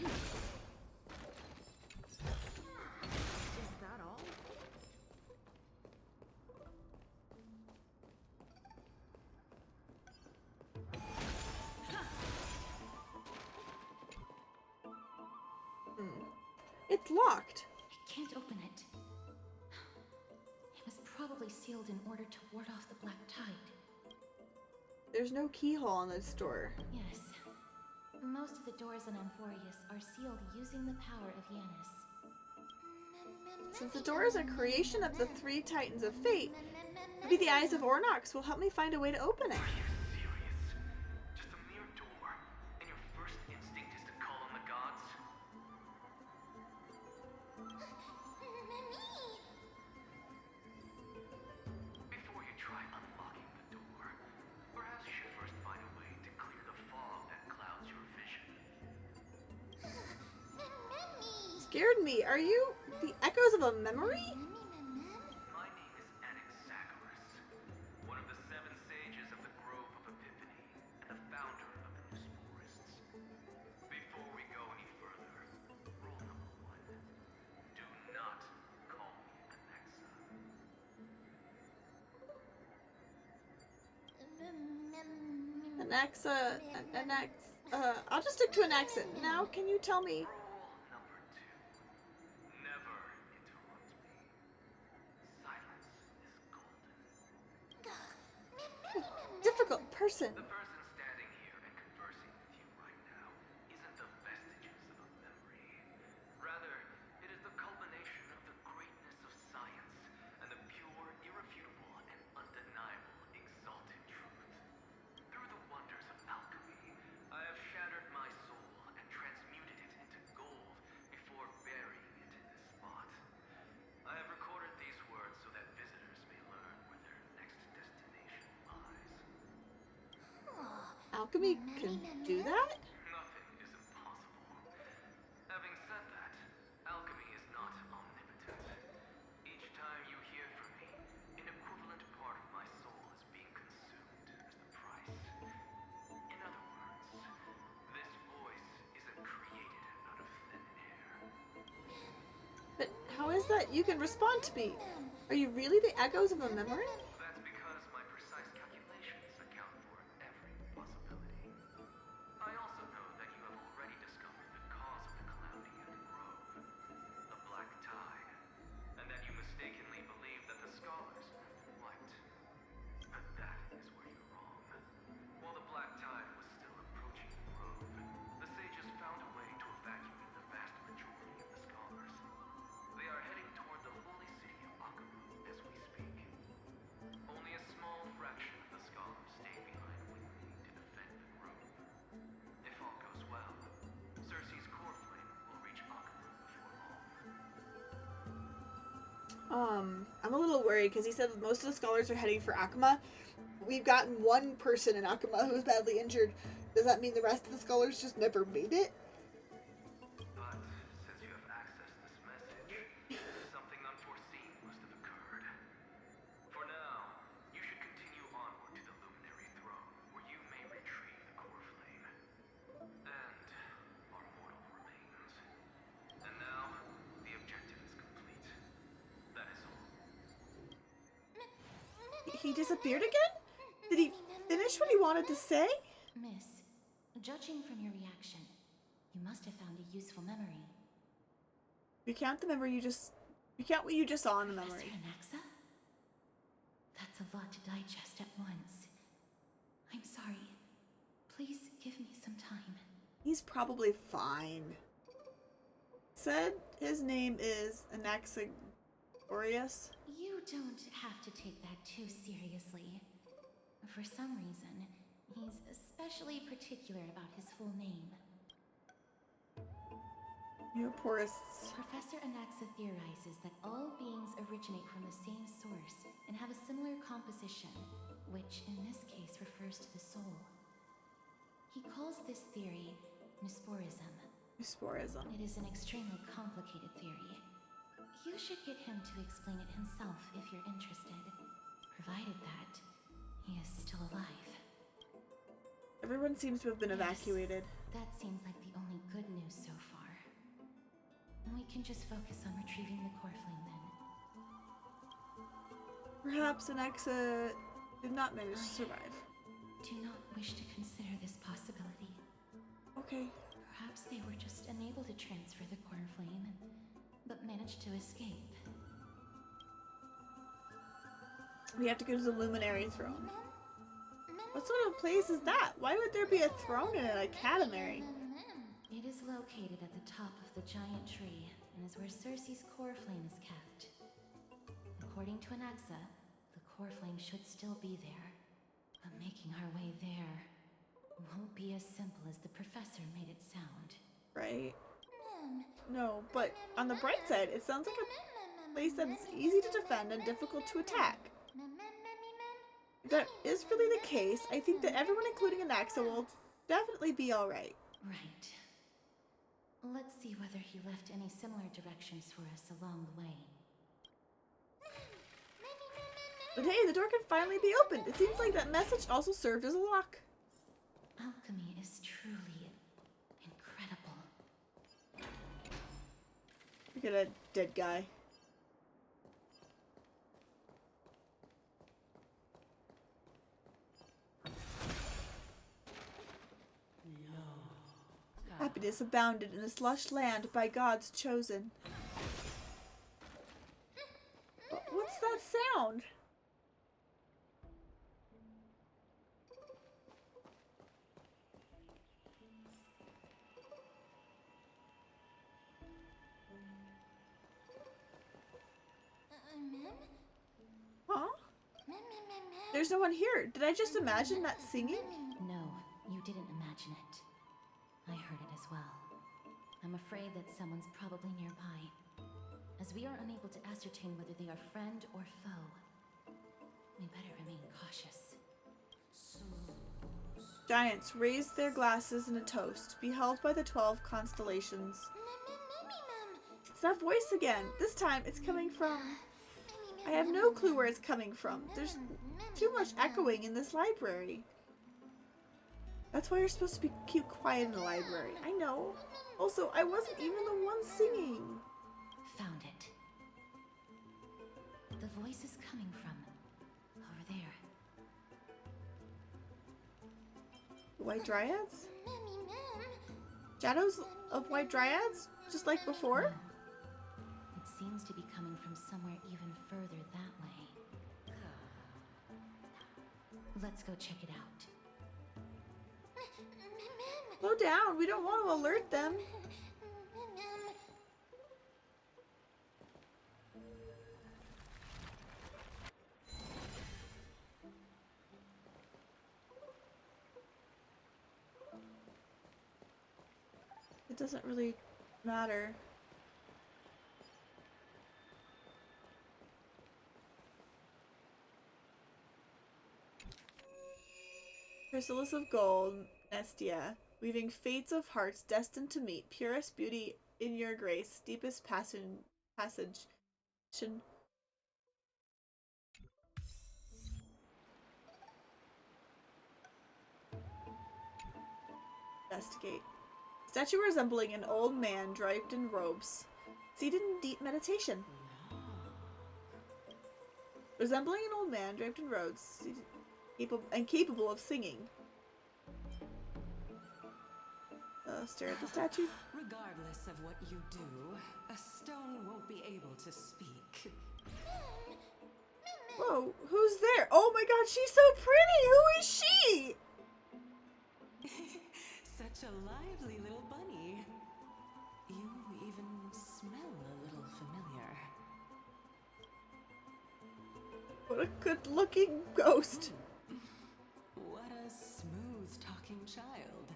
Is that all? It's locked. I can't open it. It was probably sealed in order to ward off the black tide. There's no keyhole on this door. Yes. Most of the doors in Amphorius are sealed using the power of Yanis. Since the door is a creation of the three titans of fate, maybe the eyes of Ornox will help me find a way to open it. Just a mere door, and your first instinct is to call on the gods? Before you try unlocking the door, perhaps you should first find a way to clear the fog that clouds your vision. Scared me. Are you the echoes of a memory? My name is Anaxagoras, one of the 7 sages of the Grove of Epiphany, and the founder of the New Sporists. Before we go any further, rule number 1. Do not call me Anaxa. I'll just stick to Anaxa. Now, can you tell me? Never interrupt me. Silence is golden. Difficult person. The person standing here and conversing alchemy can do that? Nothing is impossible. Having said that, alchemy is not omnipotent. Each time you hear from me, an equivalent part of my soul is being consumed as the price. In other words, this voice isn't created out of thin air. But how is that you can respond to me? Are you really the echoes of a memory? That's because my precise calculations account for every possibility. I also know that you have already discovered the cause of the calamity at the Grove, the Black Tide, and that you mistakenly believe that the scholars have been wiped. But that is where you're wrong. While the Black Tide was still approaching the Grove, the sages found a way to evacuate the vast majority of the scholars. They are heading toward the holy city of Akuma as we speak. Only a small fraction of the scholars stay behind with me to defend the Grove. If all goes well, Cersei's core flame will reach Akuma before long. I'm a little worried because he said that most of the scholars are heading for Akuma. We've gotten one person in Akuma who's badly injured. Does that mean the rest of the scholars just never made it? But since you have accessed this message, something unforeseen must have occurred. For now, you should continue onward to the Luminary Throne, where you may retrieve the core flame. And our mortal remains. And now, the objective is complete. That is all. He disappeared again? Did he finish what he wanted to say? Miss, judging from your reaction, you must have found a useful memory. Recount the memory recount what you just saw in the memory. Professor Anaxa? That's a lot to digest at once. I'm sorry. Please give me some time. He's probably fine. Said his name is Anaxagoras. You don't have to take that too seriously. For some reason, he's especially particular about his full name. You're purists. Professor Anaxa theorizes that all beings originate from the same source and have a similar composition, which in this case refers to the soul. He calls this theory Nusporism. Nusporism. It is an extremely complicated theory. You should get him to explain it himself if you're interested, provided that he is still alive. Everyone seems to have been evacuated. That seems like the only good news so far. We can just focus on retrieving the core flame then. Perhaps Anaxa did not manage to survive. Do not wish to consider this possibility. Okay. Perhaps they were just unable to transfer the core flame, but managed to escape. We have to go to the Luminary Throne. What sort of place is that? Why would there be a throne in an academy? It is located at the top of the giant tree, and is where Cersei's core flame is kept. According to Anaxa, the core flame should still be there, but making our way there won't be as simple as the professor made it sound. Right? No, but on the bright side, it sounds like a place that's easy to defend and difficult to attack. If that is really the case, I think that everyone, including Anaxa, will definitely be alright. Right. Let's see whether he left any similar directions for us along the way. But hey, the door can finally be opened. It seems like that message also served as a lock. Alchemy is truly incredible. Look at a dead guy. Happiness abounded in this lush land by God's chosen. What's that sound? Huh? There's no one here. Did I just imagine that singing? No, you didn't imagine it. I heard it as well. I'm afraid that someone's probably nearby, as we are unable to ascertain whether they are friend or foe. We better remain cautious. So Giants raise their glasses in a toast, beheld by the 12 constellations. It's that voice again. This time it's coming from... I have no clue where it's coming from. There's too much echoing in this library. That's why you're supposed to be keep quiet in the library. I know. Also, I wasn't even the one singing. Found it. The voice is coming from over there. White Dryads? Shadows of White Dryads? Just like before? No. It seems to be coming from somewhere even further that way. Let's go check it out. Slow down, we don't want to alert them. It doesn't really matter. Chrysalis of Gold, Nestia, weaving fates of hearts destined to meet, purest beauty in your grace, deepest passage. Investigate. Statue resembling an old man draped in robes, seated in deep meditation. Resembling an old man draped in robes, capable of singing. Stare at the statue. Regardless of what you do, a stone won't be able to speak. Whoa, who's there? Oh my god, she's so pretty! Who is she? Such a lively little bunny. You even smell a little familiar. What a good-looking ghost. What a smooth-talking child.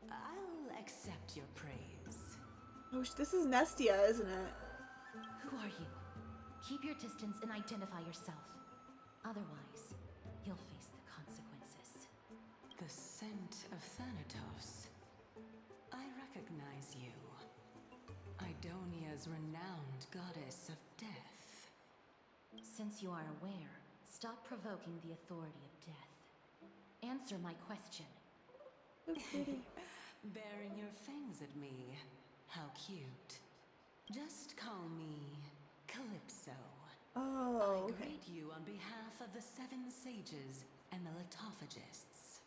I'll accept your praise. Oh, this is Nestia, isn't it? Who are you? Keep your distance and identify yourself. Otherwise, you'll face the consequences. The scent of Thanatos. I recognize you. Idonia's renowned goddess of death. Since you are aware, stop provoking the authority of death. Answer my question. So pretty. Baring your fangs at me. How cute. Just call me Calypso. Oh, I okay. greet you on behalf of the 7 sages and the Litophagists.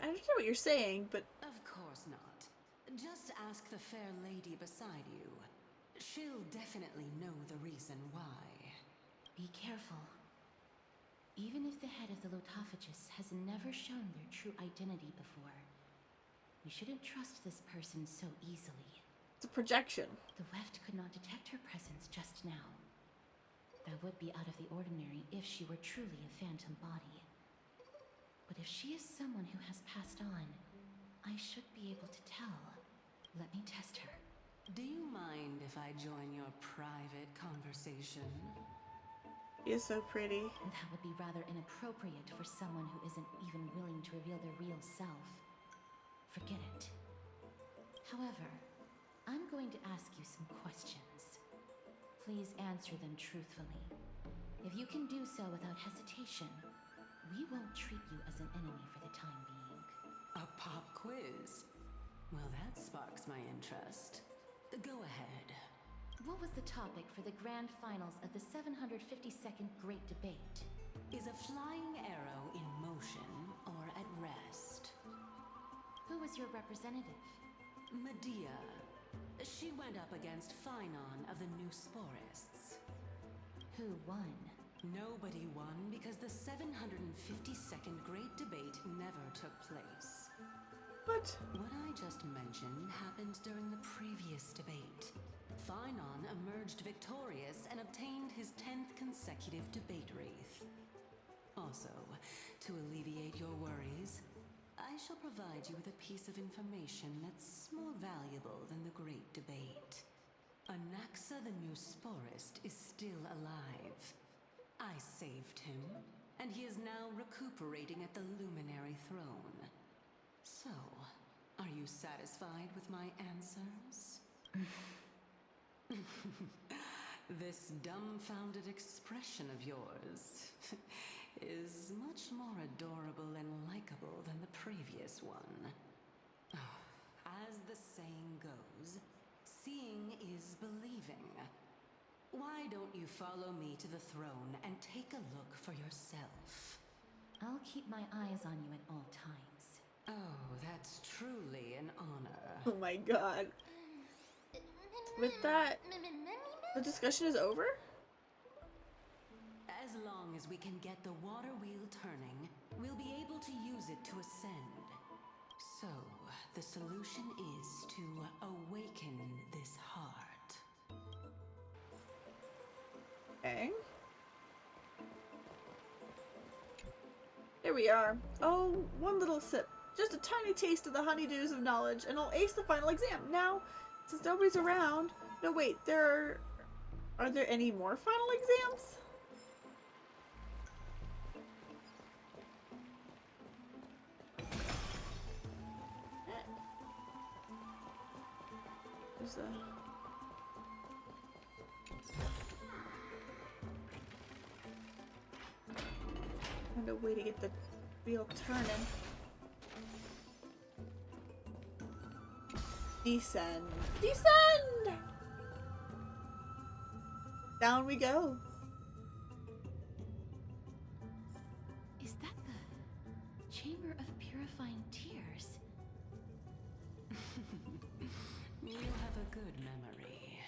I understand what you're saying, but... Of course not. Just ask the fair lady beside you. She'll definitely know the reason why. Be careful. Even if the head of the Litophagists has never shown their true identity before, we shouldn't trust this person so easily. It's a projection. The Weft could not detect her presence just now. That would be out of the ordinary if she were truly a phantom body. But if she is someone who has passed on, I should be able to tell. Let me test her. Do you mind if I join your private conversation? She is so pretty. That would be rather inappropriate for someone who isn't even willing to reveal their real self. Forget it. However, I'm going to ask you some questions. Please answer them truthfully. If you can do so without hesitation, we won't treat you as an enemy for the time being. A pop quiz? Well, that sparks my interest. Go ahead. What was the topic for the grand finals of the 752nd Great Debate? Is a flying arrow in motion or at rest? Who was your representative? Medea. She went up against Phynon of the New Sporists. Who won? Nobody won because the 752nd Great Debate never took place. What? What I just mentioned happened during the previous debate. Phynon emerged victorious and obtained his 10th consecutive debate wreath. Also, to alleviate your worries, I shall provide you with a piece of information that's more valuable than the Great Debate. Anaxa the New Sporist is still alive. saved him, and he is now recuperating at the Luminary Throne. So, are you satisfied with my answers? This dumbfounded expression of yours is much more adorable and likable than the previous one. As the saying goes, seeing is believing. Why don't you follow me to the throne and take a look for yourself? I'll keep my eyes on you at all times. Oh, that's truly an honor. Oh my god. With that, the discussion is over? As long as we can get the water wheel turning, we'll be able to use it to ascend. So, the solution is to awaken this heart. Okay. Here we are. Oh, one little sip. Just a tiny taste of the honeydews of knowledge, and I'll ace the final exam. Now, since nobody's around... No, wait, are there any more final exams? There's a... Find a way to get the wheel turning. Descend. Descend! Down we go. Is that the Chamber of Purifying Tears? You have a good memory.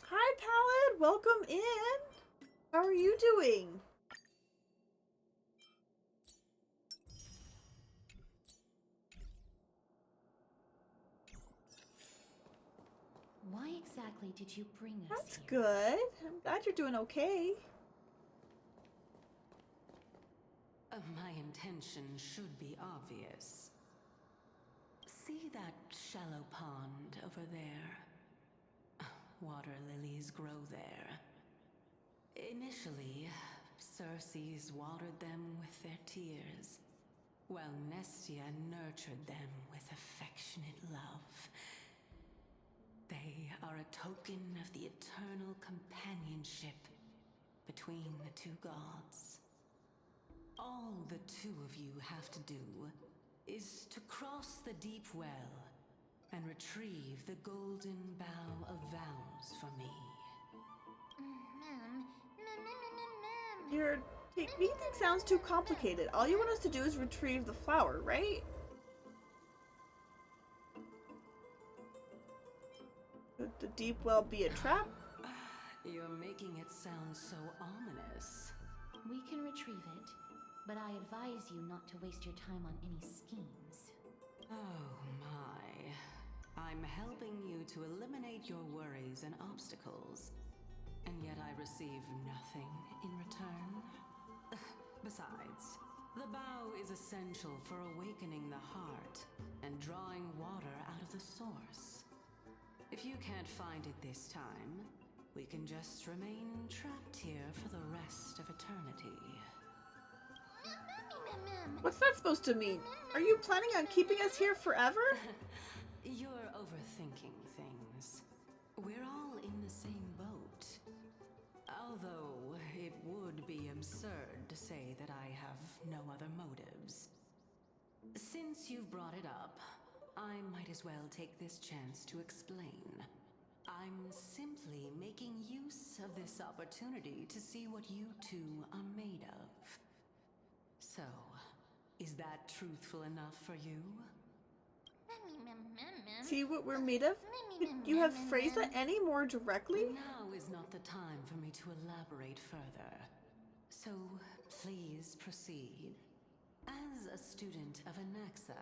Hi, Pallid. Welcome in. How are you doing? Why exactly did you bring us That's here? good. I'm glad you're doing okay. My intention should be obvious. See that shallow pond over there? Water lilies grow there. Initially, Circes watered them with their tears, while Nestia nurtured them with affectionate love. They are a token of the eternal companionship between the two gods. All the two of you have to do is to cross the deep well and retrieve the golden bough of vows for me. Your technique sounds too complicated. All you want us to do is retrieve the flower, right? Could the deep well be a trap? You're making it sound so ominous. We can retrieve it, but I advise you not to waste your time on any schemes. Oh my. I'm helping you to eliminate your worries and obstacles, and yet I receive nothing in return. Besides, the bow is essential for awakening the heart and drawing water out of the source. If you can't find it this time, we can just remain trapped here for the rest of eternity. What's that supposed to mean? Are you planning on keeping us here forever? You're overthinking things. We're all in the same boat. Although it would be absurd to say that I have no other motives. Since you've brought it up, I might as well take this chance to explain. I'm simply making use of this opportunity to see what you two are made of. So, is that truthful enough for you? See what we're made of? Could you have phrased that any more directly? Now is not the time for me to elaborate further. So, please proceed. As a student of Anaxa,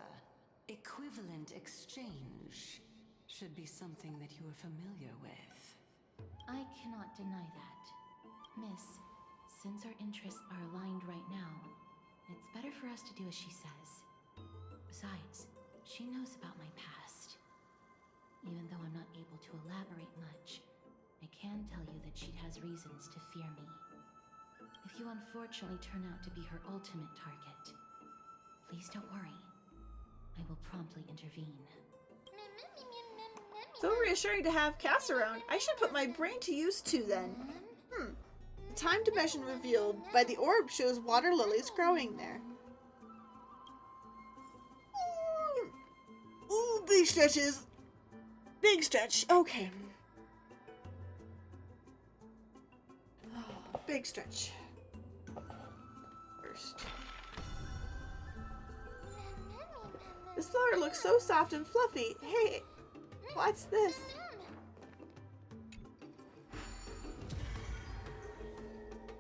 equivalent exchange should be something that you are familiar with. I cannot not deny that. Miss, since our interests are aligned right now, it's better for us to do as she says. Besides, she knows about my past. Even though I'm not able to elaborate much, I can tell you that she has reasons to fear me. If you unfortunately turn out to be her ultimate target, please don't worry. I will promptly intervene. So reassuring to have Cass around. I should put my brain to use too then. The time dimension revealed by the orb shows water lilies growing there. Ooh, big stretches. Big stretch. Okay. Oh, big stretch. First. This flower looks so soft and fluffy. Hey, what's this?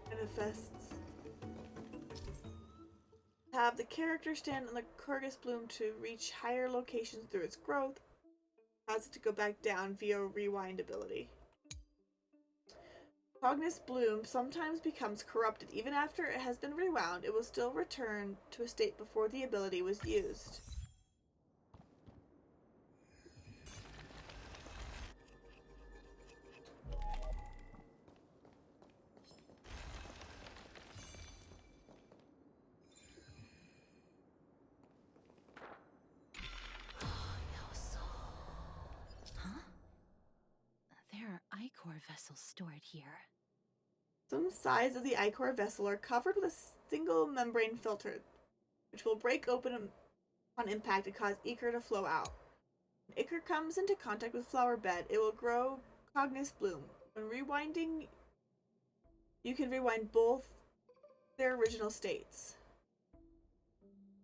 Manifests. Have the character stand on the Corgus bloom to reach higher locations through its growth. Allows it to go back down via rewind ability. Cognus bloom sometimes becomes corrupted. Even after it has been rewound, it will still return to a state before the ability was used. There are ichor vessels stored here. Some sides of the ichor vessel are covered with a single membrane filter, which will break open on impact and cause ichor to flow out. When ichor comes into contact with flower bed, it will grow Cognus bloom. When rewinding, you can rewind both their original states.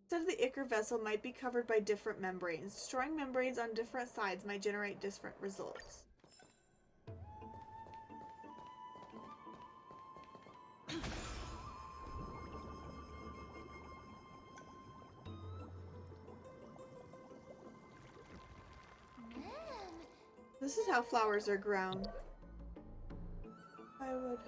Instead of the ichor vessel might be covered by different membranes. Destroying membranes on different sides might generate different results. This is how flowers are grown. I would...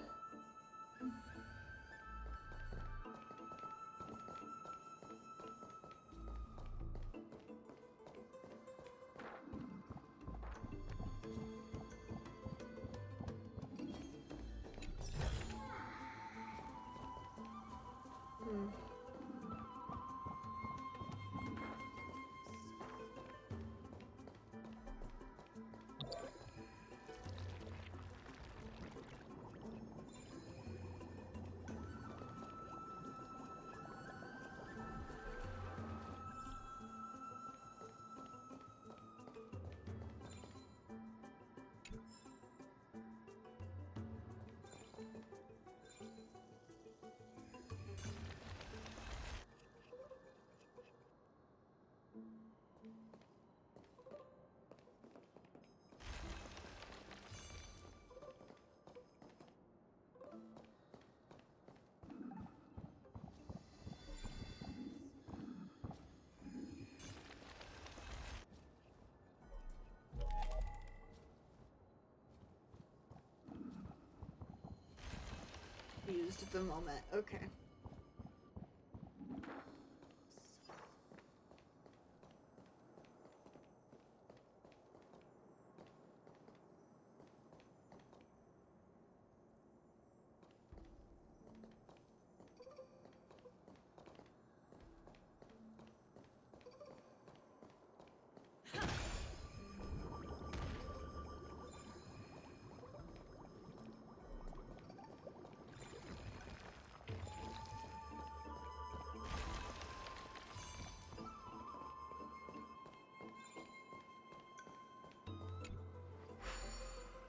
used at the moment. Okay.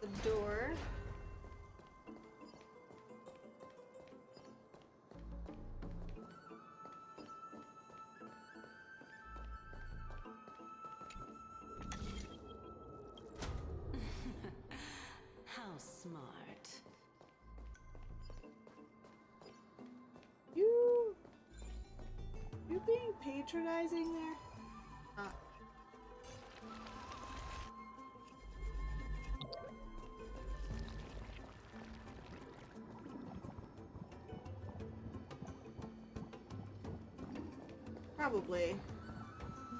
The door. How smart. You being patronizing there? Probably.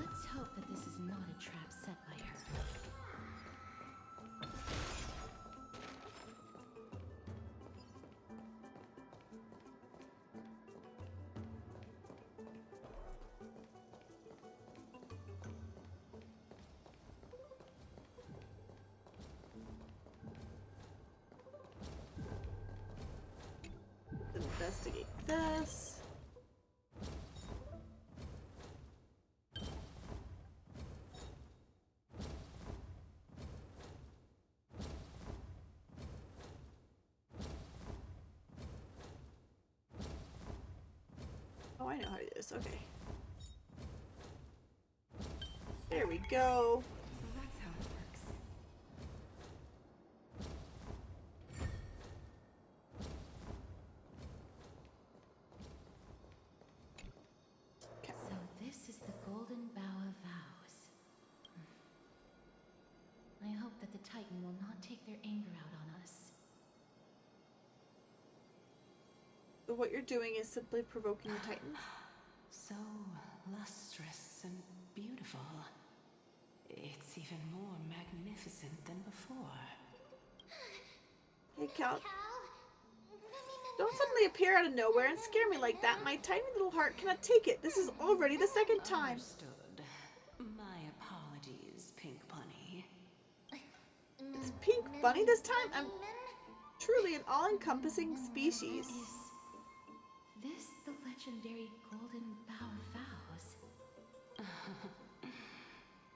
Let's hope that this is not a trap set by her. Investigate this. Oh, I know how to do this. Okay. There we go. So that's how it works. So this is the Golden Bough of Vows. I hope that the Titan will not take their anger out on us. So what you're doing is simply provoking the Titans. So lustrous and beautiful. It's even more magnificent than before. Hey, Cal. Don't suddenly appear out of nowhere and scare me like that. My tiny little heart cannot take it. This is already the second time. Understood. My apologies, Pink Bunny. It's Pink Bunny this time? I'm truly an all-encompassing species. Is this the legendary Golden Bough of Vows?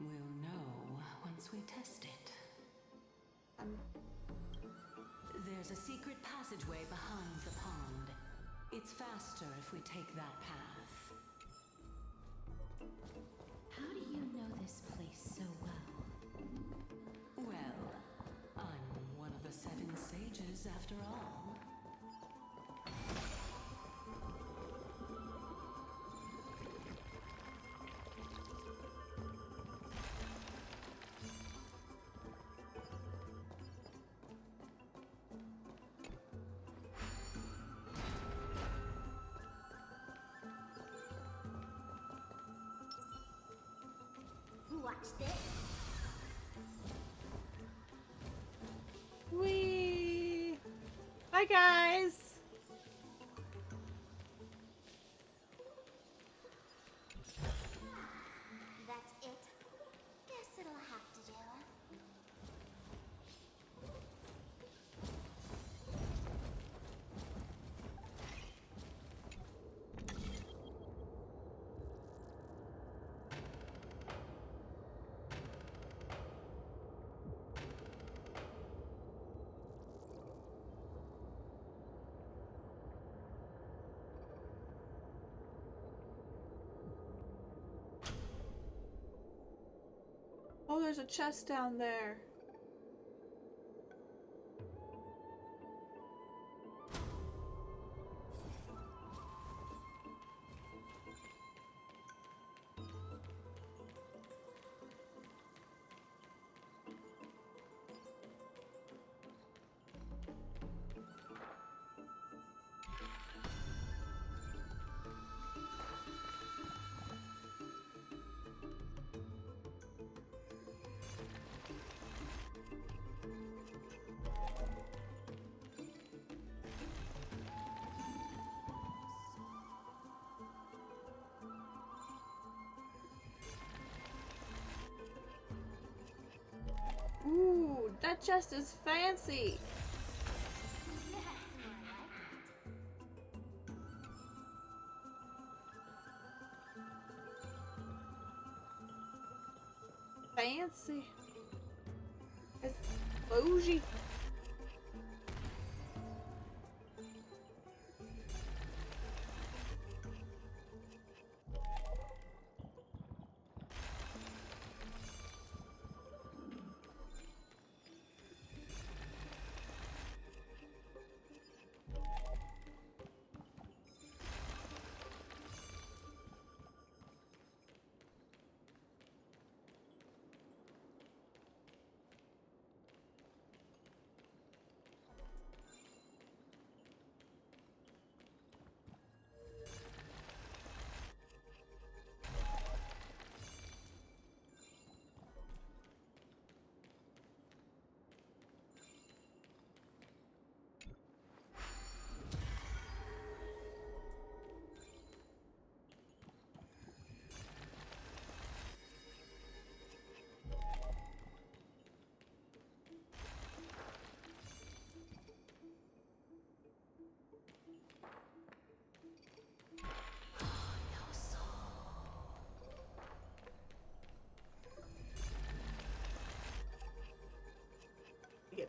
We'll know once we test it. There's a secret passageway behind the pond. It's faster if we take that path. How do you know this place so well? Well, I'm one of the 7 sages after all. Watch this. Whee! Bye, guys! That's it. Guess it'll have to do. Oh, there's a chest down there. Ooh, that chest is fancy. Fancy. It's bougie.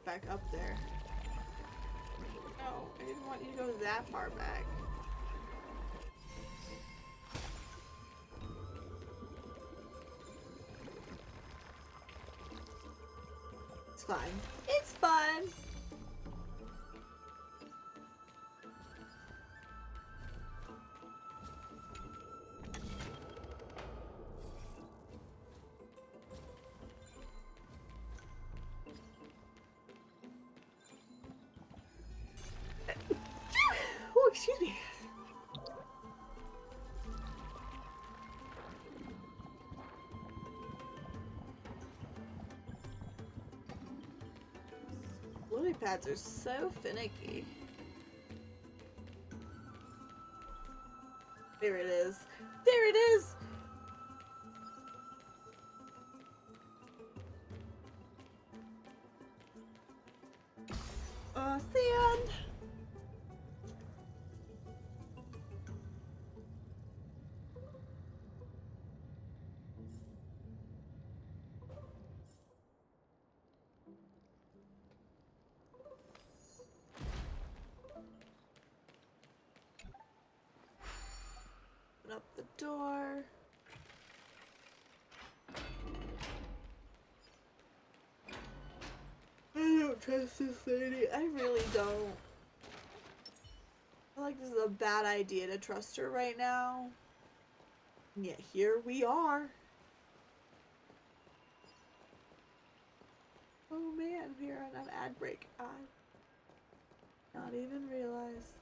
back up there. No, I didn't want you to go that far back. It's fine. It's fun! Oh, excuse me. Lily pads are so finicky. There it is. There it is! Sand! Open up the door. I don't trust this lady. I really don't. I feel like this is a bad idea to trust her right now. And yet here we are. Oh man, we are on an ad break. I not even realize.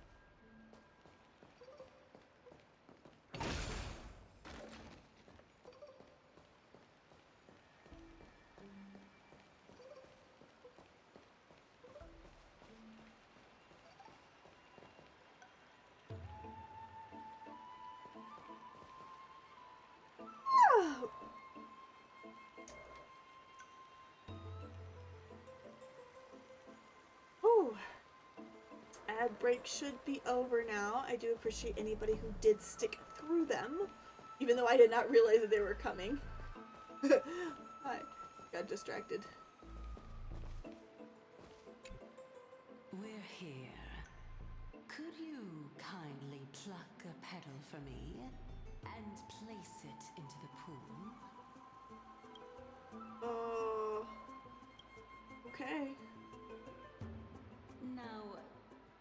Oh, ad break should be over now. I do appreciate anybody who did stick through them, even though I did not realize that they were coming. I got distracted. We're here. Could you kindly pluck a petal for me and place it into the pool? Okay. Now,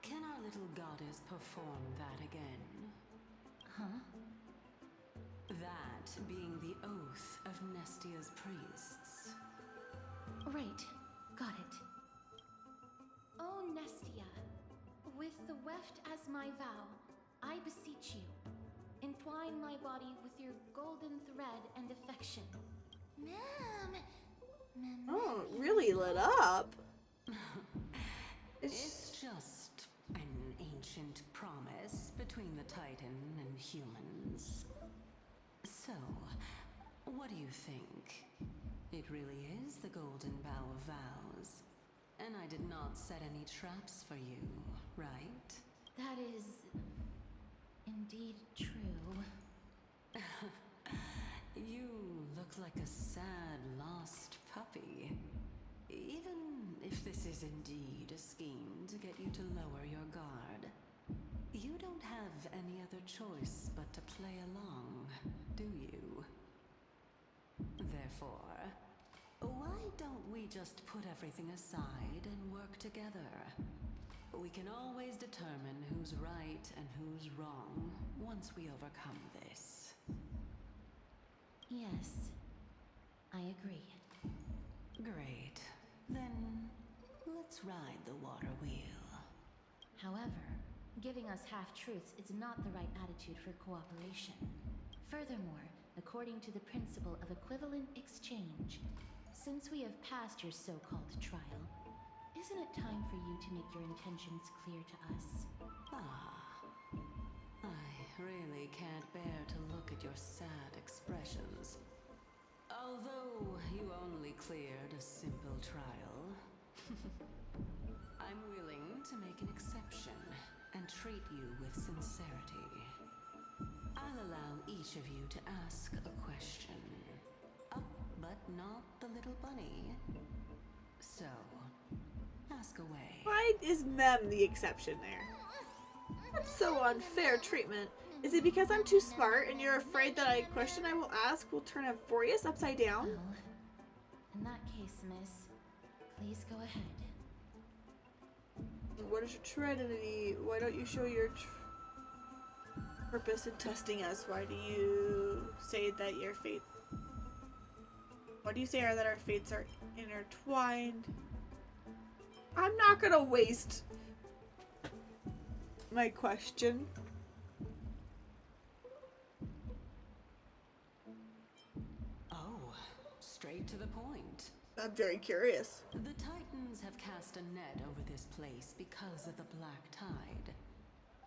can our little goddess perform that again? Huh? That being the oath of Nestia's priests. Right. Got it. Oh, Nestia, with the weft as my vow, I beseech you, entwine my body with your golden thread and affection. Ma'am! Oh, it really lit up. It's just an ancient promise between the Titan and humans. So, what do you think? It really is the Golden Bough of Vows. And I did not set any traps for you, right? That is indeed true. You look like a sad, lost puppy. Even if this is indeed a scheme to get you to lower your guard, you don't have any other choice but to play along, do you? Therefore, why don't we just put everything aside and work together? We can always determine who's right and who's wrong once we overcome this. Yes, I agree. Great. Then, let's ride the water wheel. However, giving us half-truths is not the right attitude for cooperation. Furthermore, according to the principle of equivalent exchange, since we have passed your so-called trial, isn't it time for you to make your intentions clear to us? I really can't bear to look at your sad expressions. Although you only cleared a simple trial, I'm willing to make an exception and treat you with sincerity. I'll allow each of you to ask a question. But not the little bunny. So, ask away. Why is Mem the exception there? That's so unfair treatment. Is it because I'm too smart and you're afraid that a question I will ask will turn Euphorius upside down? Well, in that case, miss, please go ahead. What is your true identity? Why don't you show your purpose in testing us? Why do you say that your fate... Why do you say that our fates are intertwined? I'm not gonna waste my question. Oh, straight to the point. I'm very curious. The Titans have cast a net over this place because of the Black Tide.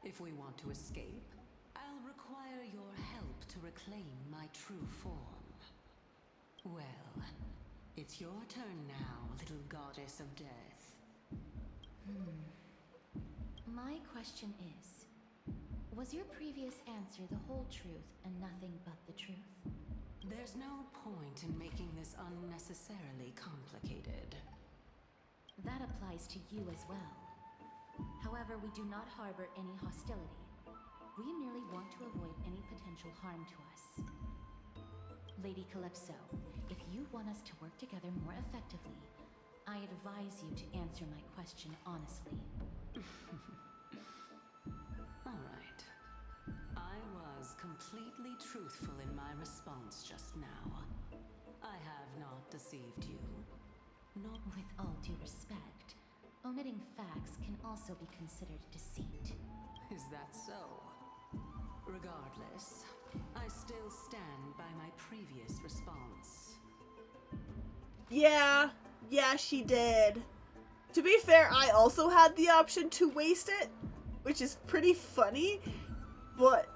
If we want to escape, I'll require your help to reclaim my true form. Well, it's your turn now, little goddess of death. My question is, was your previous answer the whole truth and nothing but the truth? There's no point in making this unnecessarily complicated. That applies to you as well. However, we do not harbor any hostility. We merely want to avoid any potential harm to us. Lady Calypso, if you want us to work together more effectively, I advise you to answer my question honestly. All right. I was completely truthful in my response just now. I have not deceived you. Not With all due respect, omitting facts can also be considered deceit. Is that so? Regardless, I still stand by my previous response. Yeah, she did. To be fair, I also had the option to waste it, which is pretty funny, but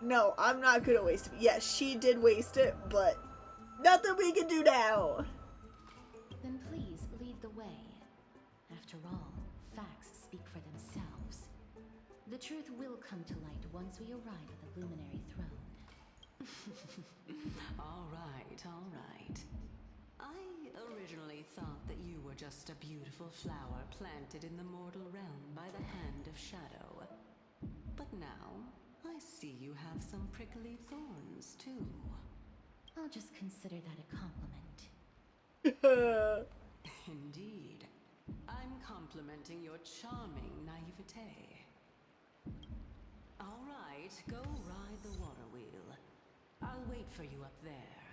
no, I'm not gonna waste it. Yes, she did waste it, but nothing we can do now. Then please lead the way. After all, facts speak for themselves. The truth will come to light once we arrive at the Luminary Throne. All right, all right. I originally thought that you were just a beautiful flower planted in the mortal realm by the hand of Shadow. But now, I see you have some prickly thorns, too. I'll just consider that a compliment. Indeed. I'm complimenting your charming naivete. All right, go ride the water wheel. I'll wait for you up there.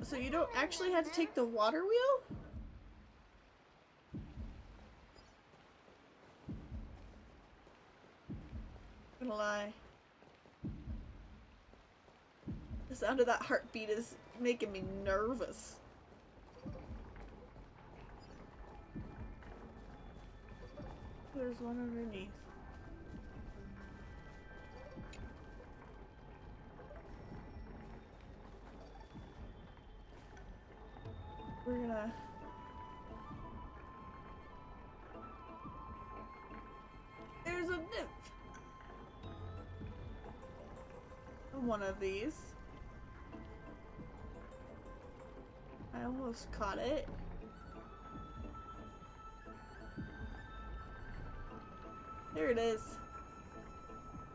So you don't actually have to take the water wheel? I'm gonna lie. The sound of that heartbeat is making me nervous. There's one underneath. We're gonna... There's a nymph! One of these. I almost caught it. There it is.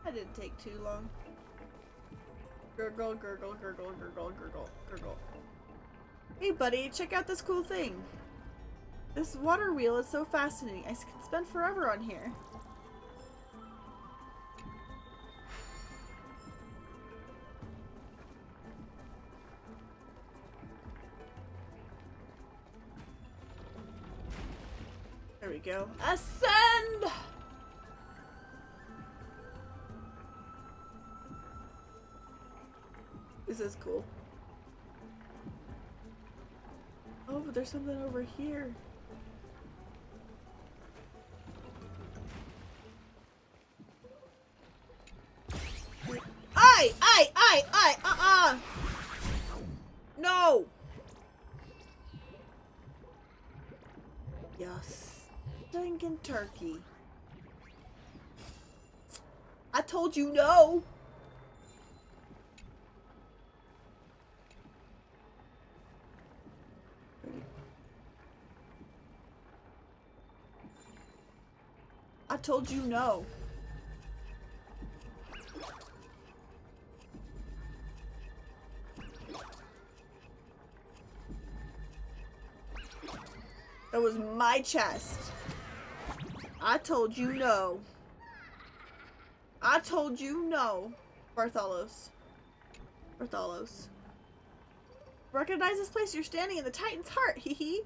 That didn't take too long. Gurgle, gurgle, gurgle, gurgle, gurgle, gurgle. Hey buddy, check out this cool thing. This water wheel is so fascinating. I could spend forever on here. There we go. Ascend! This is cool. Oh, but there's something over here. No! Yes. Stinking turkey. I told you no! told you no. That was my chest. I told you no. I told you no. Bartholos. Recognize this place? You're standing in the Titan's heart, hee hee.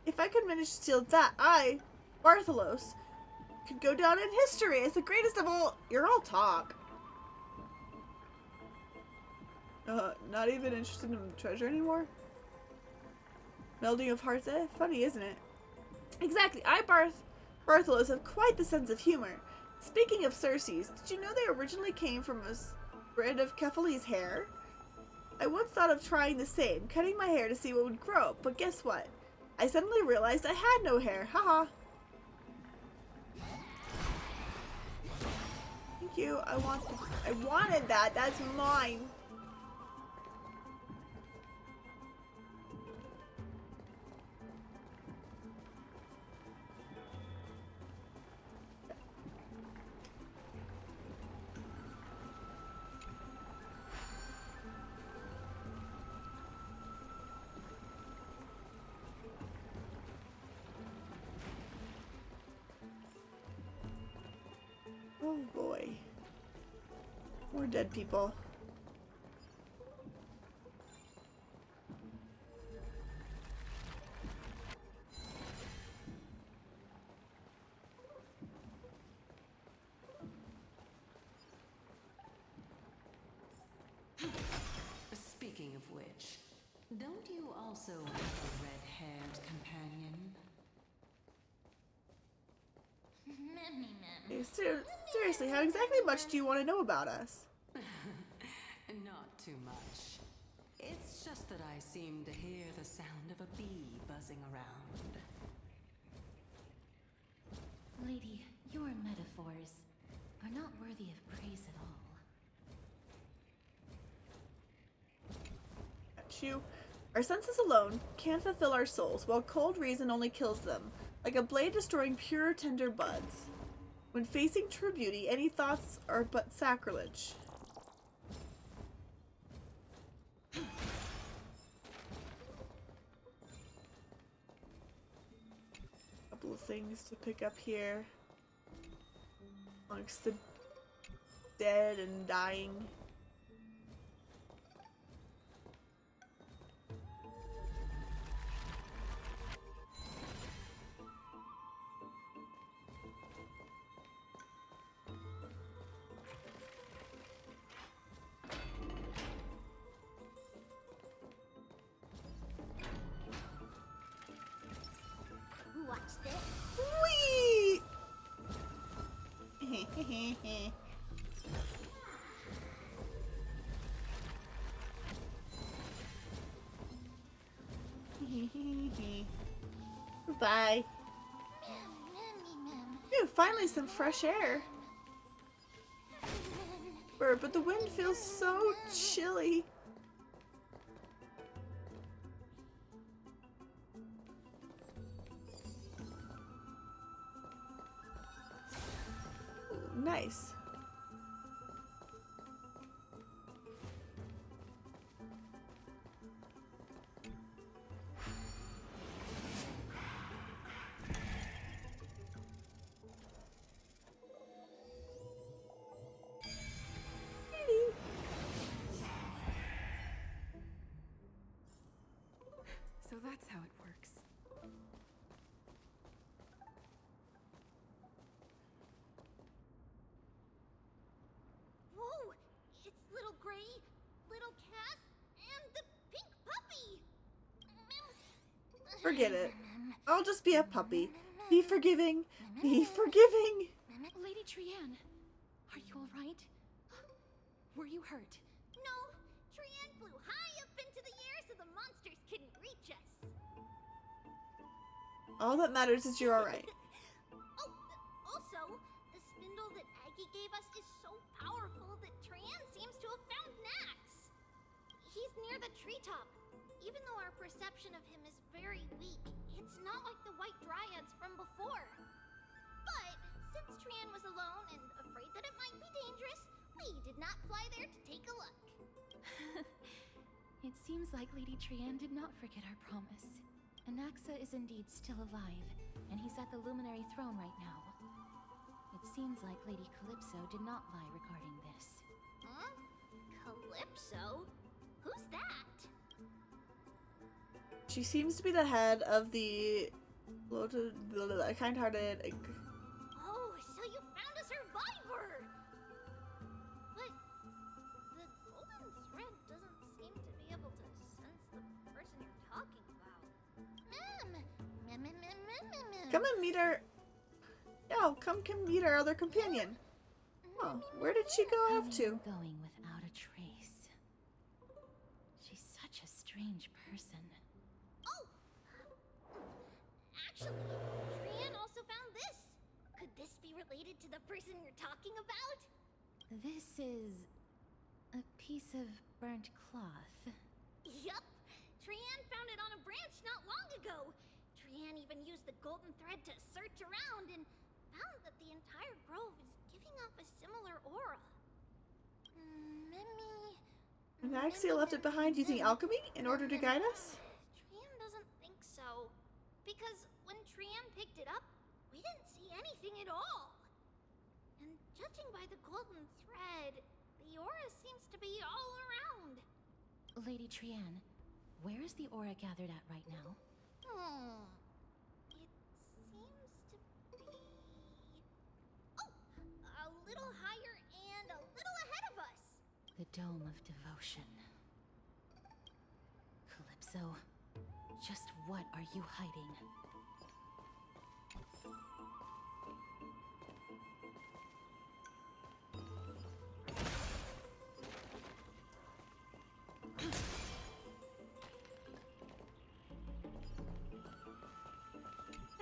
If I could manage to steal that, I, Bartholos, could go down in history as the greatest of all. You're all talk. Not even interested in the treasure anymore? Melding of hearts, funny, isn't it? Exactly, Bartholos have quite the sense of humor. Speaking of Circe's, did you know they originally came from a spread of Kephale's hair? I once thought of trying the same, cutting my hair to see what would grow, but guess what? I suddenly realized I had no hair, haha. Thank you, I wanted that, that's mine. Oh boy. More dead people. Speaking of which, don't you also have a red-haired companion? Hey, seriously, how exactly much do you want to know about us? Not too much. It's just that I seem to hear the sound of a bee buzzing around. Lady, your metaphors are not worthy of praise at all. Got you. Our senses alone can't fulfill our souls, while cold reason only kills them, like a blade destroying pure, tender buds. When facing true beauty, any thoughts are but sacrilege. Couple of things to pick up here. Amongst the dead and dying. Watch this. Whee! Bye. Phew, finally some fresh air. But the wind feels so chilly. Ooh, nice. So that's how it works. Whoa! It's little Gray, little Cass, and the pink puppy! Forget it. I'll just be a puppy. Be forgiving. Be forgiving. Lady Trianne, are you alright? Were you hurt? No, Trianne flew high up into the air so the monsters couldn't reach us. All that matters is you're alright. Oh, also, the spindle that Aggie gave us is so powerful that Trianne seems to have found Nax. He's near the treetop. Even though our perception of him is very weak, it's not like the White Dryads from before. But since Trian was alone and afraid that it might be dangerous, we did not fly there to take a look. It seems like Lady Trian did not forget our promise. Anaxa is indeed still alive, and he's at the Luminary Throne right now. It seems like Lady Calypso did not lie regarding this. Huh? Calypso? Who's that? She seems to be the head of the kind-hearted. Oh, so you found a survivor! But the golden thread doesn't seem to be able to sense the person you're talking about. Come and meet her. Yeah, come meet our other companion. Oh, where did she go off to? Going without a trace. She's such a strange person. Oh! Actually, Trian also found this. Could this be related to the person you're talking about? This is a piece of burnt cloth. Yup. Trian found it on a branch not long ago. Trian even used the golden thread to search around and found that the entire grove is giving off a similar aura. And Axia left it behind using alchemy in order to guide us? Trian doesn't think so. Because when Trian picked it up, we didn't see anything at all. And judging by the golden thread, the aura seems to be all around. Lady Trian, where is the aura gathered at right now? It seems to be... Oh! A little higher and a little ahead of us! The Dome of Devotion. Calypso, just what are you hiding?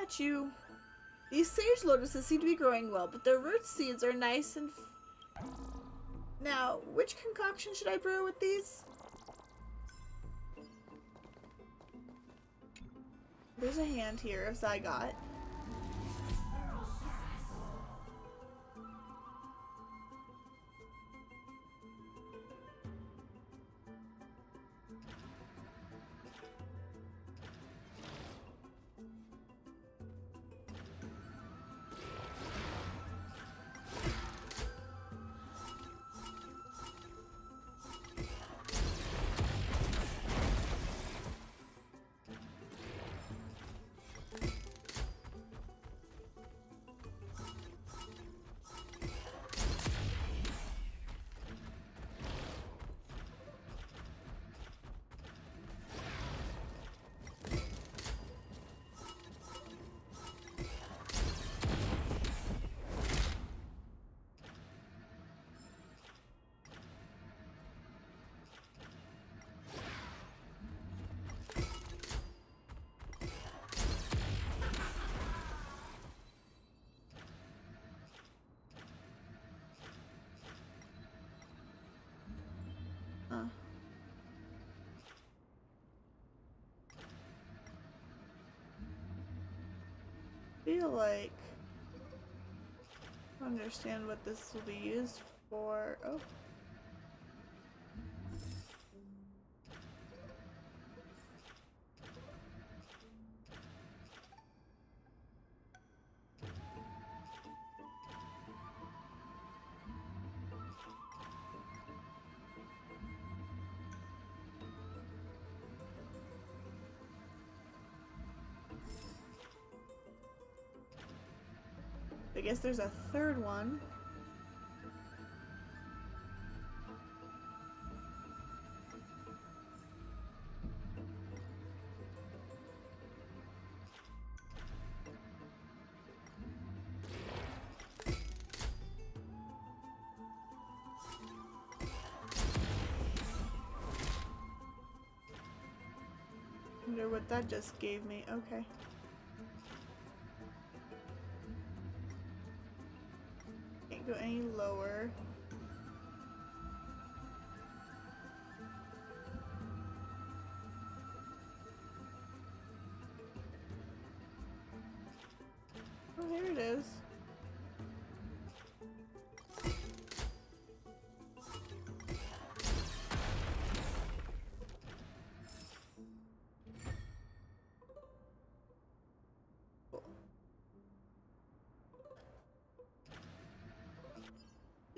At you. These sage lotuses seem to be growing well, but their root seeds are nice and... Now, which concoction should I brew with these? There's a hand here of Zygot. Feel like I don't understand what this will be used for. Oh. I guess there's a third one. Wonder what that just gave me. Okay. Can't go any lower. Oh, here it is.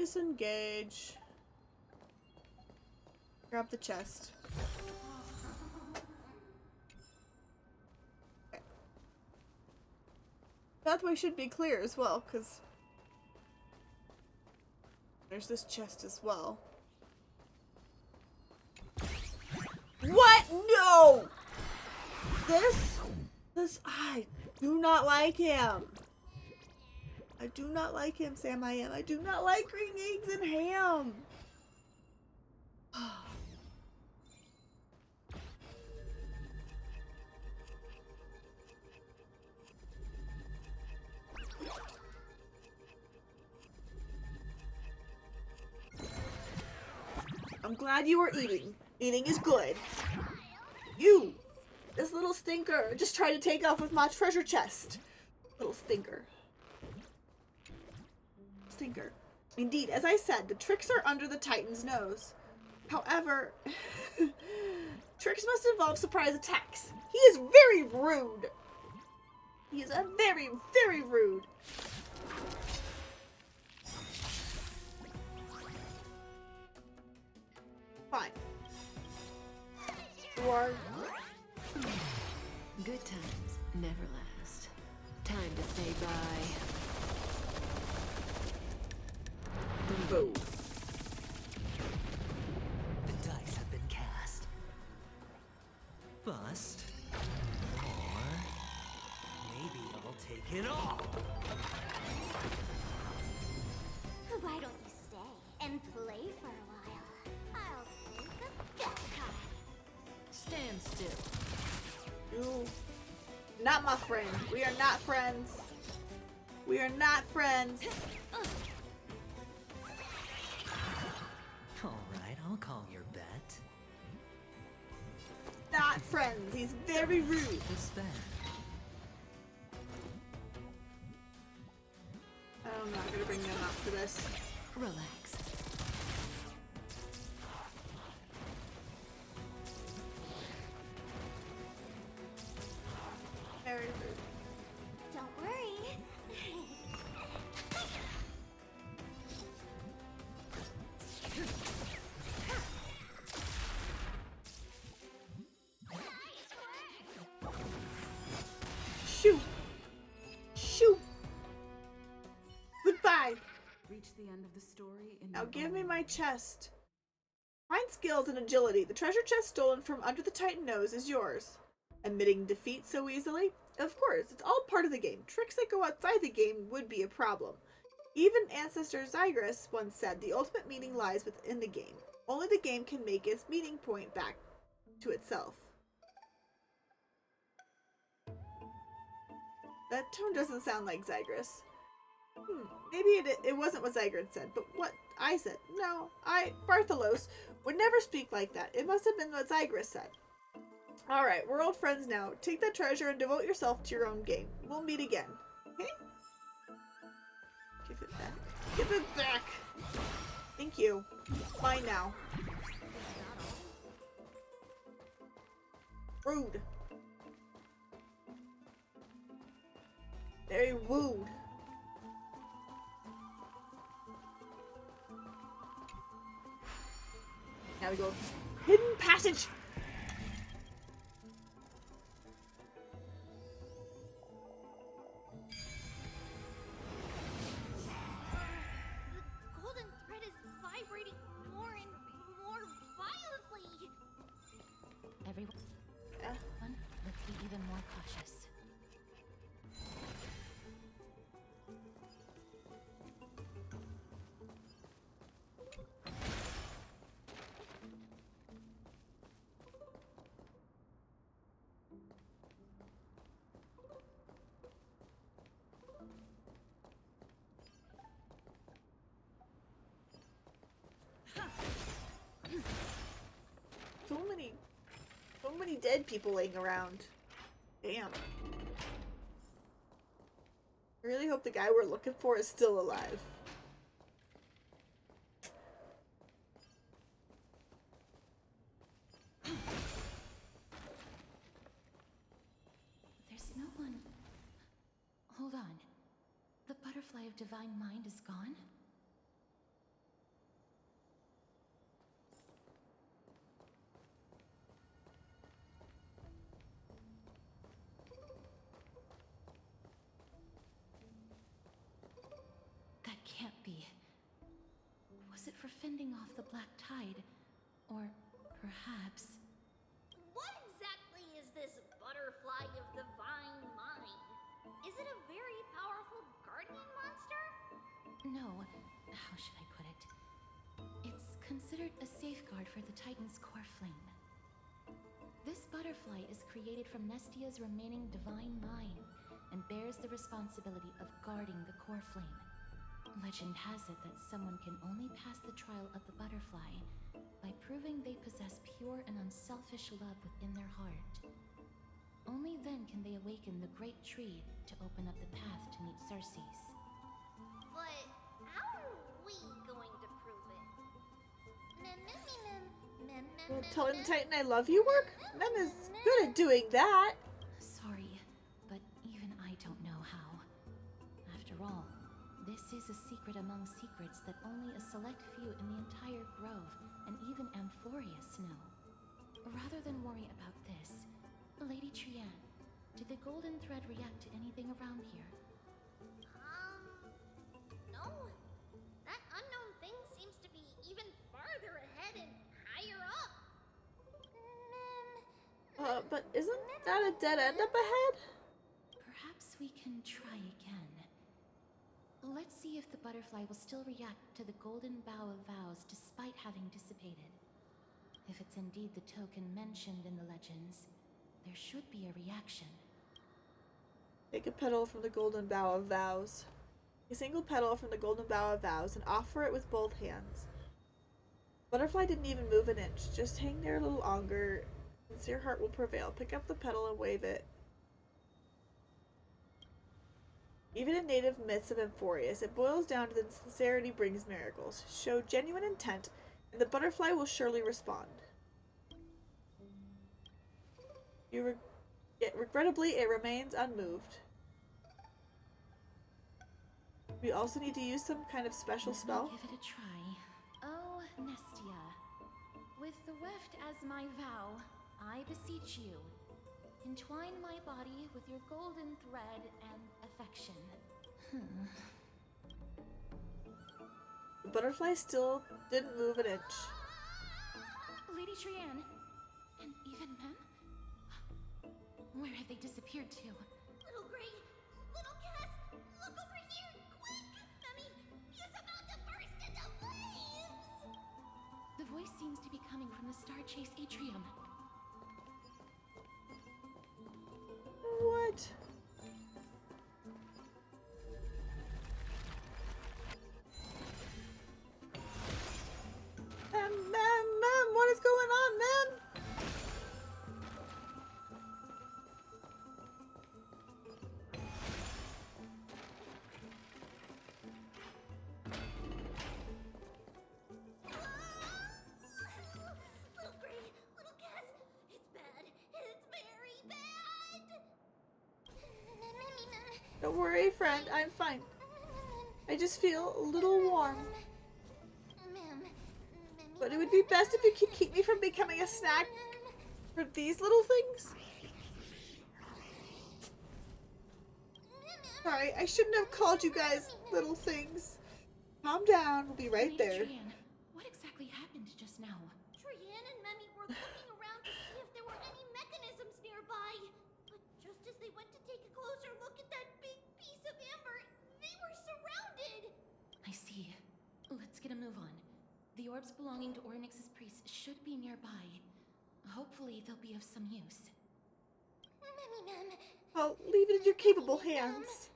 Disengage. Grab the chest. Okay. That way should be clear as well, because there's this chest as well. What? No! This, I do not like him. I do not like him, Sam I am. I do not like green eggs and ham. I'm glad you were eating. Eating is good. You, this little stinker, just tried to take off with my treasure chest. Little stinker. Stinker. Indeed, as I said, the tricks are under the Titan's nose. However, tricks must involve surprise attacks. He is very rude. He is a very, very rude. Fine. You are... Good times never last. Time to say bye. Boom. The dice have been cast. Bust. Or maybe I'll take it all. Why don't you stay and play for a while? I'll play the best card. Stand still. You... Not my friend. We are not friends. We are not friends. Alright, I'll call your bet. Not friends. He's very rude. This then. I'm not gonna bring them up for this. Relax. Very rude. Don't worry. Shoo! Shoo! Goodbye! Reach the end of the story in Now give me my chest. Find skills and agility. The treasure chest stolen from under the Titan nose is yours. Admitting defeat so easily? Of course, it's all part of the game. Tricks that go outside the game would be a problem. Even Ancestor Zygris once said the ultimate meaning lies within the game. Only the game can make its meaning point back to itself. That tone doesn't sound like Zygris. Maybe it wasn't what Zygris said, but what I said. No, Bartholos, would never speak like that. It must have been what Zygris said. Alright, we're old friends now. Take that treasure and devote yourself to your own game. We'll meet again. Okay? Give it back. Give it back! Thank you. Mine now. Rude. Very rude. Now we go. Hidden passage! The golden thread is vibrating more and more violently. Everyone, let's be even more cautious. So many dead people laying around. Damn. I really hope the guy we're looking for is still alive. There's no one. Hold on. The butterfly of divine mind is gone? fighting off the black tide. Or perhaps... What exactly is this butterfly of divine mind? Is it a very powerful guardian monster? No, how should I put it? It's considered a safeguard for the Titan's core flame. This butterfly is created from Nestia's remaining divine mind and bears the responsibility of guarding the core flame. Legend has it that someone can only pass the trial of the butterfly by proving they possess pure and unselfish love within their heart. Only then can they awaken the great tree to open up the path to meet Cersei's. But how are we going to prove it? Well, telling the Titan I love you work? Mem is good at doing that. Sorry, but even I don't know how. After all, this is a secret among secrets that only a select few in the entire grove and even Amphorius know. Rather than worry about this, Lady Trianne, did the golden thread react to anything around here? No. That unknown thing seems to be even farther ahead and higher up. But isn't that a dead end up ahead? Perhaps we can try again. Let's see if the butterfly will still react to the golden bough of vows despite having dissipated. If it's indeed the token mentioned in the legends, there should be a reaction. Take a petal from the golden bough of vows. A single petal from the golden bough of vows and offer it with both hands. Butterfly didn't even move an inch. Just hang there a little longer. Sincere heart will prevail. Pick up the petal and wave it. Even in native myths of Amphorius, it boils down to that sincerity brings miracles. Show genuine intent, and the butterfly will surely respond. Regrettably, it remains unmoved. We also need to use some kind of special spell. Give it a try. Oh, Nestia. With the weft as my vow, I beseech you, entwine my body with your golden thread and affection. The butterfly still didn't move an inch. Lady Trianne, and even Mem? Where have they disappeared to? Little Gray, little Cass, look over here, quick! Memmy, he's about to burst into flames! The voice seems to be coming from the Star Chase atrium. What? Mem, what is going on, Mem? Little Gray, little Cass, it's bad. It's very bad! Don't worry, friend. I'm fine. I just feel a little warm. But it would be best if you could keep me from becoming a snack for these little things. Sorry, I shouldn't have called you guys little things. Calm down. We'll be right there. Trianne, what exactly happened just now? Trianne and Memmy were looking around to see if there were any mechanisms nearby. But just as they went to take a closer look at that big piece of amber, they were surrounded. I see. Let's get a move on. The orbs belonging to Ornyx's priests should be nearby. Hopefully they'll be of some use. Memmy, I'll leave it in your capable hands.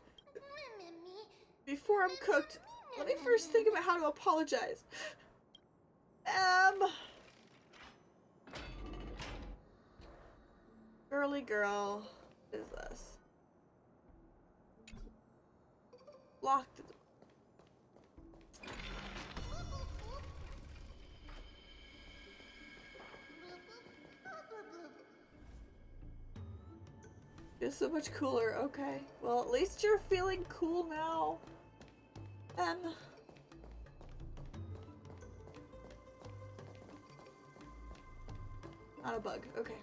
Before I'm cooked, let me first think about how to apologize. Girly girl. What is this? Locked. You're so much cooler. Okay. Well, at least you're feeling cool now. Not a bug. Okay.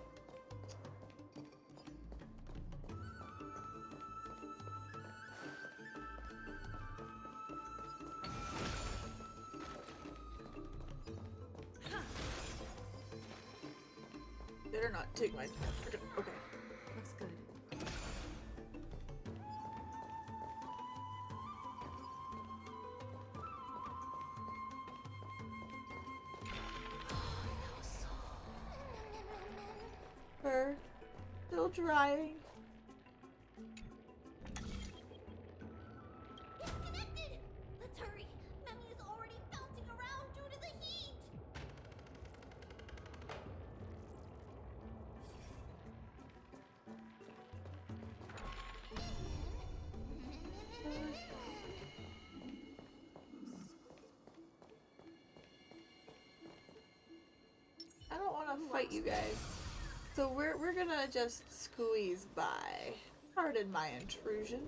better not take my freaking. Okay. Looks good. Her still drying. Disconnected! Let's hurry! Memmy is already bouncing around due to the heat! I don't want to fight you guys. So we're gonna just squeeze by. Pardon my intrusion.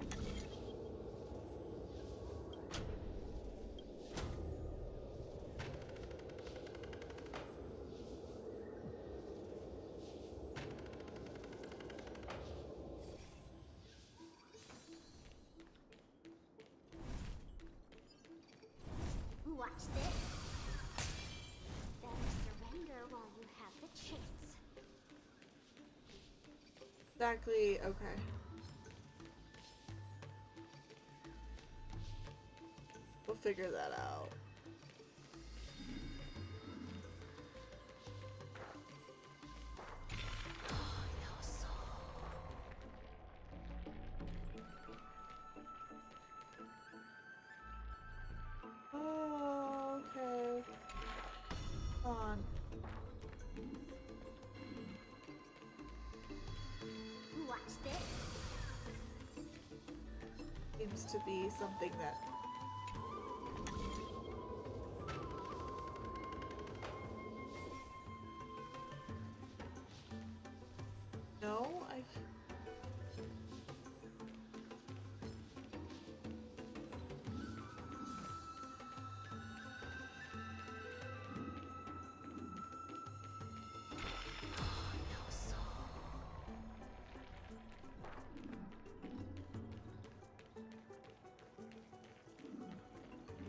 Watch this. Better surrender while you have the chance. Exactly, okay. We'll figure that out. Oh, okay. Come on. Watch this. Seems to be something that no, I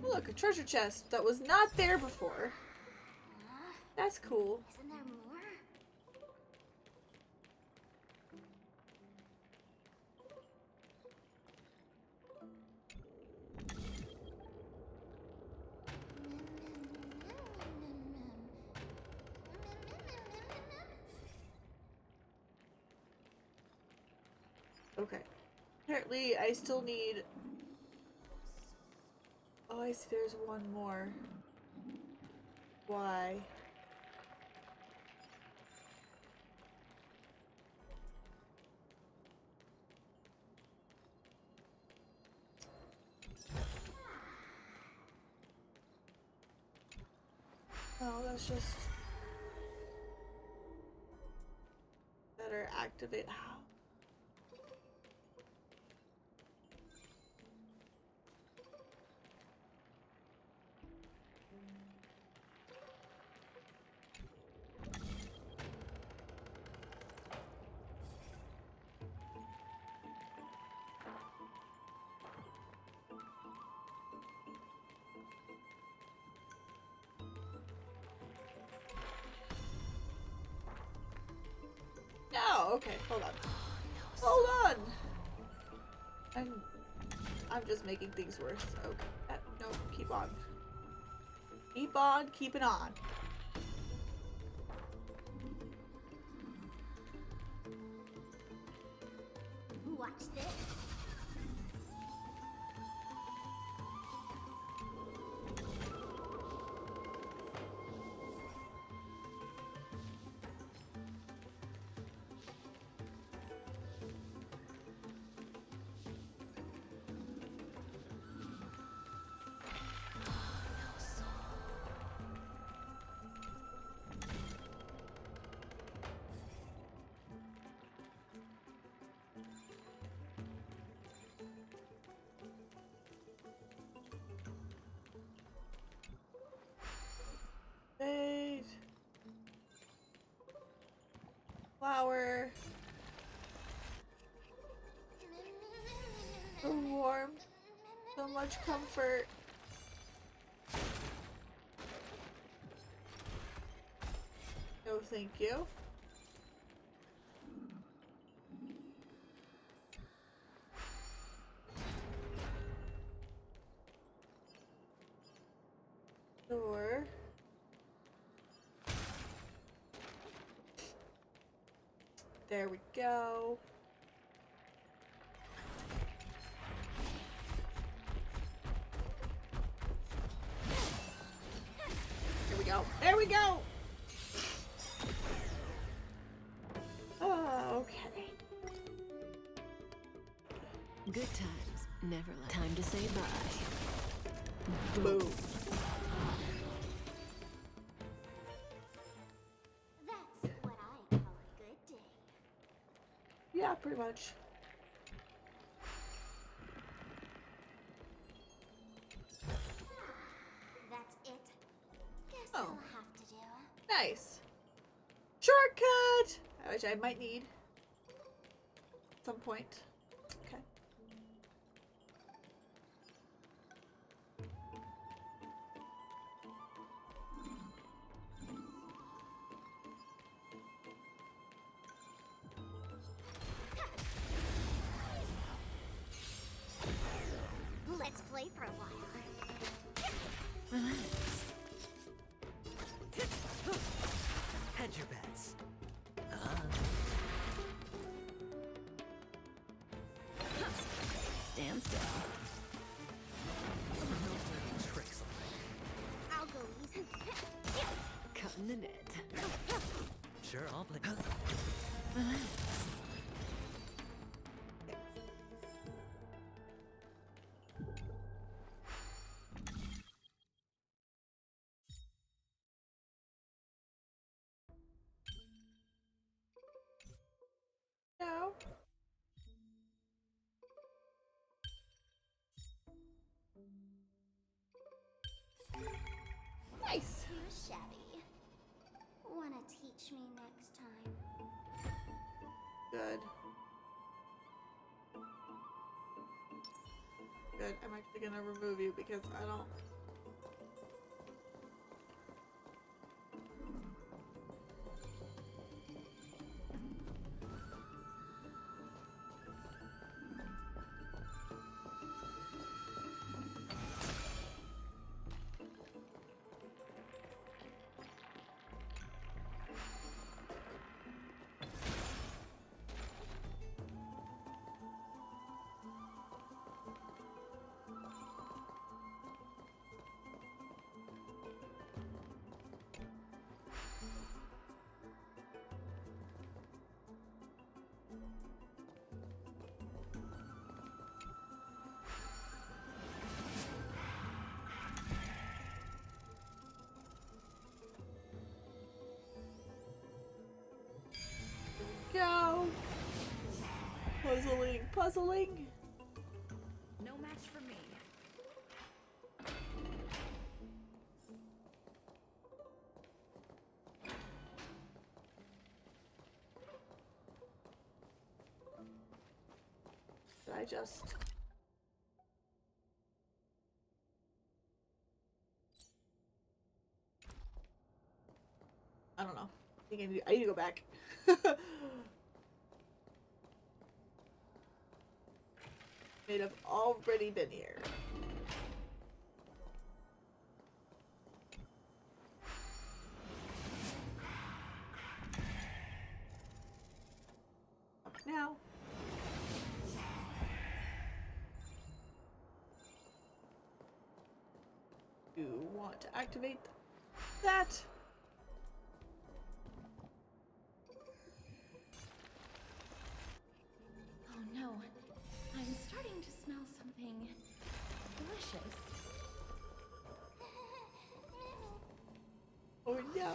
Oh, look, a treasure chest that was not there before. That's cool. Isn't there more? Okay. Apparently, I still need. Oh, I see. There's one more. Why? Oh, that's just better activate. How? No, okay, hold on. Hold on! I'm just making things worse. Okay. No, keep on. Keep on, keeping on. Watch this. Wait. Flower. So warm. So much comfort. No, thank you. There we go. Here we go. There we go. Oh, okay. Good times, never left. Time to say bye. Boom. That's what I call a good day. Yeah, pretty much. That's it. Guess Oh. I'll have to do. Nice. Shortcut! Which I might need. At some point. Okay. Let's play for a while. Hedge your bets. Stand still. No dirty tricks on me. I'll go easy. Cutting the net. Sure, I'll play. No. Nice. Too shabby. Wanna teach me next time? Good. Good. I'm actually gonna remove you because I don't. Go. Puzzling, puzzling. No match for me. Should I just? I don't know. I think I need to go back. They'd have already been here. Up now. You want to activate that? Oh no, I'm starting to smell something delicious. Oh no.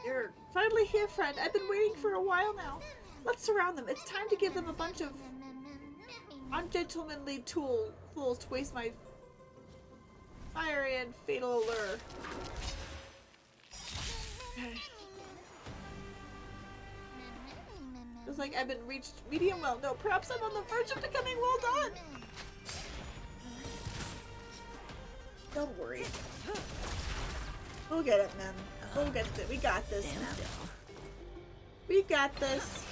You're finally here, friend. I've been waiting for a while now. Let's surround them. It's time to give them a bunch of ungentlemanly fools to waste my fiery and fatal allure. Looks like I've been reached medium well. No, perhaps I'm on the verge of becoming well done. Don't worry. We'll get it, man. We'll get it. We got this, man. We got this.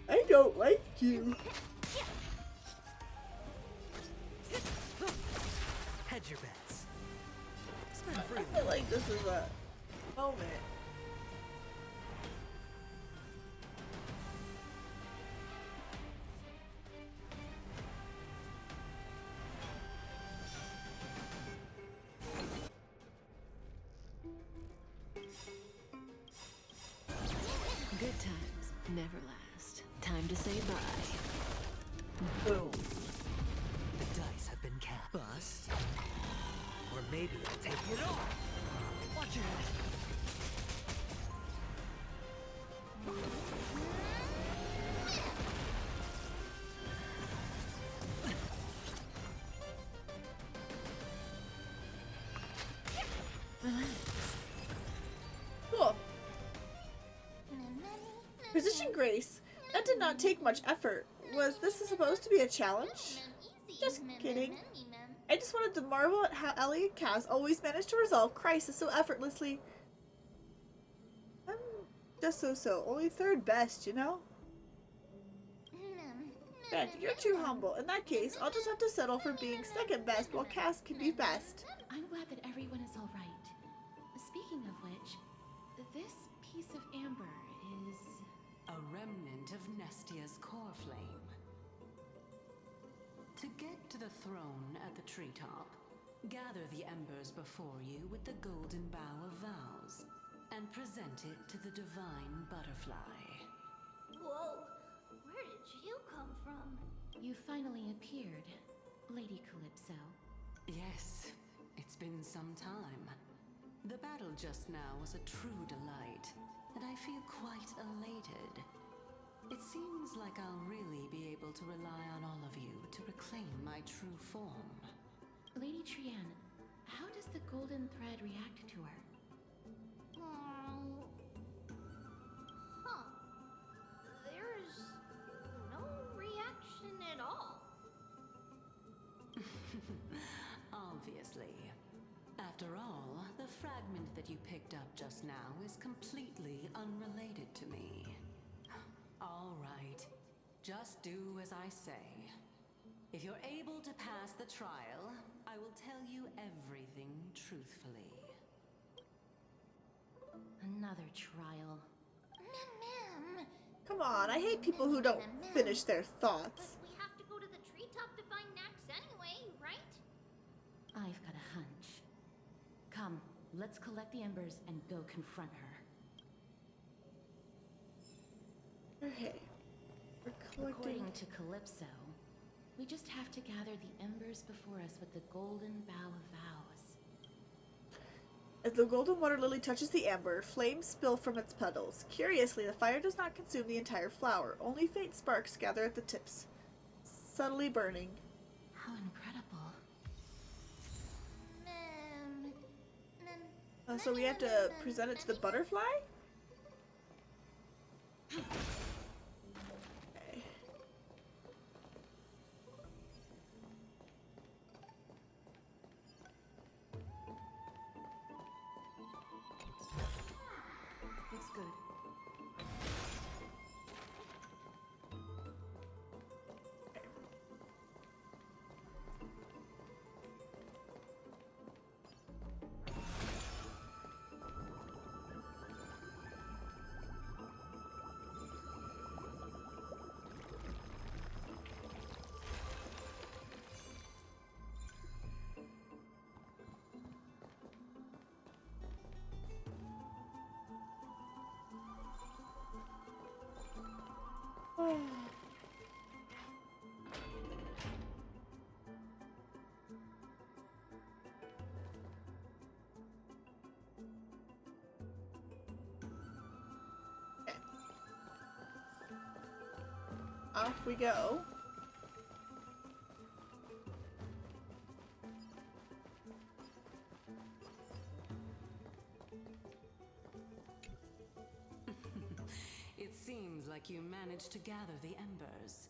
I don't like you. Hedge your bets. think this is a moment. Good times never last. Time to say bye. Boom. The dice have been cast. Bust. Or maybe it'll take it all. Watch your head. Cool. Precision Grace. That did not take much effort. Was this supposed to be a challenge? Just kidding. I just wanted to marvel at how Ellie and Kaz always managed to resolve crisis so effortlessly. I'm just so. Only third best, you know? Red, you're too humble. In that case, I'll just have to settle for being second best while Kaz can be best. I'm glad that everyone is all right. Speaking of which, this piece of amber is... A remnant of Nestia's core flame. To get to the throne at the treetop, gather the embers before you with the golden bough of vows, and present it to the divine butterfly. Whoa! Where did you come from? You finally appeared, Lady Calypso. Yes, it's been some time. The battle just now was a true delight, and I feel quite elated. It seems like I'll really be able to rely on all of you to reclaim my true form. Lady Trian, how does the golden thread react to her? Huh. There's no reaction at all. Obviously. After all, the fragment that you picked up just now is completely unrelated to me. All right. Just do as I say. If you're able to pass the trial, I will tell you everything truthfully. Another trial. Ma'am. Come on, I hate people who don't finish their thoughts. But we have to go to the treetop to find Nax anyway, right? I've got a hunch. Come, let's collect the embers and go confront her. Okay. We're collecting. According to Calypso, we just have to gather the embers before us with the golden bough of vows. As the golden water lily touches the amber, flames spill from its petals. Curiously, the fire does not consume the entire flower. Only faint sparks gather at the tips, subtly burning. How incredible. So we have to present it to the butterfly? Okay. Looks good. Off we go. It seems like you managed to gather the embers.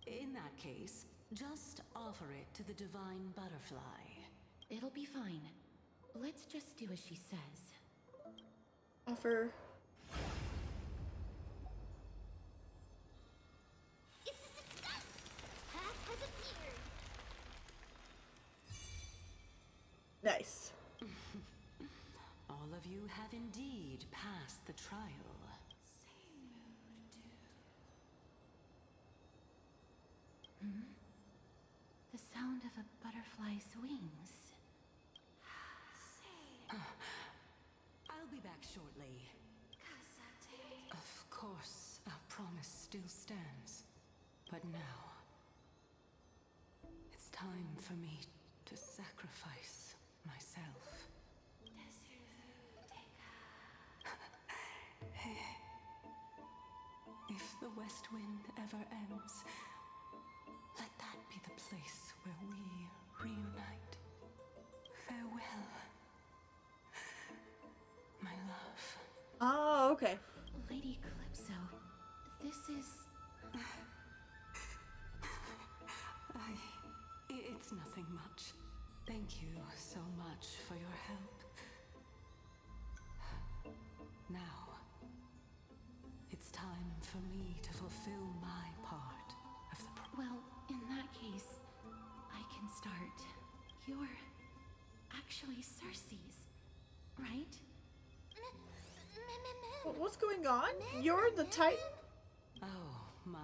In that case, just offer it to the divine butterfly. It'll be fine. Let's just do as she says. Offer. It's a success! Path has appeared. Nice. the trial. The sound of a butterfly's wings. I'll be back shortly. Of course, our promise still stands. But now, it's time for me to sacrifice myself. If the West Wind ever ends, let that be the place where we reunite. Farewell, my love. Oh, okay. Lady Calypso, this is... It's nothing much. Thank you so much for your help. Now, it's time for me to fulfill my part of the Well, in that case, I can start. You're actually Cersei's, right? What's going on? You're the Titan? Oh my.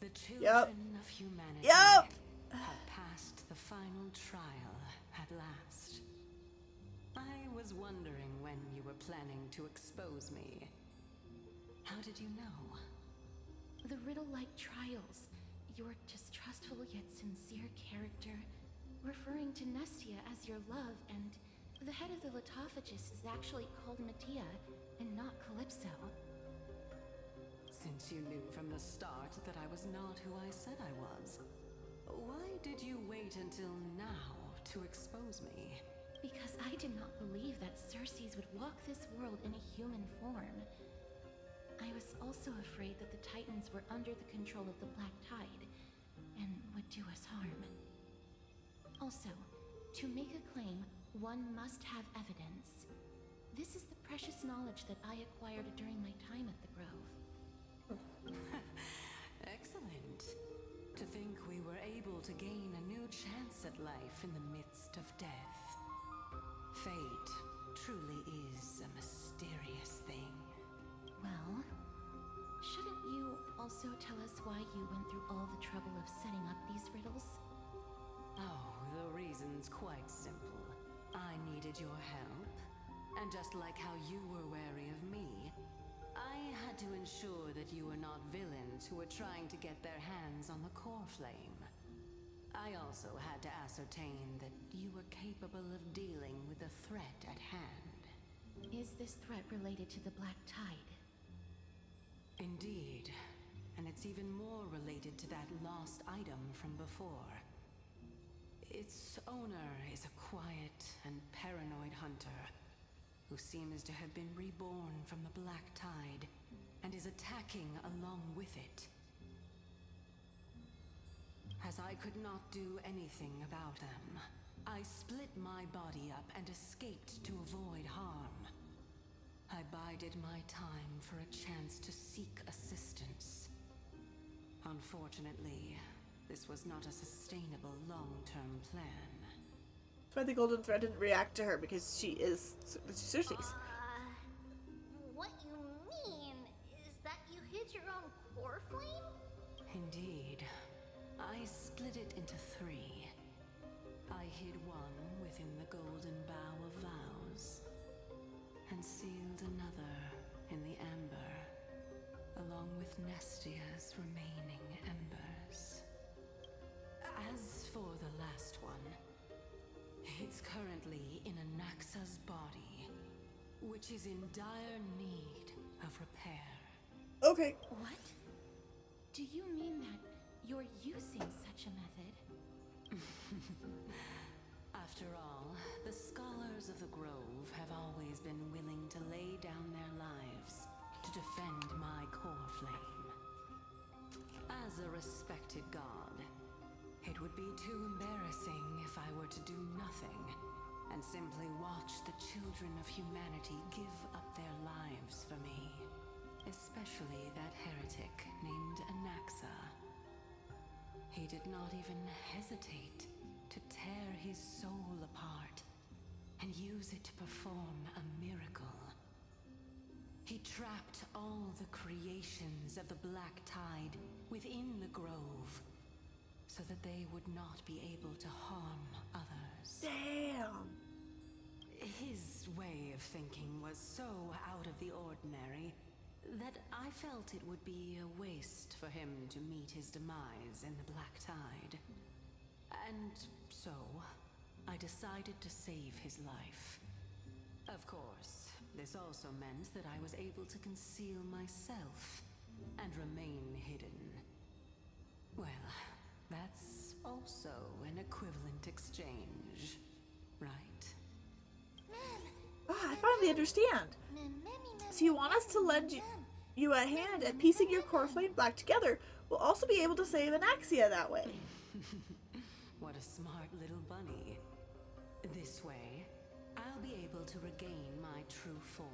The children Yep. of humanity Yep. have passed the final trial at last. I was wondering when you were planning to expose me. How did you know? The riddle-like trials, your distrustful yet sincere character, referring to Nestia as your love, and the head of the Litophagus is actually called Medea and not Calypso. Since you knew from the start that I was not who I said I was, why did you wait until now to expose me? Because I did not believe that Cersei's would walk this world in a human form. I was also afraid that the Titans were under the control of the Black Tide and would do us harm. Also, to make a claim, one must have evidence. This is the precious knowledge that I acquired during my time at the Grove. Excellent. To think we were able to gain a new chance at life in the midst of death. Fate truly is a mysterious thing. Well, shouldn't you also tell us why you went through all the trouble of setting up these riddles? Oh, the reason's quite simple. I needed your help, and just like how you were wary of me, I had to ensure that you were not villains who were trying to get their hands on the core flame. I also had to ascertain that you were capable of dealing with the threat at hand. Is this threat related to the Black Tide? Indeed, and it's even more related to that lost item from before. Its owner is a quiet and paranoid hunter who seems to have been reborn from the Black Tide and is attacking along with it. As I could not do anything about them, I split my body up and escaped to avoid harm. I bided my time for a chance to seek assistance. Unfortunately, this was not a sustainable long-term plan. That's why the Golden Thread didn't react to her, because she is Cersei's. What you mean is that you hid your own core flame? Indeed. I split it into 3. I hid one within the Golden Bough of Vows, and sealed another in the Amber, along with Nestia's remaining embers. As for the last one, it's currently in Anaxa's body, which is in dire need of repair. Okay. What? Do you mean that you're using such a method? After all, the scholars of the Grove have always been willing to lay down their lives to defend my core flame. As a respected god, it would be too embarrassing if I were to do nothing and simply watch the children of humanity give up their lives for me. Especially that heretic named Anaxa. He did not even hesitate to tear his soul apart and use it to perform a miracle. He trapped all the creations of the Black Tide within the grove, so that they would not be able to harm others. Damn. His way of thinking was so out of the ordinary that I felt it would be a waste for him to meet his demise in the Black Tide. And so, I decided to save his life. Of course, this also meant that I was able to conceal myself and remain hidden. Well, that's also an equivalent exchange, right? Ah, I finally understand. So you want us to lend you a hand at piecing your core flame back together. We'll also be able to save Anaxia that way. What a smart little bunny. This way, I'll be able to regain my true form,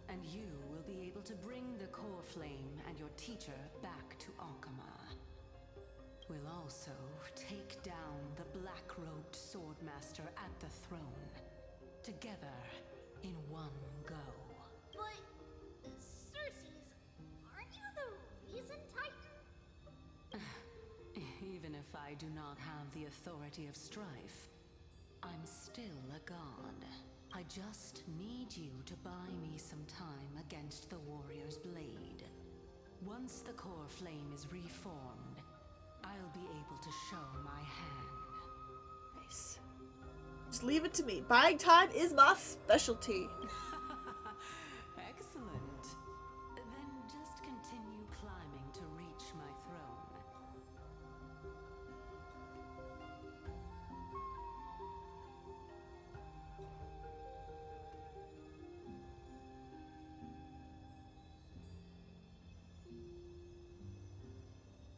and you will be able to bring the core flame and your teacher back to Alchema. We'll also take down the black-robed swordmaster at the throne, together in one go. But, Circes, aren't you the reason Titan? Even if I do not have the authority of strife, I'm still a god. I just need you to buy me some time against the warrior's blade. Once the core flame is reformed, I'll be able to show my hand. Nice. Just leave it to me. Buying time is my specialty. Excellent. Then just continue climbing to reach my throne.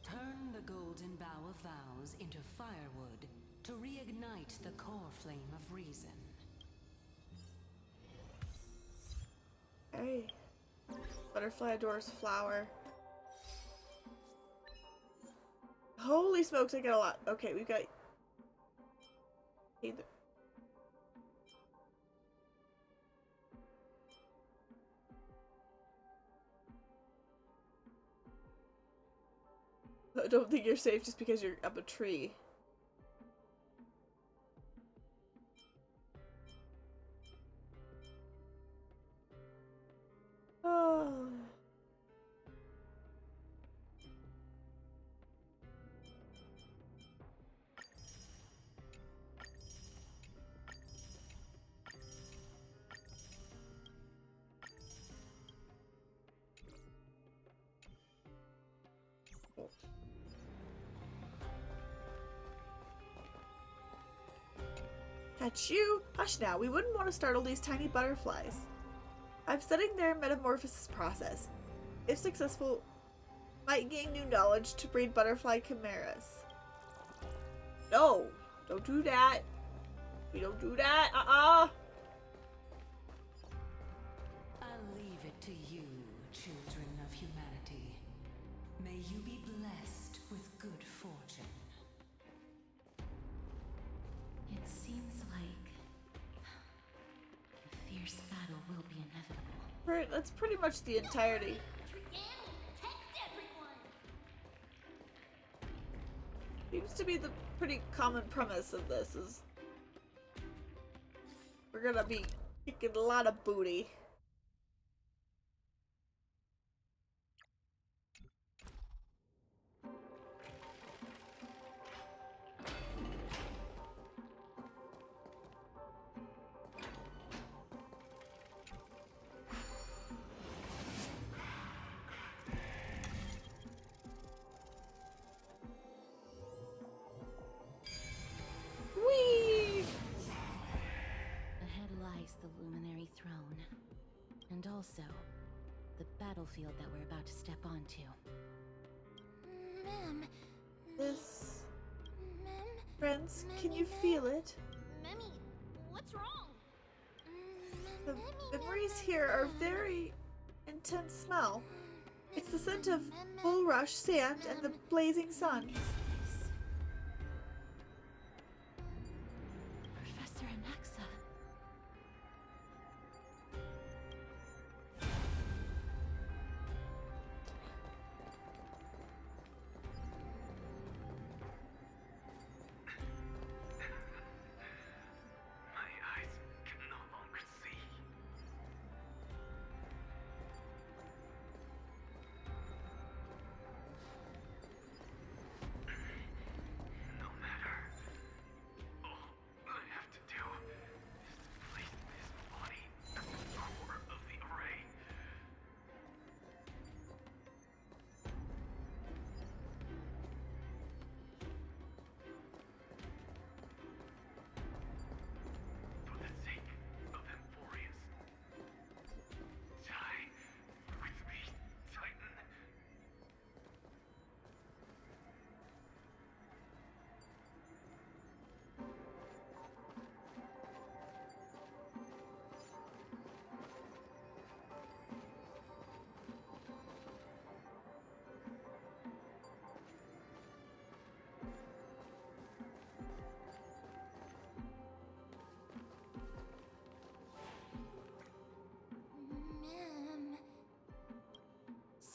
Turn the golden bough of vows into firewood to reignite the core flame of reason. Hey. Butterfly adores flower. Holy smokes, I got a lot. Okay, we've got... Either... I don't think you're safe just because you're up a tree. Oh. Catch you? Hush now, we wouldn't want to startle these tiny butterflies. I'm studying their metamorphosis process. If successful, might gain new knowledge to breed butterfly chimeras. No! Don't do that! We don't do that! I'll leave it to you, children of humanity. May you be blessed with good fortune. It seems like a fierce battle will be inevitable. That's pretty much the entirety. Seems to be the pretty common premise of this is we're gonna be kicking a lot of booty. Ahead lies the Luminary Throne, and also the battlefield that we're about to step onto. Mem. This... Mem? Friends, can you feel it? Memmy, what's wrong? The memories here are very intense smell. It's the scent of bulrush, sand, and the blazing sun. Professor Anaxa.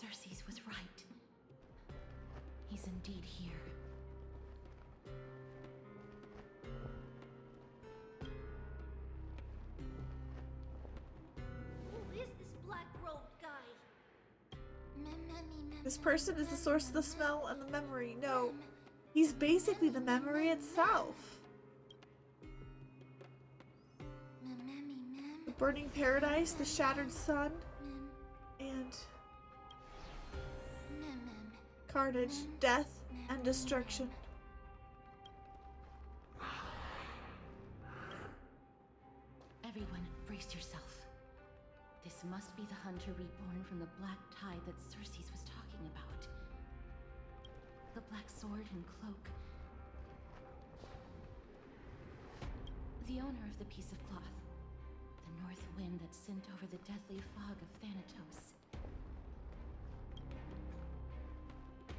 Cersei's was right. He's indeed here. Who is this black-robed guy? This person is the source of the smell and the memory. No, he's basically the memory itself. The burning paradise, the shattered sun, and carnage, death, and destruction. Everyone, brace yourself. This must be the hunter reborn from the black tide that Cersei's was talking about. The black sword and cloak. The owner of the piece of cloth. The north wind that sent over the deathly fog of Thanatos.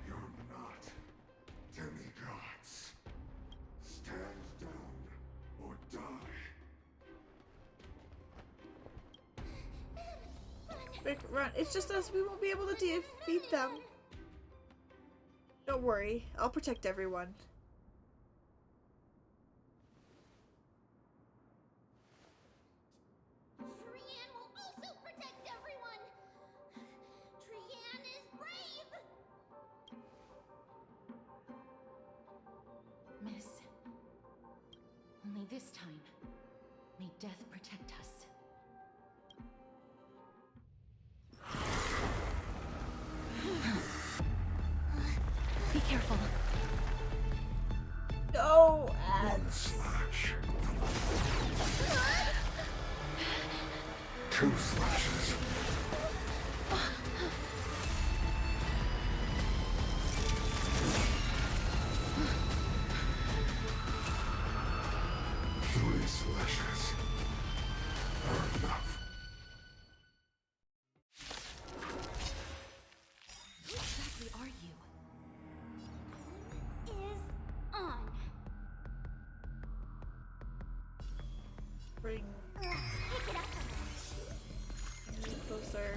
You're not demigods. Stand down or die. Rick, run. It's just us. We won't be able to defeat them. Don't worry. I'll protect everyone. Trian will also protect everyone! Trian is brave! Miss. Only this time, may death protect us. Be careful. No, ads. Two slashes. Three slashes are enough. Who exactly are you? Is on. Bring Let's pick it up a notch. me closer.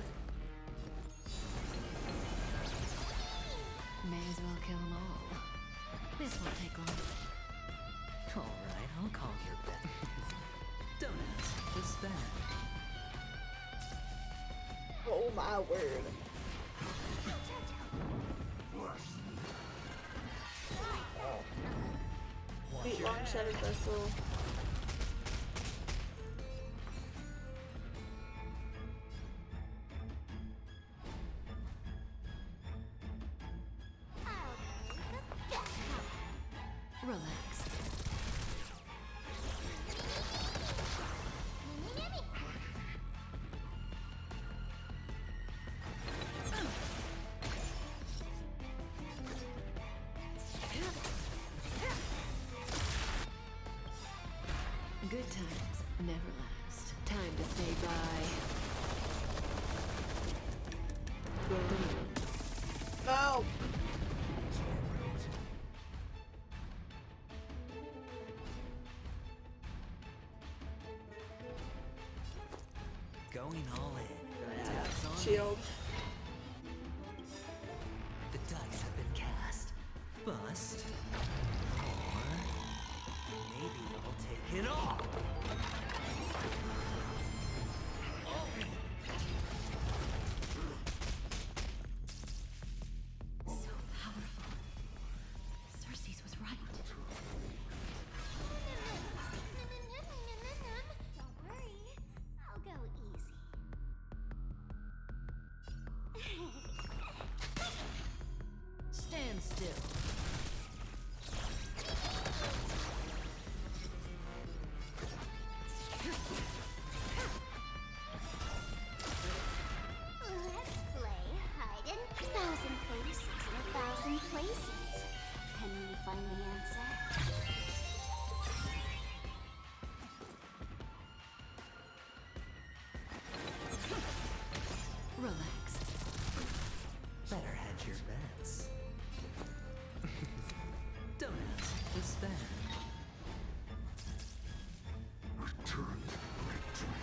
May as well kill them all. This won't take long. Alright, I'll call your bet. Donuts, what's that? Oh my word. Sweet long shattered vessel. Relax. Good times never last. Time to say bye. No. Going all in. Taps on. Shield. The dice have been cast. Bust. Or maybe I'll take it all. So powerful. Cersei's was right. Don't worry, I'll go easy. Stand still. Let's play hide and a thousand places in a thousand places. Can we find the answer? Relax. Better hedge your bets. Donuts, what's that? Return to victory.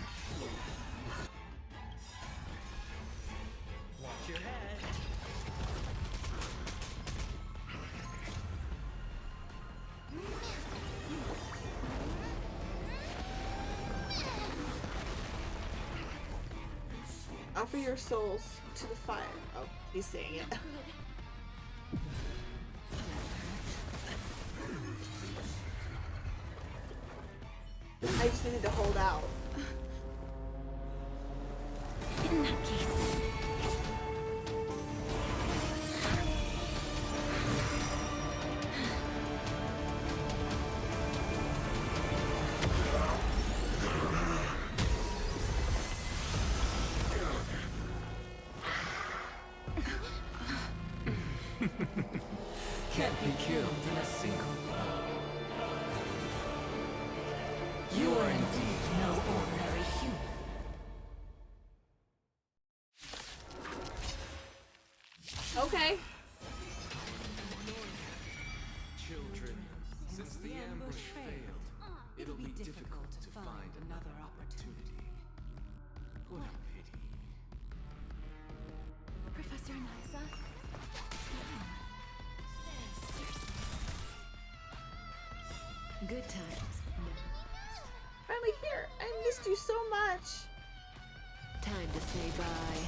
Watch your head. Offer your souls to the fire. Oh, he's saying it. I just needed to hold out. In that case. Can't be killed in a single blow. You are indeed no ordinary human. Okay. Children, since the ambush failed, it'll be difficult to find another opportunity. What a pity. Professor Nysa? Good times. Finally here. I missed you so much. Time to say bye.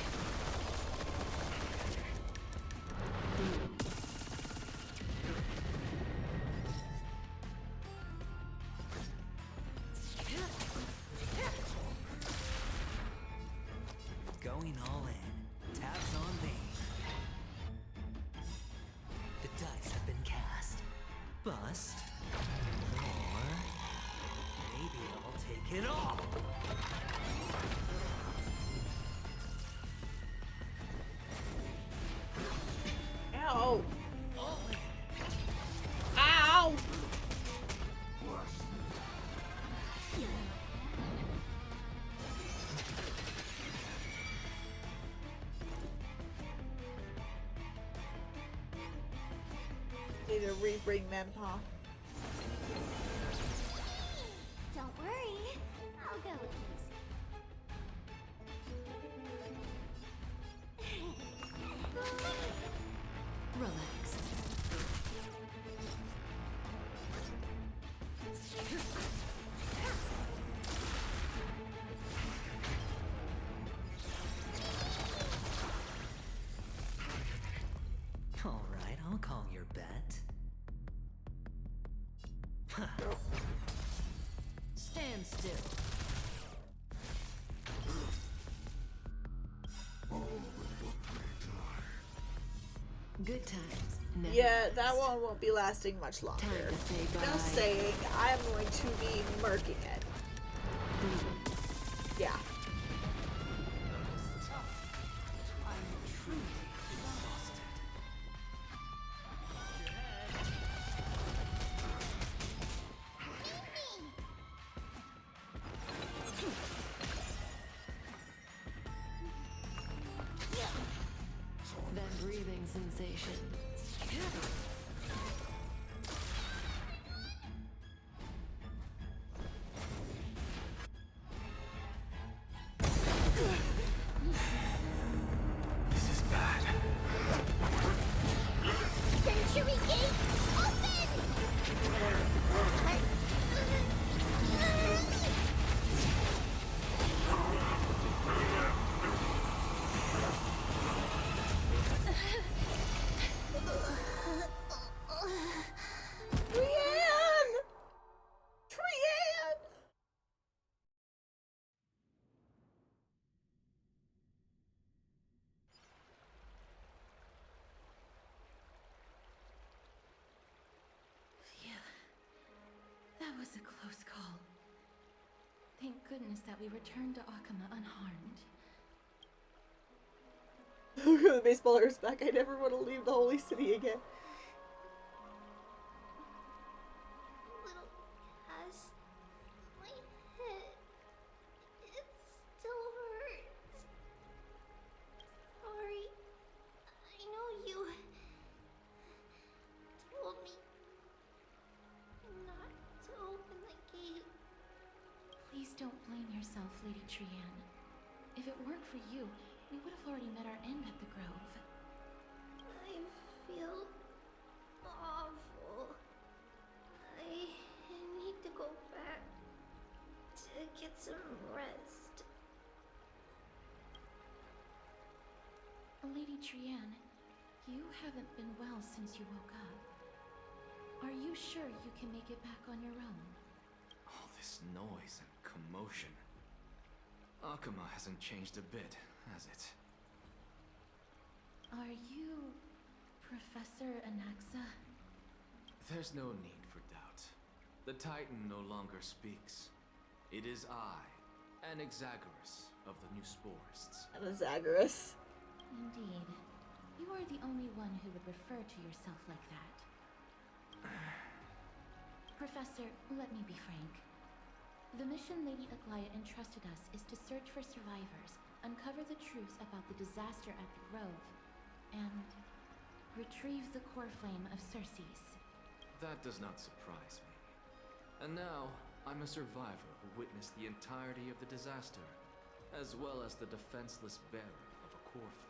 Going all in. Tabs on me. The dice have been cast. Bust. Or maybe I'll take it all. Ow. Ow. Need to rebring them, huh? Don't worry, I'll go easy. Relax. All right, I'll call your bet. Stand still. Good times. Never Yeah, last. that one won't be lasting much longer. Time to say bye. Just saying, I'm going to be murking it. Yeah. That breathing sensation. This is bad. Century Gate, open! Trianne! Trianne! Phew. That was a close call. Thank goodness that we returned to Akama unharmed. The baseballers back. I never want to leave the holy city again. Little Cass, my head, it still hurts. Sorry, I know you told me not to open the gate. Please don't blame yourself, Lady Trianne. If it weren't for you, we would have already met our end at the Grove. I feel awful. I need to go back to get some rest. Lady Trianne, you haven't been well since you woke up. Are you sure you can make it back on your own? All this noise and commotion. Akuma hasn't changed a bit, has it? Are you Professor Anaxa? There's no need for doubt. The Titan no longer speaks. It is I, Anaxagoras of the New Sporists. Anaxagoras. Indeed. You are the only one who would refer to yourself like that. Professor, let me be frank. The mission Lady Aglaya entrusted us is to search for survivors, uncover the truth about the disaster at the Grove, and retrieve the core flame of Circes. That does not surprise me. And now, I'm a survivor who witnessed the entirety of the disaster, as well as the defenseless bearer of a core flame.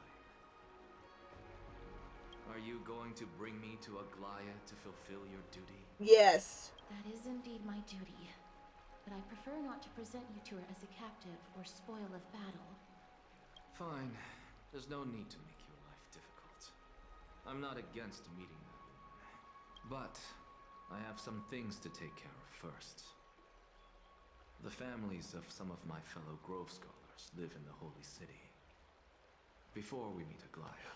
Are you going to bring me to Aglaya to fulfill your duty? Yes. That is indeed my duty. But I prefer not to present you to her as a captive or spoil of battle. Fine. There's no need to make your life difficult. I'm not against meeting that woman. But I have some things to take care of first. The families of some of my fellow Grove Scholars live in the Holy City. Before we meet Aglaya,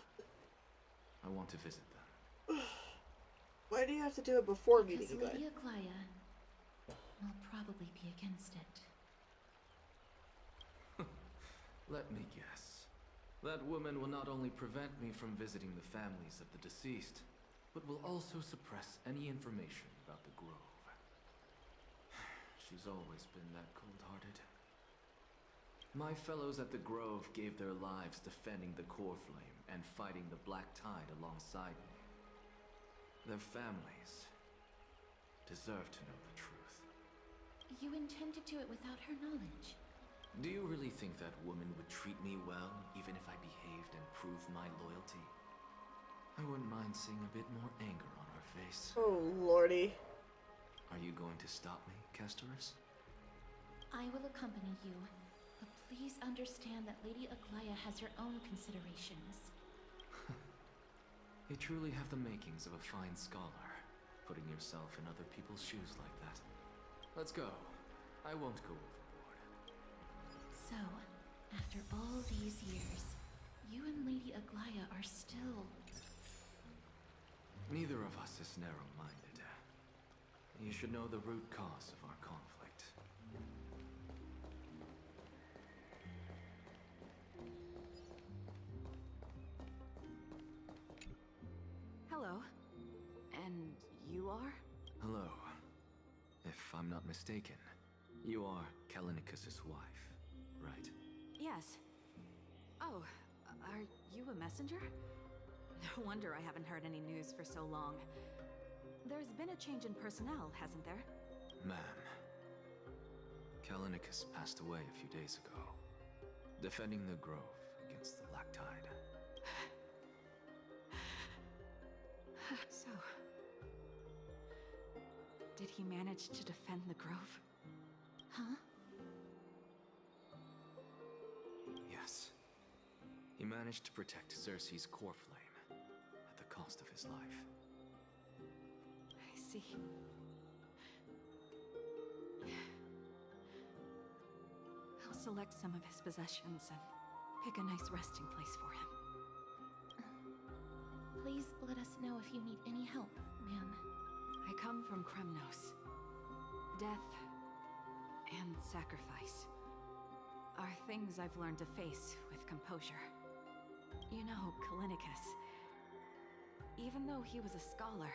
I want to visit them. Why do you have to do it before meeting Because Aglaya? Lady Aglaya will probably be against it. Let me guess. That woman will not only prevent me from visiting the families of the deceased, but will also suppress any information about the Grove. She's always been that cold-hearted. My fellows at the Grove gave their lives defending the core flame and fighting the Black Tide alongside me. Their families deserve to know the truth. You intend to do it without her knowledge. Do you really think that woman would treat me well, even if I behaved and proved my loyalty? I wouldn't mind seeing a bit more anger on her face. Oh, lordy. Are you going to stop me, Castorus? I will accompany you, but please understand that Lady Aglaya has her own considerations. You truly have the makings of a fine scholar, putting yourself in other people's shoes like that. Let's go. I won't go overboard. So, after all these years, you and Lady Aglaya are still... Neither of us is narrow-minded. You should know the root cause of our conflict. Hello. And you are? Hello. If I'm not mistaken, you are Callinicus's wife, right? Yes. Oh, are you a messenger? No wonder I haven't heard any news for so long. There's been a change in personnel, hasn't there? Ma'am, Callinicus passed away a few days ago, defending the Grove against the Black Tide. So... did he manage to defend the Grove? Huh? Yes. He managed to protect Circe's core flame, at the cost of his life. I see. I'll select some of his possessions and pick a nice resting place for him. Please let us know if you need any help, ma'am. I come from Kremnos. Death and sacrifice are things I've learned to face with composure. You know, Callinicus, even though he was a scholar,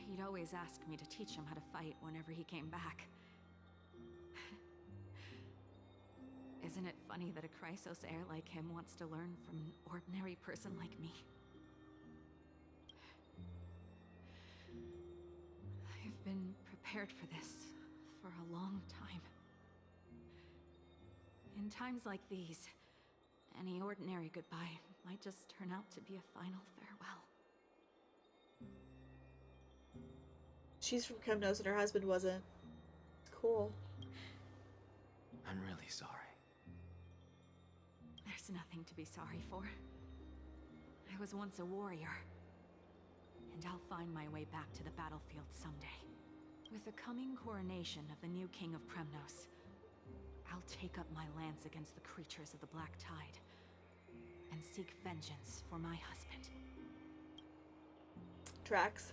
he'd always ask me to teach him how to fight whenever he came back. Isn't it funny that a Chrysos heir like him wants to learn from an ordinary person like me? I've been prepared for this for a long time. In times like these, any ordinary goodbye might just turn out to be a final farewell. She's from Kremnos and her husband wasn't. Cool. I'm really sorry. There's nothing to be sorry for. I was once a warrior. And I'll find my way back to the battlefield someday. With the coming coronation of the new king of Kremnos, I'll take up my lance against the creatures of the Black Tide and seek vengeance for my husband. Tracks.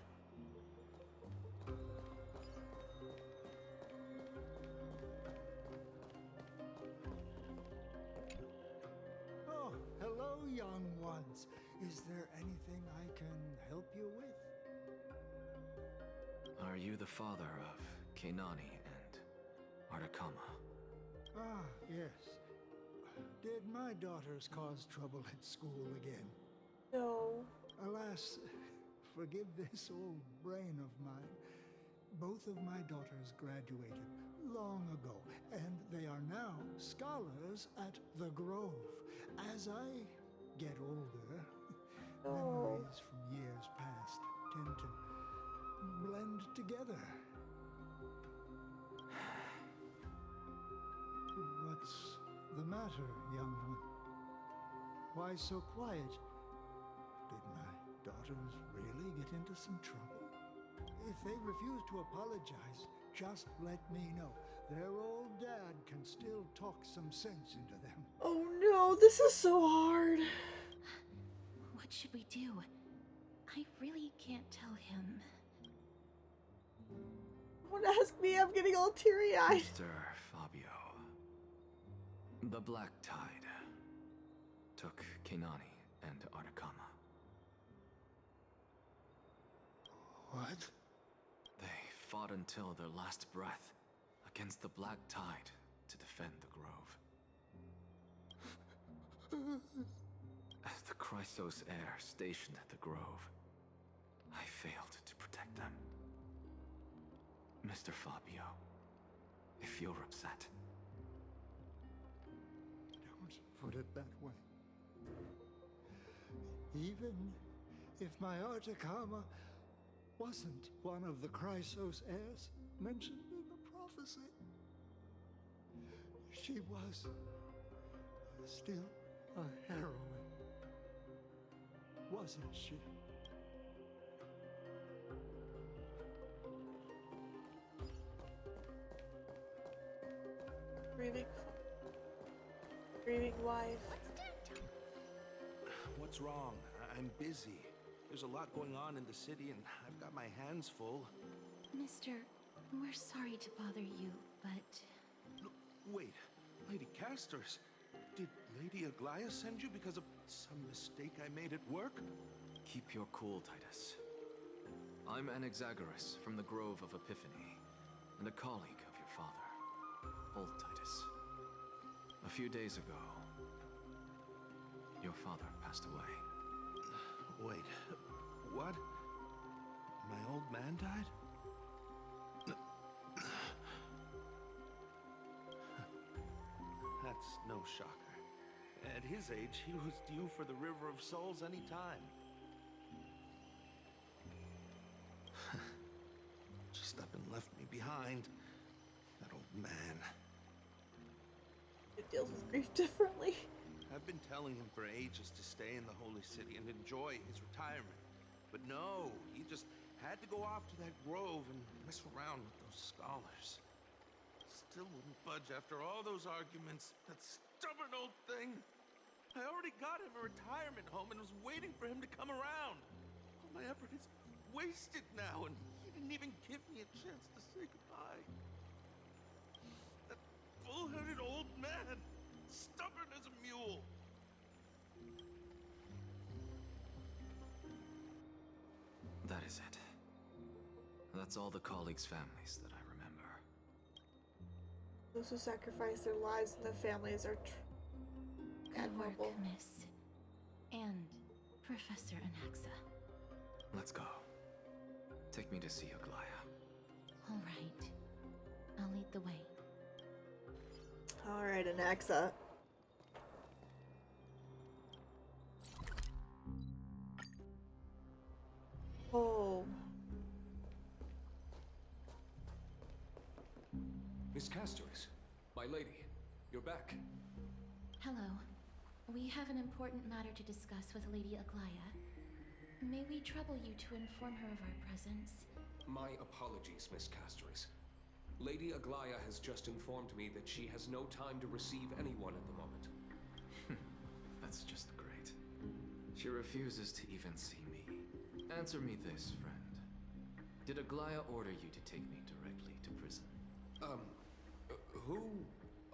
Oh, hello, young ones. Is there anything I can help you with? Are you the father of Kenani and Artakama? Ah, yes. Did my daughters cause trouble at school again? No. Alas, forgive this old brain of mine. Both of my daughters graduated long ago, and they are now scholars at the Grove. As I get older, memories from years past tend to blend together. What's the matter, young one? Why so quiet? Did my daughters really get into some trouble? If they refuse to apologize, just let me know. Their old dad can still talk some sense into them. Oh no, this is so hard. What should we do? I really can't tell him. Don't ask me, I'm getting all teary-eyed. Mr. Fabio. The Black Tide took Kenani and Artakama. What? They fought until their last breath against the Black Tide to defend the Grove. As the Chrysos heir stationed at the Grove, I failed to protect them. Mr. Fabio, if you're upset... Don't put it that way. Even if my Artakama wasn't one of the Chrysos heirs mentioned in the prophecy, she was still a heroine, wasn't she? Grieving wife. What's wrong? I'm busy. There's a lot going on in the city, and I've got my hands full. Mister, we're sorry to bother you, but... Wait, Lady Casters, did Lady Aglaia send you because of some mistake I made at work? Keep your cool, Titus. I'm Anaxagoras from the Grove of Epiphany, and a colleague of your father, old Titus. A few days ago, your father passed away. Wait, what? My old man died? That's no shocker. At his age, he was due for the River of Souls any time. Just up and left me behind. That old man. It deals with grief differently. I've been telling him for ages to stay in the Holy City and enjoy his retirement. But no, he just had to go off to that grove and mess around with those scholars. Still wouldn't budge after all those arguments. That stubborn old thing. I already got him a retirement home and was waiting for him to come around. All my effort is wasted now, and he didn't even give me a chance to say goodbye. That bull-headed old man, stubborn as a mule. That is it. That's all the colleagues' families that I remember. Those who sacrifice their lives and their families are Good work, Miss. And Professor Anaxa. Let's go. Take me to see Aglaia. All right. I'll lead the way. Alright, Anaxa. Oh. Miss Casters, my lady, you're back. Hello. We have an important matter to discuss with Lady Aglaya. May we trouble you to inform her of our presence? My apologies, Miss Castoris. Lady Aglaya has just informed me that she has no time to receive anyone at the moment. That's just great. She refuses to even see me. Answer me this, friend. Did Aglaya order you to take me directly to prison? Who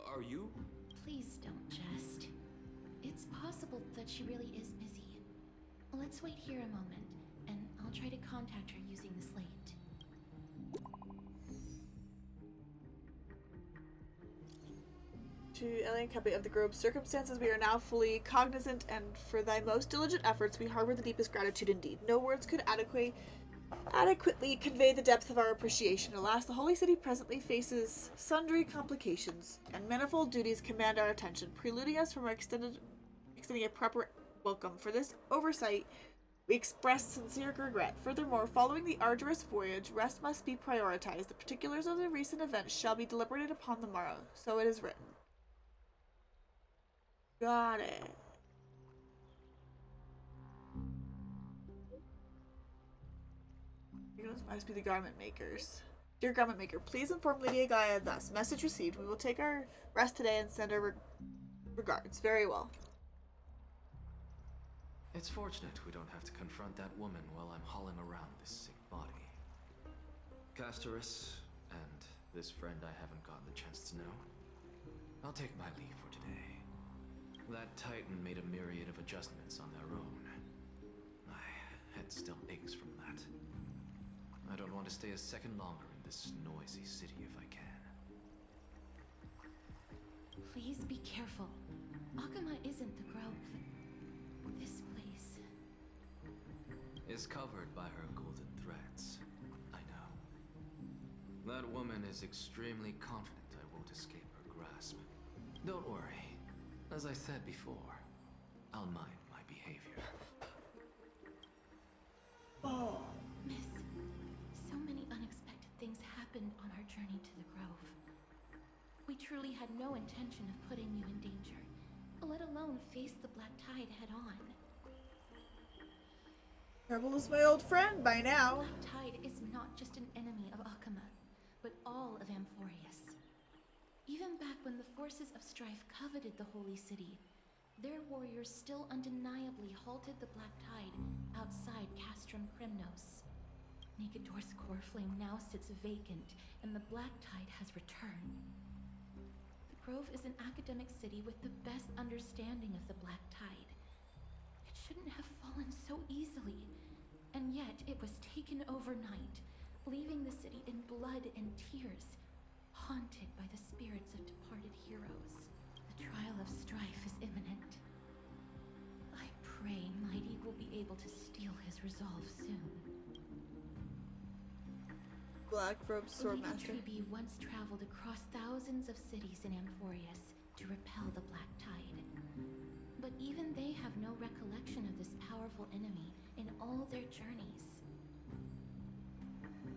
are you? Please don't jest. It's possible that she really is busy. Let's wait here a moment, and I'll try to contact her using the slate. To Alien Company of the Grove's circumstances, we are now fully cognizant, and for thy most diligent efforts, we harbor the deepest gratitude indeed. No words could adequately convey the depth of our appreciation. Alas, the Holy City presently faces sundry complications, and manifold duties command our attention, preluding us from extending a proper welcome. For this oversight, we express sincere regret. Furthermore, following the arduous voyage, rest must be prioritized. The particulars of the recent events shall be deliberated upon the morrow. So it is written. Got it. Those must be the garment makers. Dear garment maker, please inform Lady Aglaya thus. Message received. We will take our rest today and send our regards. Very well. It's fortunate we don't have to confront that woman while I'm hauling around this sick body. Castoris, and this friend I haven't gotten the chance to know, I'll take my leave for today. That Titan made a myriad of adjustments on their own. My head still aches from that. I don't want to stay a second longer in this noisy city if I can. Please be careful. Akama isn't the Grove. This place is covered by her golden threads. I know. That woman is extremely confident I won't escape her grasp. Don't worry. As I said before, I'll mind my behavior. Oh. Miss, so many unexpected things happened on our journey to the Grove. We truly had no intention of putting you in danger, let alone face the Black Tide head-on. Rebel is my old friend by now. Black Tide is not just an enemy of Akama, but all of Amphorius. Even back when the forces of strife coveted the Holy City, their warriors still undeniably halted the Black Tide outside Castrum Kremnos. Nikedor's core flame now sits vacant, and the Black Tide has returned. The Grove is an academic city with the best understanding of the Black Tide. It shouldn't have fallen so easily, and yet it was taken overnight, leaving the city in blood and tears, haunted by the spirits of departed heroes. The trial of strife is imminent. I pray Mighty will be able to steal his resolve soon. Black-robed swordmaster. Lady Treby once traveled across thousands of cities in Amphorius to repel the Black Tide. But even they have no recollection of this powerful enemy in all their journeys.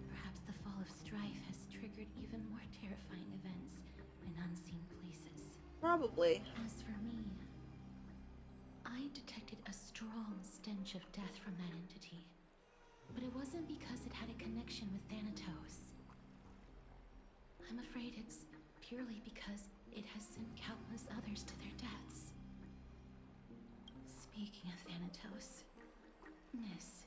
Perhaps the fall of strife has triggered even more terrifying events in unseen places. Probably. As for me, I detected a strong stench of death from that entity. But it wasn't because it had a connection with Thanatos. I'm afraid it's purely because it has sent countless others to their deaths. Speaking of Thanatos, Miss,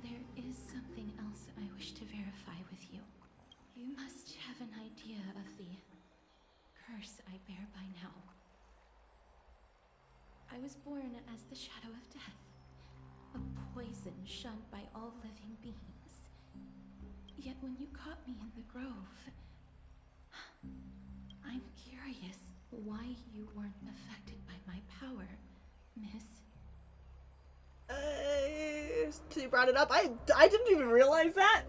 there is something else I wish to verify with you. You must have an idea of the curse I bear by now. I was born as the shadow of death, a poison shunned by all living beings. Yet when you caught me in the Grove, I'm curious why you weren't affected by my power, Miss. Till you brought it up, I didn't even realize that.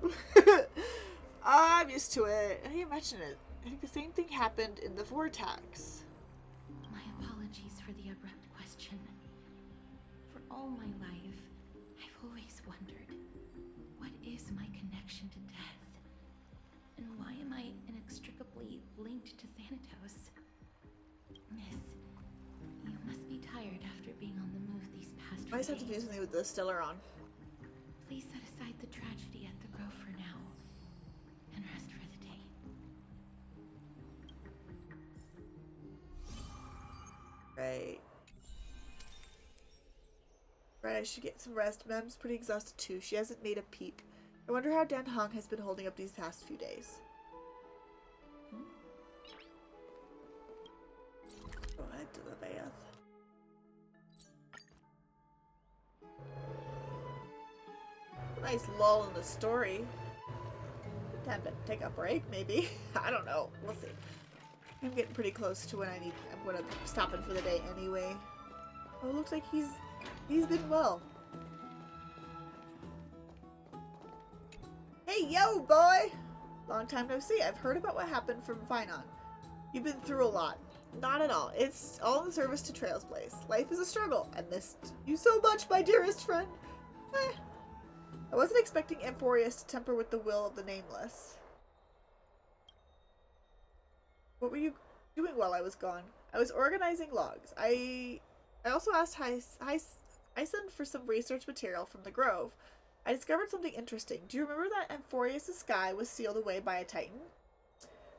I'm used to it. How do you mention it? I think the same thing happened in the Vortex. My apologies for the abrupt question. For all my life, I've always wondered, what is my connection to death? And why am I inextricably linked to Thanatos? Miss, you must be tired after being on the move these past few I just have to do days. something with the Stellaron. Please set aside the tragedy at the Grove for now, and rest for the day. Right. Right, I should get some rest. Mem's pretty exhausted too. She hasn't made a peep. I wonder how Dan Hong has been holding up these past few days. Go ahead to the bath. Nice lull in the story. Time to take a break, maybe. I don't know. We'll see. I'm getting pretty close to when I'm gonna stop in for the day anyway. Oh, it looks like he's been well. Hey, yo, boy! Long time no see. I've heard about what happened from Finon. You've been through a lot. Not at all. It's all in service to Trail's place. Life is a struggle. I missed you so much, my dearest friend. I wasn't expecting Amphorius to temper with the will of the Nameless. What were you doing while I was gone? I was organizing logs. I also asked Hyson for some research material from the Grove. I discovered something interesting. Do you remember that Amphorius' sky was sealed away by a Titan?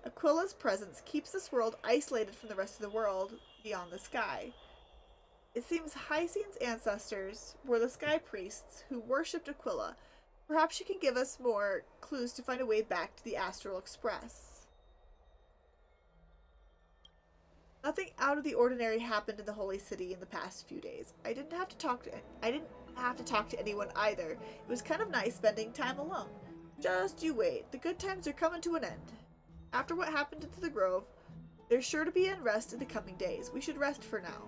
Aquila's presence keeps this world isolated from the rest of the world beyond the sky. It seems Hycine's ancestors were the Sky Priests who worshipped Aquila. Perhaps she can give us more clues to find a way back to the Astral Express. Nothing out of the ordinary happened in the Holy City in the past few days. I didn't have to talk to anyone either. It was kind of nice spending time alone. Just you wait. The good times are coming to an end. After what happened at the Grove, there's sure to be unrest in the coming days. We should rest for now.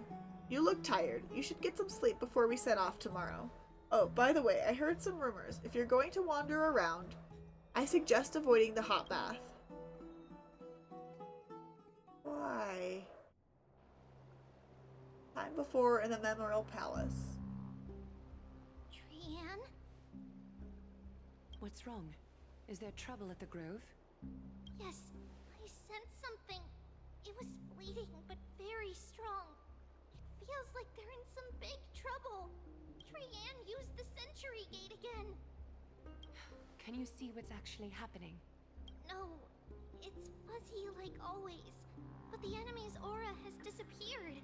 You look tired. You should get some sleep before we set off tomorrow. Oh, by the way, I heard some rumors. If you're going to wander around, I suggest avoiding the hot bath. Why? Time before in the Memorial Palace. Trianne? What's wrong? Is there trouble at the Grove? Yes, I sensed something. It was fleeting, but very strong. It feels like they're in some big trouble. Trianne used the Century Gate again. Can you see what's actually happening? No, it's fuzzy like always. But the enemy's aura has disappeared.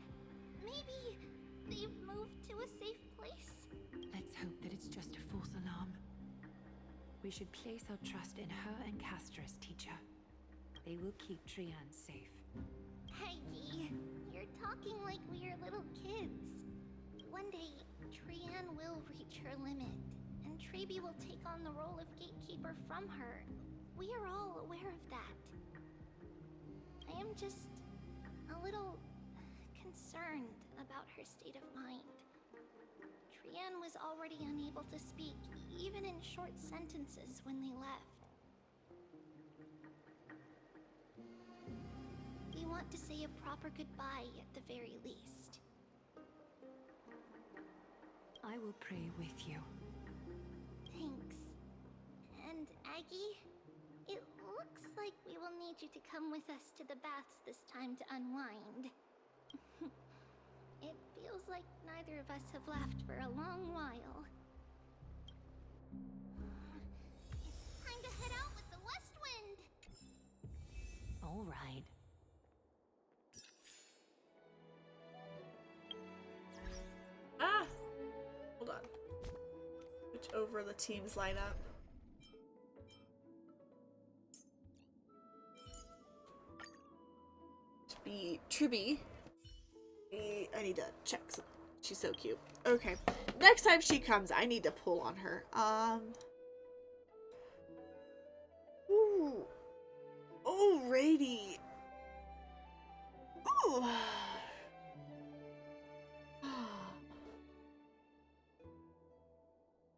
Maybe they've moved to a safe place. Let's hope that it's just a false alarm. We should place our trust in her and Castra's teacher. They will keep Trianne safe. Peggy, you're talking like we are little kids. One day, Trianne will reach her limit, and Trebi will take on the role of gatekeeper from her. We are all aware of that. I am just a little concerned about her state of mind. Trianne was already unable to speak, even in short sentences when they left. We want to say a proper goodbye at the very least. I will pray with you. Thanks. And Aggie, it looks like we will need you to come with us to the baths this time to unwind. It feels like neither of us have laughed for a long while. It's time to head out with the west wind! All right. Ah! Hold on. Switch over the team's lineup. To be Tribi. I need to check some. She's so cute. Okay. Next time she comes, I need to pull on her. Ooh. Alrighty. Ooh.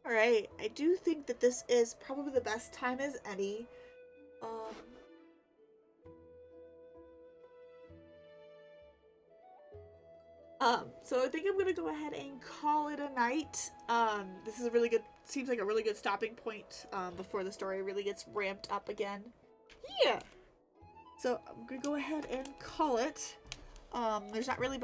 Alright, I do think that this is probably the best time as any. So I think I'm gonna go ahead and call it a night. This is a really good, seems like a really good stopping point, before the story really gets ramped up again. Yeah! So I'm gonna go ahead and call it. There's not really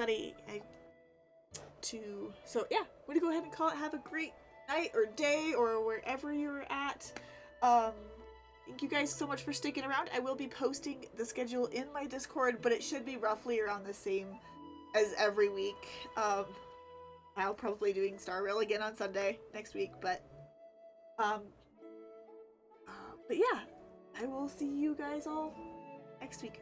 to, so yeah, I'm gonna go ahead and call it. Have a great night or day or wherever you're at. Thank you guys so much for sticking around. I will be posting the schedule in my Discord, but it should be roughly around the same as every week. I'll probably doing Star Rail again on Sunday next week, but yeah, I will see you guys all next week.